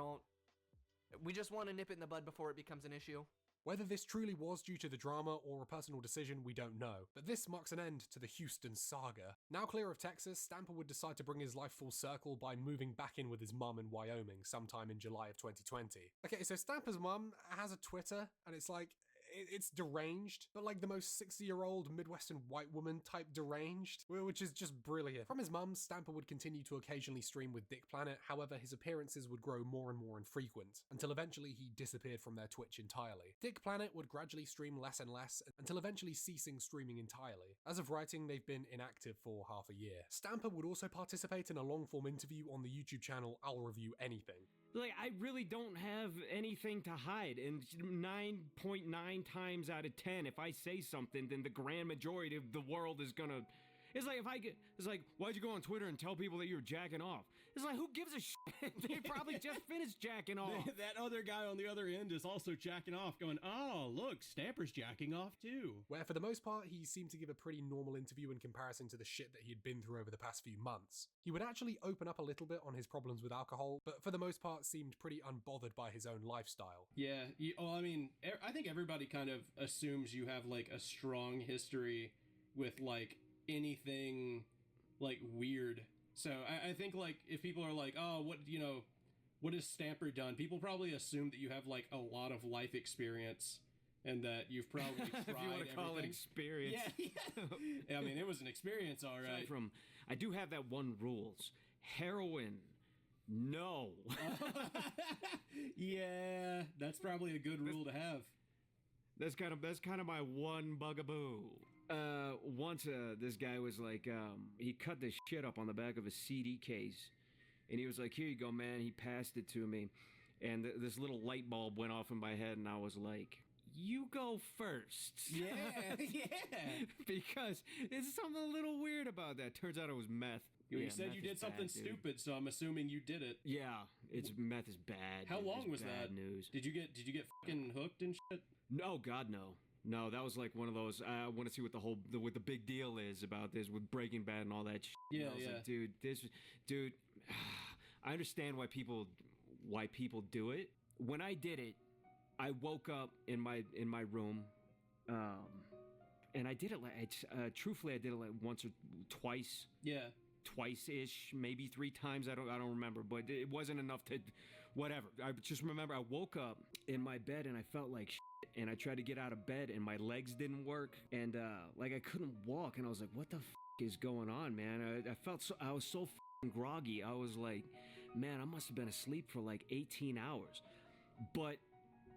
Speaker 7: We just want to nip it in the bud before it becomes an issue.
Speaker 16: Whether this truly was due to the drama or a personal decision, we don't know, but this marks an end to the Houston saga. Now clear of Texas, Stamper would decide to bring his life full circle by moving back in with his mum in Wyoming sometime in July of 2020. Okay, so Stamper's mum has a Twitter, and it's like, it's deranged, but like the most 60-year-old Midwestern white woman type deranged, which is just brilliant. From his mum, Stamper would continue to occasionally stream with Dick Planet, however his appearances would grow more and more infrequent, until eventually he disappeared from their Twitch entirely. Dick Planet would gradually stream less and less, until eventually ceasing streaming entirely. As of writing, they've been inactive for half a year. Stamper would also participate in a long-form interview on the YouTube channel I'll Review Anything.
Speaker 4: Like, I really don't have anything to hide, and 9.9 times out of 10, if I say something, then the grand majority of the world is gonna... It's like, why'd you go on Twitter and tell people that you were jacking off? It's like, who gives a shit? They probably just finished jacking off.
Speaker 9: That other guy on the other end is also jacking off, going, oh, look, Stamper's jacking off too.
Speaker 16: Where for the most part, he seemed to give a pretty normal interview in comparison to the shit that he'd been through over the past few months. He would actually open up a little bit on his problems with alcohol, but for the most part seemed pretty unbothered by his own lifestyle.
Speaker 9: Yeah, I mean, I think everybody kind of assumes you have like a strong history with like anything like weird. So I think like if people are like, oh, what has Stamper done? People probably assume that you have like a lot of life experience and that you've probably tried
Speaker 4: if you want to call it experience.
Speaker 9: Yeah. I mean, it was an experience, all right.
Speaker 4: I do have that one rules. Heroin. No.
Speaker 9: Yeah, that's probably a good rule to have.
Speaker 4: That's kind of my one bugaboo. Once this guy was like, he cut this shit up on the back of a CD case, and he was like, here you go, man. He passed it to me, and this little light bulb went off in my head, and I was like, you go first.
Speaker 9: Yeah.
Speaker 4: Because it's something a little weird about that. Turns out it was meth.
Speaker 9: You said you did something stupid, so I'm assuming you did it.
Speaker 4: Yeah, meth is bad.
Speaker 9: How long was that?
Speaker 4: News.
Speaker 9: Did you get fucking hooked and shit?
Speaker 4: No, God, no. No, that was like one of those, I want to see what what the big deal is about this with Breaking Bad and all that shit.
Speaker 9: Yeah,
Speaker 4: I was like, dude, I understand why people do it. When I did it, I woke up in my room, and I did it like truthfully I did it like once or twice.
Speaker 9: Yeah.
Speaker 4: Twice-ish, maybe 3 times. I don't remember, but it wasn't enough to whatever. I just remember I woke up in my bed and I felt like shit, and I tried to get out of bed and my legs didn't work, and like I couldn't walk, and I was like, what the is going on, man? I was so groggy. I was like, man, I must have been asleep for like 18 hours. But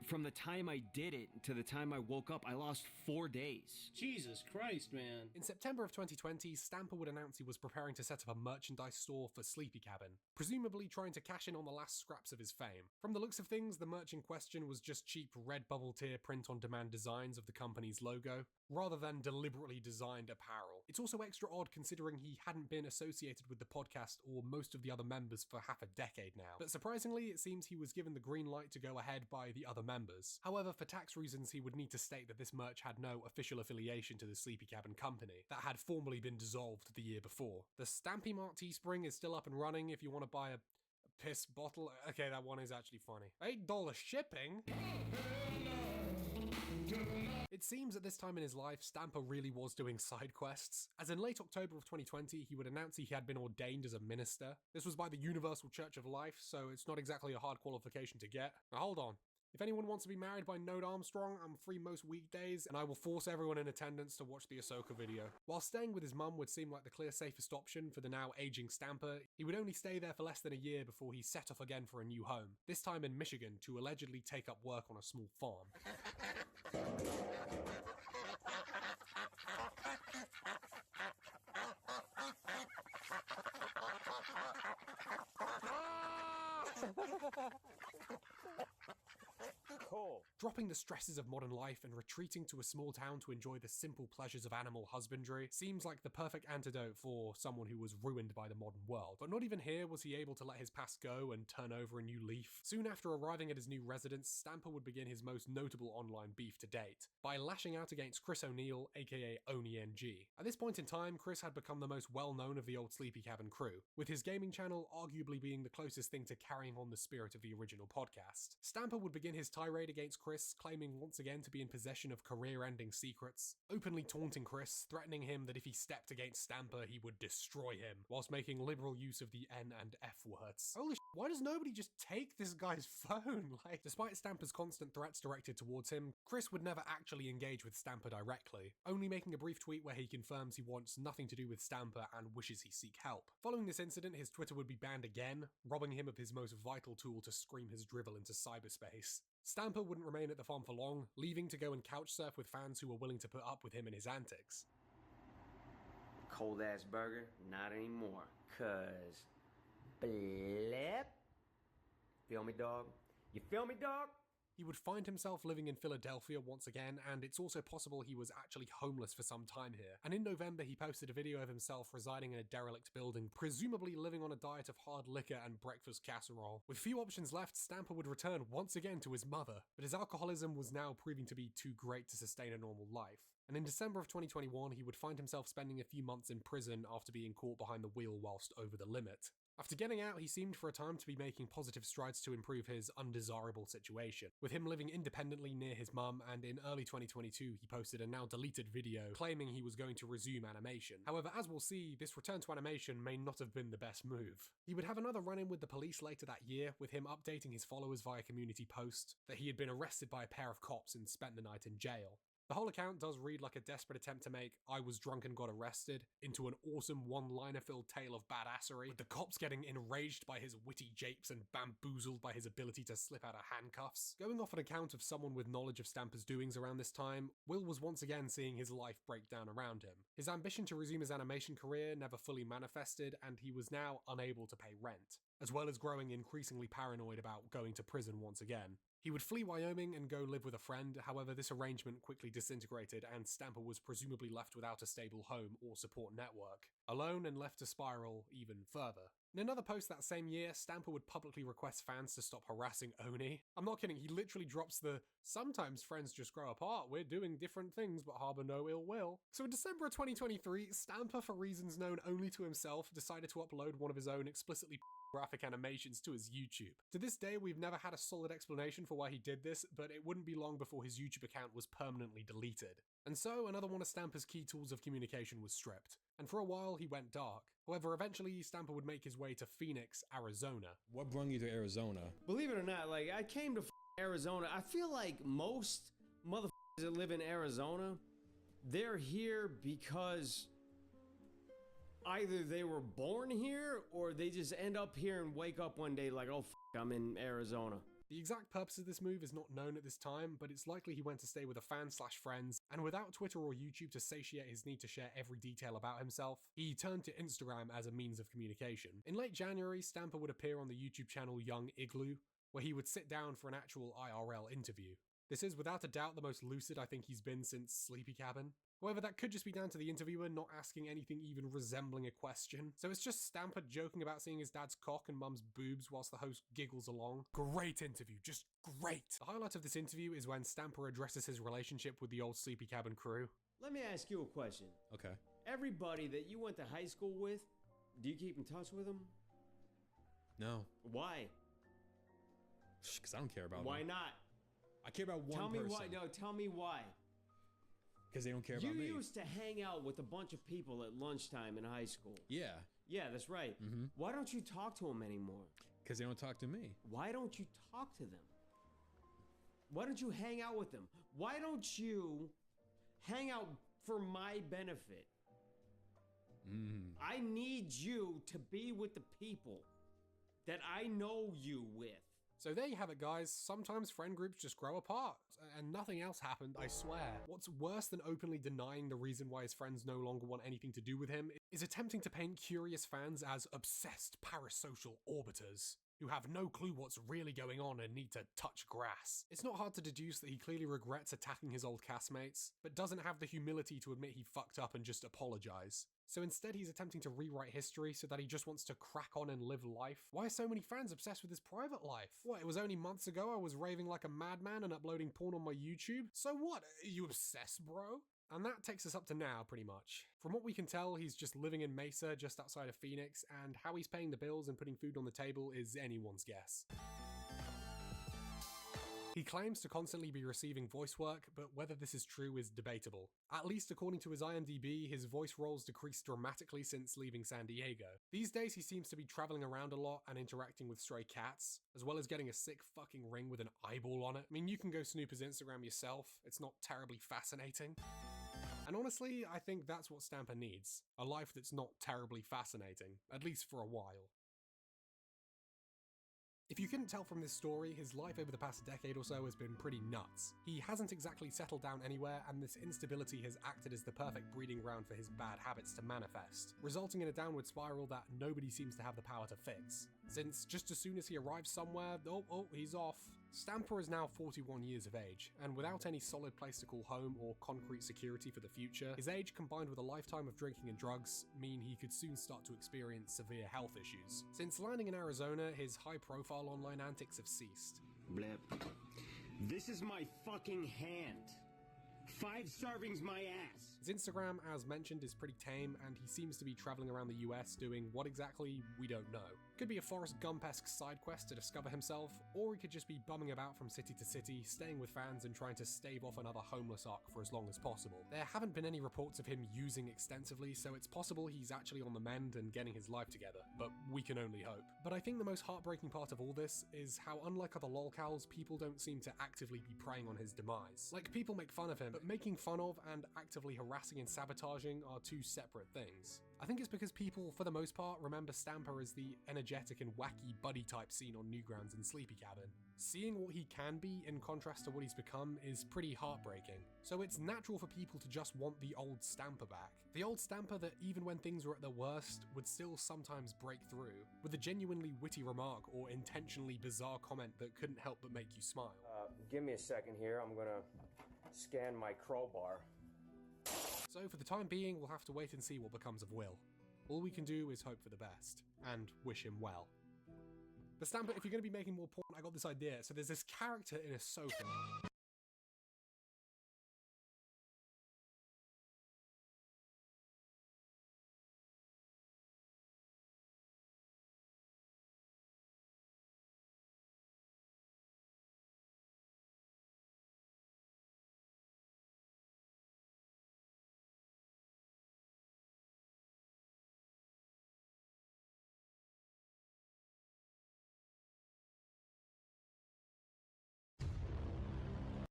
Speaker 4: from the time I did it to the time I woke up, I lost 4 days.
Speaker 9: Jesus Christ, man.
Speaker 16: In September of 2020, Stamper would announce he was preparing to set up a merchandise store for Sleepy Cabin, presumably trying to cash in on the last scraps of his fame. From the looks of things, the merch in question was just cheap red bubble tier print-on-demand designs of the company's logo, rather than deliberately designed apparel. It's also extra odd considering he hadn't been associated with the podcast or most of the other members for half a decade now. But surprisingly, it seems he was given the green light to go ahead by the other members. However, for tax reasons, he would need to state that this merch had no official affiliation to the Sleepy Cabin company that had formerly been dissolved the year before. The Stampy Mart Teespring is still up and running if you want to buy a piss bottle. Okay, that one is actually funny. $8 shipping? It seems at this time in his life, Stamper really was doing side quests, as in late October of 2020, he would announce he had been ordained as a minister. This was by the Universal Church of Life, so it's not exactly a hard qualification to get. Now hold on. If anyone wants to be married by Node Armstrong, I'm free most weekdays, and I will force everyone in attendance to watch the Ahsoka video. While staying with his mum would seem like the clear safest option for the now aging Stamper, he would only stay there for less than a year before he set off again for a new home, this time in Michigan to allegedly take up work on a small farm. Dropping the stresses of modern life and retreating to a small town to enjoy the simple pleasures of animal husbandry seems like the perfect antidote for someone who was ruined by the modern world. But not even here was he able to let his past go and turn over a new leaf. Soon after arriving at his new residence, Stamper would begin his most notable online beef to date, by lashing out against Chris O'Neill, aka OniNG. At this point in time, Chris had become the most well-known of the old Sleepy Cabin crew, with his gaming channel arguably being the closest thing to carrying on the spirit of the original podcast. Stamper would begin his tirade against Chris, claiming once again to be in possession of career-ending secrets, openly taunting Chris, threatening him that if he stepped against Stamper, he would destroy him, whilst making liberal use of the N and F words. Holy shit, why does nobody just take this guy's phone? Despite Stamper's constant threats directed towards him, Chris would never actually engage with Stamper directly, only making a brief tweet where he confirms he wants nothing to do with Stamper and wishes he seek help. Following this incident, his Twitter would be banned again, robbing him of his most vital tool to scream his drivel into cyberspace. Stamper wouldn't remain at the farm for long, leaving to go and couch surf with fans who were willing to put up with him and his antics.
Speaker 17: Cold ass burger? Not anymore. Cause blip. Feel me, dog? You feel me, dog?
Speaker 16: He would find himself living in Philadelphia once again, and it's also possible he was actually homeless for some time here. And in November, he posted a video of himself residing in a derelict building, presumably living on a diet of hard liquor and breakfast casserole. With few options left, Stamper would return once again to his mother, but his alcoholism was now proving to be too great to sustain a normal life. And in December of 2021, he would find himself spending a few months in prison after being caught behind the wheel whilst over the limit. After getting out, he seemed for a time to be making positive strides to improve his undesirable situation, with him living independently near his mum, and in early 2022 he posted a now deleted video claiming he was going to resume animation. However, as we'll see, this return to animation may not have been the best move. He would have another run-in with the police later that year, with him updating his followers via community post that he had been arrested by a pair of cops and spent the night in jail. The whole account does read like a desperate attempt to make "I was drunk and got arrested" into an awesome one-liner filled tale of badassery, with the cops getting enraged by his witty japes and bamboozled by his ability to slip out of handcuffs. Going off an account of someone with knowledge of Stamper's doings around this time, Will was once again seeing his life break down around him. His ambition to resume his animation career never fully manifested, and he was now unable to pay rent, as well as growing increasingly paranoid about going to prison once again. He would flee Wyoming and go live with a friend, however this arrangement quickly disintegrated and Stamper was presumably left without a stable home or support network, alone and left to spiral even further. In another post that same year, Stamper would publicly request fans to stop harassing Oni. I'm not kidding, he literally drops the "sometimes friends just grow apart, we're doing different things but harbour no ill will." So in December of 2023, Stamper, for reasons known only to himself, decided to upload one of his own explicitly graphic animations to his YouTube. To this day, we've never had a solid explanation for why he did this, but it wouldn't be long before his YouTube account was permanently deleted. And so, another one of Stamper's key tools of communication was stripped, and for a while he went dark. However, eventually Stamper would make his way to Phoenix, Arizona.
Speaker 10: What brought you to Arizona?
Speaker 4: Believe it or not, like, I came to Arizona. I feel like most motherfuckers that live in Arizona, they're here because either they were born here or they just end up here and wake up one day like, oh, I'm in Arizona.
Speaker 16: The exact purpose of this move is not known at this time, but it's likely he went to stay with a fan/friends, and without Twitter or YouTube to satiate his need to share every detail about himself, he turned to Instagram as a means of communication. In late January, Stamper would appear on the YouTube channel Young Igloo, where he would sit down for an actual IRL interview. This is without a doubt the most lucid I think he's been since Sleepy Cabin. However, that could just be down to the interviewer not asking anything even resembling a question. So it's just Stamper joking about seeing his dad's cock and mum's boobs whilst the host giggles along. Great interview, just great. The highlight of this interview is when Stamper addresses his relationship with the old Sleepy Cabin crew.
Speaker 4: Let me ask you a question.
Speaker 10: Okay.
Speaker 4: Everybody that you went to high school with, do you keep in touch with them?
Speaker 10: No.
Speaker 4: Why?
Speaker 10: Because I don't care about
Speaker 4: Why
Speaker 10: them.
Speaker 4: not?
Speaker 10: I care about one
Speaker 4: Tell me
Speaker 10: person.
Speaker 4: why. No, tell me why.
Speaker 10: Because they don't care about me.
Speaker 4: You used to hang out with a bunch of people at lunchtime in high school.
Speaker 10: Yeah.
Speaker 4: Yeah, that's right.
Speaker 10: Mm-hmm.
Speaker 4: Why don't you talk to them anymore?
Speaker 10: Because they don't talk to me.
Speaker 4: Why don't you talk to them? Why don't you hang out with them? Why don't you hang out for my benefit? I need you to be with the people that I know you with.
Speaker 16: So there you have it, guys. Sometimes friend groups just grow apart, and nothing else happened, I swear. What's worse than openly denying the reason why his friends no longer want anything to do with him is attempting to paint curious fans as obsessed parasocial orbiters who have no clue what's really going on and need to touch grass. It's not hard to deduce that he clearly regrets attacking his old castmates, but doesn't have the humility to admit he fucked up and just apologize. So instead he's attempting to rewrite history so that he just wants to crack on and live life. Why are so many fans obsessed with his private life? What, it was only months ago I was raving like a madman and uploading porn on my YouTube? So what, are you obsessed, bro? And that takes us up to now, pretty much. From what we can tell, he's just living in Mesa, just outside of Phoenix, and how he's paying the bills and putting food on the table is anyone's guess. He claims to constantly be receiving voice work, but whether this is true is debatable. At least according to his IMDb, his voice roles decreased dramatically since leaving San Diego. These days he seems to be traveling around a lot and interacting with stray cats, as well as getting a sick fucking ring with an eyeball on it. I mean, you can go snoop his Instagram yourself, it's not terribly fascinating. And honestly, I think that's what Stamper needs. A life that's not terribly fascinating, at least for a while. If you couldn't tell from this story, his life over the past decade or so has been pretty nuts. He hasn't exactly settled down anywhere, and this instability has acted as the perfect breeding ground for his bad habits to manifest, resulting in a downward spiral that nobody seems to have the power to fix. Since just as soon as he arrives somewhere, he's off. Stamper is now 41 years of age, and without any solid place to call home or concrete security for the future, his age combined with a lifetime of drinking and drugs mean he could soon start to experience severe health issues. Since landing in Arizona, his high-profile online antics have ceased.
Speaker 17: Blip. This is my fucking hand. 5 starving's my ass.
Speaker 16: His Instagram, as mentioned, is pretty tame, and he seems to be traveling around the US doing what exactly, we don't know. Could be a Forrest Gump-esque side quest to discover himself, or he could just be bumming about from city to city, staying with fans and trying to stave off another homeless arc for as long as possible. There haven't been any reports of him using extensively, so it's possible he's actually on the mend and getting his life together, but we can only hope. But I think the most heartbreaking part of all this is how, unlike other lolcows, people don't seem to actively be preying on his demise. Like, people make fun of him, but making fun of and actively harassing and sabotaging are two separate things. I think it's because people, for the most part, remember Stamper as the energetic and wacky buddy type seen on Newgrounds and Sleepy Cabin. Seeing what he can be in contrast to what he's become is pretty heartbreaking. So it's natural for people to just want the old Stamper back. The old Stamper that, even when things were at their worst, would still sometimes break through, with a genuinely witty remark or intentionally bizarre comment that couldn't help but make you smile.
Speaker 3: Give me a second here, I'm gonna scan my crowbar.
Speaker 16: So for the time being, we'll have to wait and see what becomes of Will. All we can do is hope for the best, and wish him well. But Stamper, if you're going to be making more porn, I got this idea. So there's this character in a sofa.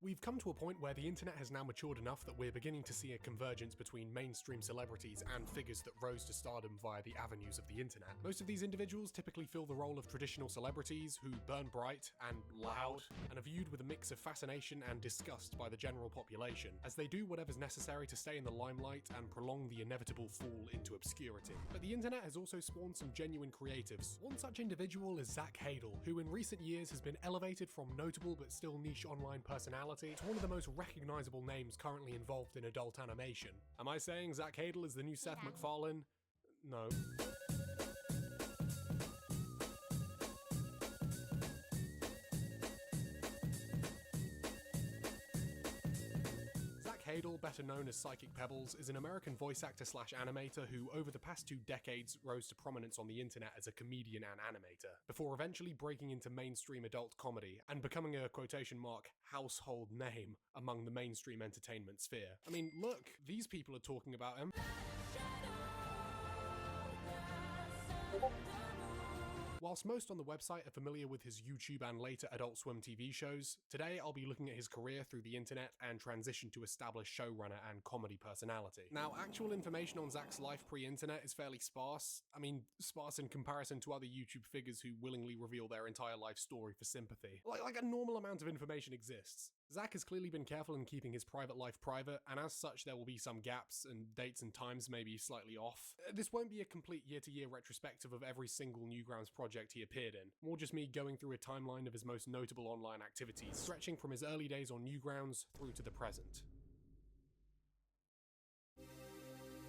Speaker 16: We've come to a point where the internet has now matured enough that we're beginning to see a convergence between mainstream celebrities and figures that rose to stardom via the avenues of the internet. Most of these individuals typically fill the role of traditional celebrities who burn bright and loud and are viewed with a mix of fascination and disgust by the general population, as they do whatever's necessary to stay in the limelight and prolong the inevitable fall into obscurity. But the internet has also spawned some genuine creatives. One such individual is Zach Hadel, who in recent years has been elevated from notable but still niche online personality to one of the most recognizable names currently involved in adult animation. Am I saying Zach Hadel is the new Seth MacFarlane? No. Hadel, better known as Psychic Pebbles, is an American voice actor slash animator who, over the past 2 decades, rose to prominence on the internet as a comedian and animator, before eventually breaking into mainstream adult comedy and becoming a quotation mark household name among the mainstream entertainment sphere. I mean, look, these people are talking about him. Whilst most on the website are familiar with his YouTube and later Adult Swim TV shows, today I'll be looking at his career through the internet and transition to established showrunner and comedy personality. Now, actual information on Zach's life pre-internet is fairly sparse. I mean, sparse in comparison to other YouTube figures who willingly reveal their entire life story for sympathy. Like a normal amount of information exists. Zach has clearly been careful in keeping his private life private, and as such there will be some gaps, and dates and times may be slightly off. This won't be a complete year-to-year retrospective of every single Newgrounds project he appeared in, more just me going through a timeline of his most notable online activities, stretching from his early days on Newgrounds through to the present.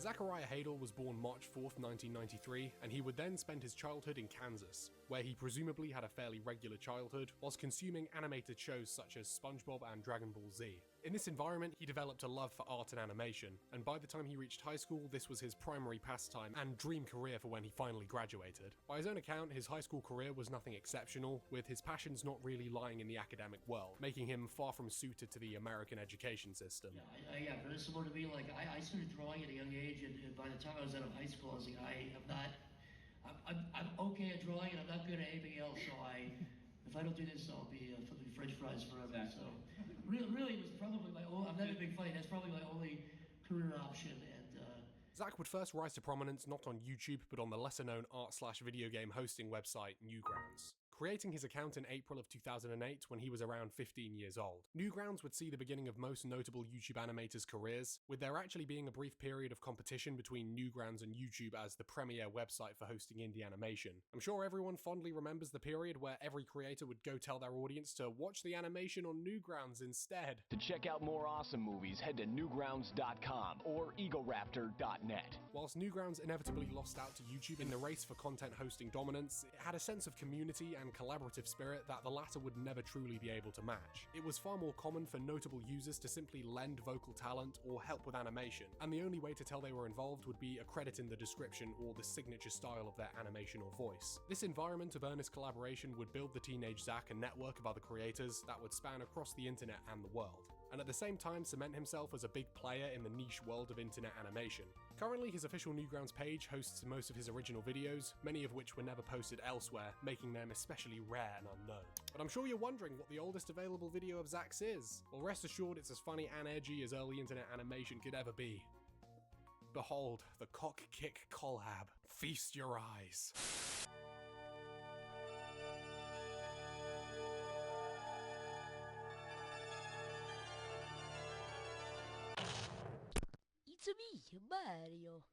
Speaker 16: Zachariah Hadel was born March 4th, 1993, and he would then spend his childhood in Kansas, where he presumably had a fairly regular childhood, whilst consuming animated shows such as SpongeBob and Dragon Ball Z. In this environment, he developed a love for art and animation, and by the time he reached high school, this was his primary pastime and dream career for when he finally graduated. By his own account, his high school career was nothing exceptional, with his passions not really lying in the academic world, making him far from suited to the American education system.
Speaker 11: Yeah, very similar to me. Like, I started drawing at a young age, and by the time I was out of high school, I was like, I'm okay at drawing, and I'm not good at anything else, so if I don't do this, I'll be flipping French fries forever. So really, it was probably my only, I'm not even being funny, that's probably my only career option. And
Speaker 16: Zach would first rise to prominence not on YouTube, but on the lesser-known art/video game hosting website Newgrounds, creating his account in April of 2008 when he was around 15 years old. Newgrounds would see the beginning of most notable YouTube animators' careers, with there actually being a brief period of competition between Newgrounds and YouTube as the premier website for hosting indie animation. I'm sure everyone fondly remembers the period where every creator would go tell their audience to watch the animation on Newgrounds instead.
Speaker 12: To check out more awesome movies, head to newgrounds.com or egoraptor.net.
Speaker 16: Whilst Newgrounds inevitably lost out to YouTube in the race for content hosting dominance, it had a sense of community and collaborative spirit that the latter would never truly be able to match. It was far more common for notable users to simply lend vocal talent or help with animation, and the only way to tell they were involved would be a credit in the description or the signature style of their animation or voice. This environment of earnest collaboration would build the teenage Zach a network of other creators that would span across the internet and the world, and at the same time cement himself as a big player in the niche world of internet animation. Currently, his official Newgrounds page hosts most of his original videos, many of which were never posted elsewhere, making them especially rare and unknown. But I'm sure you're wondering what the oldest available video of Zach's is. Well, rest assured it's as funny and edgy as early internet animation could ever be. Behold, the Cock Kick collab. Feast your eyes.
Speaker 14: It's me, Mario.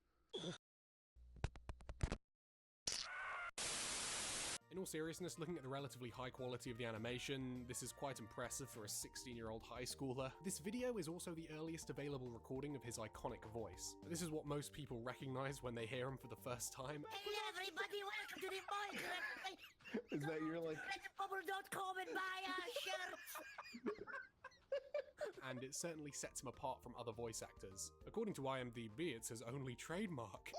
Speaker 16: In all seriousness, looking at the relatively high quality of the animation, this is quite impressive for a 16-year-old high schooler. This video is also the earliest available recording of his iconic voice. This is what most people recognize when they hear him for the first time.
Speaker 14: Hey everybody, welcome to the Minecraft.
Speaker 2: Is that your like...
Speaker 14: Bubble.com and buy our shirts.
Speaker 16: And it certainly sets him apart from other voice actors. According to IMDb, it's his only trademark.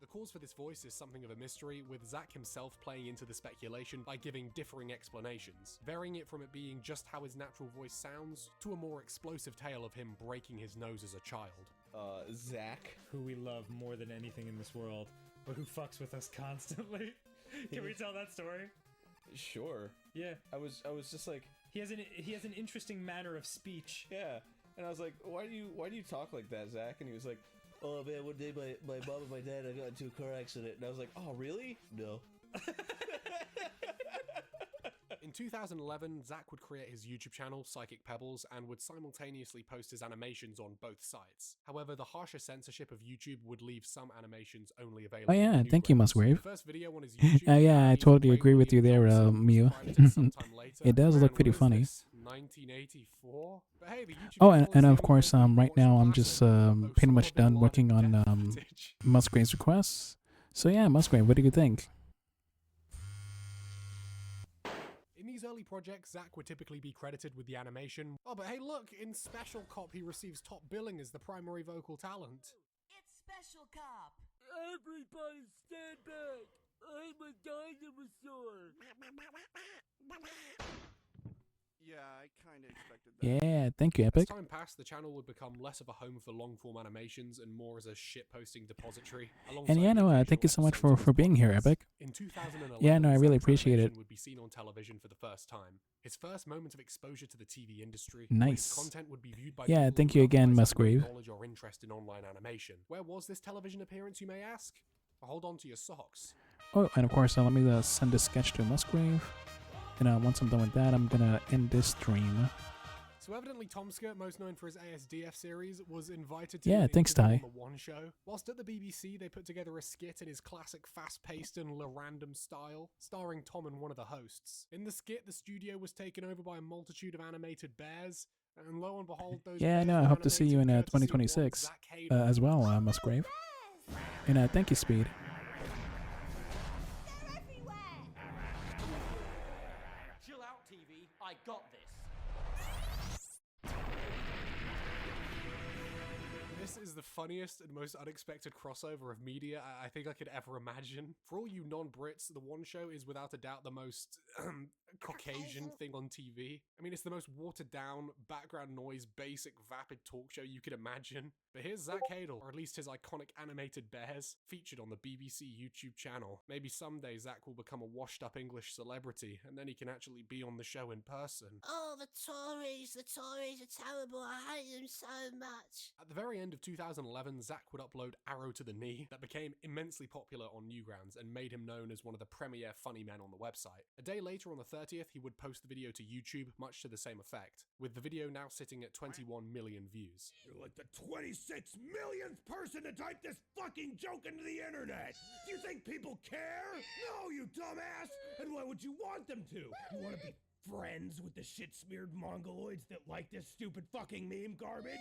Speaker 16: The cause for this voice is something of a mystery, with Zach himself playing into the speculation by giving differing explanations, varying it from it being just how his natural voice sounds, to a more explosive tale of him breaking his nose as a child.
Speaker 2: Zach?
Speaker 13: Who we love more than anything in this world, but who fucks with us constantly. Can we tell that story?
Speaker 2: Sure.
Speaker 13: Yeah.
Speaker 2: I was just like,
Speaker 13: He has an interesting manner of speech.
Speaker 2: Yeah. And I was like, why do you talk like that, Zach? And he was like, oh man, one day my mom and my dad got into a car accident. And I was like, oh really? No.
Speaker 16: In 2011, Zach would create his YouTube channel, Psychic Pebbles, and would simultaneously post his animations on both sites. However, the harsher censorship of YouTube would leave some animations only available.
Speaker 1: Oh yeah, thank you, Musgrave.
Speaker 16: The first video on his YouTube
Speaker 1: yeah, I totally agree with you there, Mew. It does look pretty funny.
Speaker 16: 1984? But hey, the YouTube
Speaker 1: Oh, and of course, right now I'm just pretty much done working on Musgrave's requests. So yeah, Musgrave, what do you think?
Speaker 16: In these early projects, Zach would typically be credited with the animation. Oh, but hey look, in Special Cop he receives top billing as the primary vocal talent.
Speaker 14: It's Special Cop. Everybody stand back. I'm a dinosaur.
Speaker 22: Yeah, I kind of expected that.
Speaker 1: Yeah, thank you, Epic.
Speaker 16: As time passed, the channel would become less of a home for long-form animations and more as a shit-posting depository.
Speaker 1: And yeah, no, thank you so much for being here, Epic.
Speaker 16: In 2011,
Speaker 1: yeah, no, I really appreciate it.
Speaker 16: Would be seen on television for the first time. His first moment of exposure to the TV industry.
Speaker 1: Nice.
Speaker 16: His content would be viewed by
Speaker 1: yeah,
Speaker 16: people
Speaker 1: thank
Speaker 16: who
Speaker 1: you again, Musgrave.
Speaker 16: knowledge or interest in online animation. Where was this television appearance, you may ask? Well, hold on to your socks.
Speaker 1: Oh, and of course, let me send this sketch to Musgrave. And once I'm done with that, I'm gonna end this stream.
Speaker 16: So evidently Tomska, most known for his ASDF series, was invited to
Speaker 1: yeah, thanks, Ty.
Speaker 16: on the One Show. Whilst at the BBC, they put together a skit in his classic fast-paced and random style, starring Tom and one of the hosts. In the skit, the studio was taken over by a multitude of animated bears, and lo and behold, those
Speaker 1: yeah, no, I hope to see you in 2026 as well, Musgrave. And thank you, Speed.
Speaker 8: I got this.
Speaker 16: This is the funniest and most unexpected crossover of media I think I could ever imagine. For all you non-Brits, The One Show is without a doubt the most Caucasian thing on TV. I mean, it's the most watered down, background noise, basic, vapid talk show you could imagine. But here's Zach Hadel, or at least his iconic animated bears, featured on the BBC YouTube channel. Maybe someday Zach will become a washed-up English celebrity, and then he can actually be on the show in person.
Speaker 15: Oh, the Tories are terrible. I hate them so much.
Speaker 16: At the very end of 2011, Zach would upload Arrow to the Knee, that became immensely popular on Newgrounds and made him known as one of the premier funny men on the website. A day later, on the 30th, he would post the video to YouTube, much to the same effect, with the video now sitting at 21 million views.
Speaker 6: You're like the 26 millionth person to type this fucking joke into the internet! Do you think people care? No, you dumbass! And why would you want them to? You want to be friends with the shit-smeared mongoloids that like this stupid fucking meme garbage?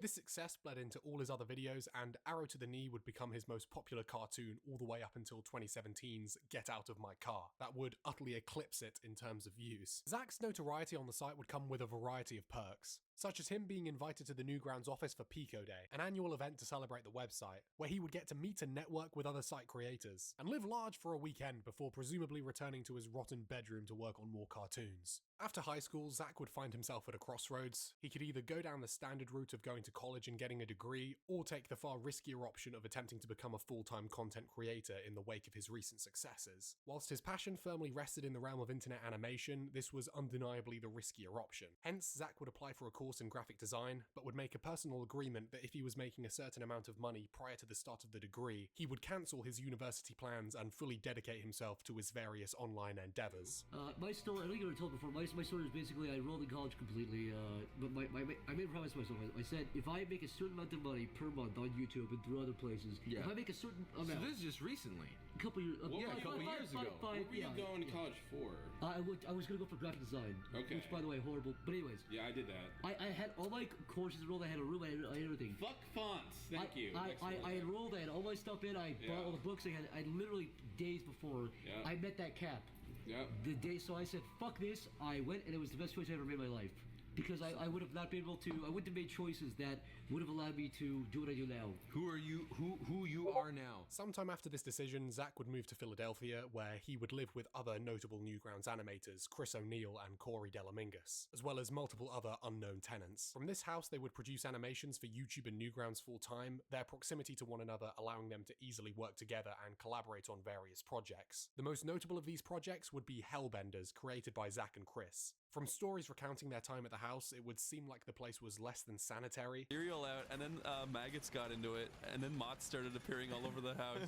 Speaker 16: This success bled into all his other videos, and Arrow to the Knee would become his most popular cartoon all the way up until 2017's Get Out of My Car. That would utterly eclipse it in terms of views. Zach's notoriety on the site would come with a variety of perks, such as him being invited to the Newgrounds office for Pico Day, an annual event to celebrate the website, where he would get to meet and network with other site creators, and live large for a weekend before presumably returning to his rotten bedroom to work on more cartoons. After high school, Zach would find himself at a crossroads. He could either go down the standard route of going to college and getting a degree, or take the far riskier option of attempting to become a full-time content creator in the wake of his recent successes. Whilst his passion firmly rested in the realm of internet animation, this was undeniably the riskier option. Hence, Zach would apply for a course in graphic design, but would make a personal agreement that if he was making a certain amount of money prior to the start of the degree, he would cancel his university plans and fully dedicate himself to his various online endeavors.
Speaker 18: My story, I think I told before, my story is basically I enrolled in college completely, but I made a promise to myself. I said, if I make a certain amount of money per month on YouTube and through other places, if I make a certain amount...
Speaker 19: So this is just recently?
Speaker 18: A couple years ago.
Speaker 19: A couple years ago. What were you going to college for?
Speaker 18: I was going to go for graphic design.
Speaker 19: Okay.
Speaker 18: Which, by the way, horrible. But anyways.
Speaker 19: Yeah, I did that.
Speaker 18: I had all my courses enrolled. I had a room. I had everything.
Speaker 19: Fuck fonts. Thank you.
Speaker 18: I enrolled. I had all my stuff in. I bought all the books. I literally days before I met that cap.
Speaker 19: Yeah.
Speaker 18: The day, so I said, fuck this. I went, and it was the best choice I ever made in my life. Because I would have not been able to, I wouldn't have made choices that would have allowed me to do what I do now.
Speaker 19: Who are you, who you are now?
Speaker 16: Sometime after this decision, Zach would move to Philadelphia, where he would live with other notable Newgrounds animators, Chris O'Neill and Corey Delamingus, as well as multiple other unknown tenants. From this house, they would produce animations for YouTube and Newgrounds full-time, their proximity to one another allowing them to easily work together and collaborate on various projects. The most notable of these projects would be Hellbenders, created by Zach and Chris. From stories recounting their time at the house, it would seem like the place was less than sanitary.
Speaker 5: Cereal out, and then maggots got into it, and then moths started appearing all over the house.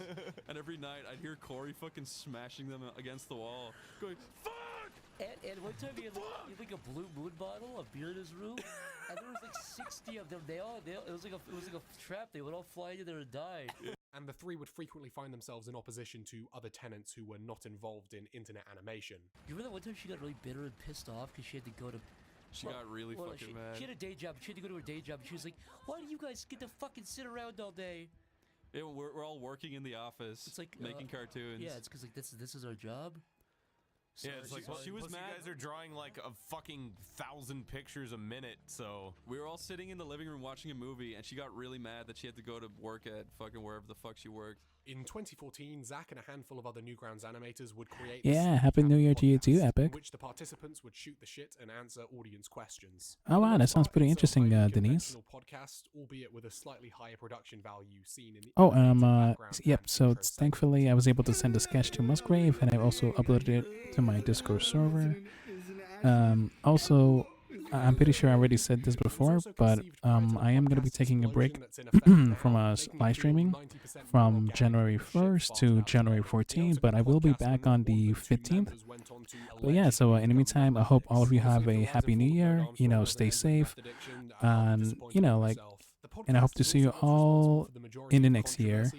Speaker 5: And every night I'd hear Corey fucking smashing them against the wall, going, fuck!
Speaker 18: And one time he had like a Blue Moon bottle of beer in his room, and there was like 60 of them. It was like a trap. They would all fly in there and die.
Speaker 16: And the three would frequently find themselves in opposition to other tenants who were not involved in internet animation.
Speaker 18: You remember that one time she got really bitter and pissed off because she had to go to...
Speaker 5: She got really fucking mad.
Speaker 18: She had a day job. She had to go to her day job. And she was like, why do you guys get to fucking sit around all day?
Speaker 5: Yeah, we're all working in the office. It's like making cartoons.
Speaker 18: Yeah, it's because like this is our job.
Speaker 21: So yeah, it's like she was mad. You guys are drawing like a fucking 1,000 pictures a minute, so
Speaker 5: we were all sitting in the living room watching a movie, and she got really mad that she had to go to work at fucking wherever the fuck she worked.
Speaker 16: In 2014, Zach and a handful of other Newgrounds animators would create
Speaker 1: Yeah, Happy New Year to you too, Epic.
Speaker 16: in which the participants would shoot the shit and answer audience questions.
Speaker 1: Oh wow, that sounds pretty interesting, Denise.
Speaker 16: Podcast, albeit with a slightly higher production value seen in the
Speaker 1: yep, so thankfully I was able to send a sketch to Musgrave, and I also uploaded it to my Discord server. Also, I'm pretty sure I already said this before, but I am going to be taking a break from live streaming from January 1st to January 14th, but I will be back on the 15th. But yeah, so in the meantime, I hope all of you have a happy new year, you know, stay safe, and, you know, like, and I hope to see you all in the next year.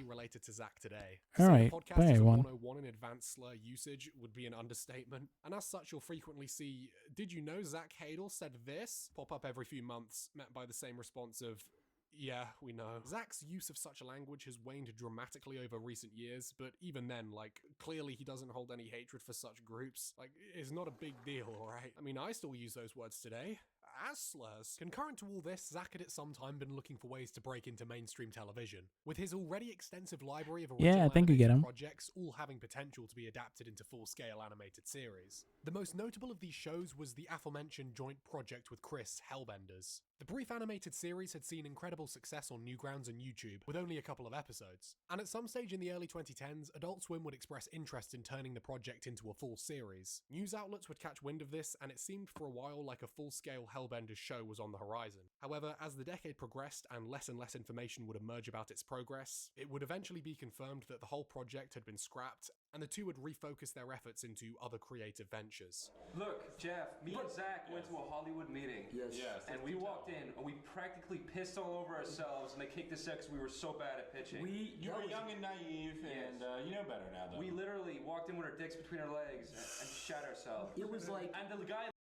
Speaker 1: Alright, bye everyone.
Speaker 16: 101 in advanced slur usage would be an understatement, and as such you'll frequently see, did you know Zach Hadel said this? Pop up every few months, met by the same response of, yeah, we know. Zach's use of such a language has waned dramatically over recent years, but even then, like, clearly he doesn't hold any hatred for such groups. Like, it's not a big deal, alright? I mean, I still use those words today. As slurs. Concurrent to all this, Zach had at some time been looking for ways to break into mainstream television. With his already extensive library of original animated projects, all having potential to be adapted into full-scale animated series. The most notable of these shows was the aforementioned joint project with Chris, Hellbenders. The brief animated series had seen incredible success on Newgrounds and YouTube, with only a couple of episodes. And at some stage in the early 2010s, Adult Swim would express interest in turning the project into a full series. News outlets would catch wind of this, and it seemed for a while like a full-scale Hellbenders show was on the horizon. However, as the decade progressed and less information would emerge about its progress, it would eventually be confirmed that the whole project had been scrapped, and the two would refocus their efforts into other creative ventures.
Speaker 23: Look, Jeff, me and Zach went to a Hollywood meeting. Yes. And we walked in, and we practically pissed all over ourselves, and they kicked us out because we were so bad at pitching.
Speaker 21: You were young and naive, and you know better now, though.
Speaker 23: We literally walked in with our dicks between our legs and shat ourselves.
Speaker 18: It was like...
Speaker 23: And the guy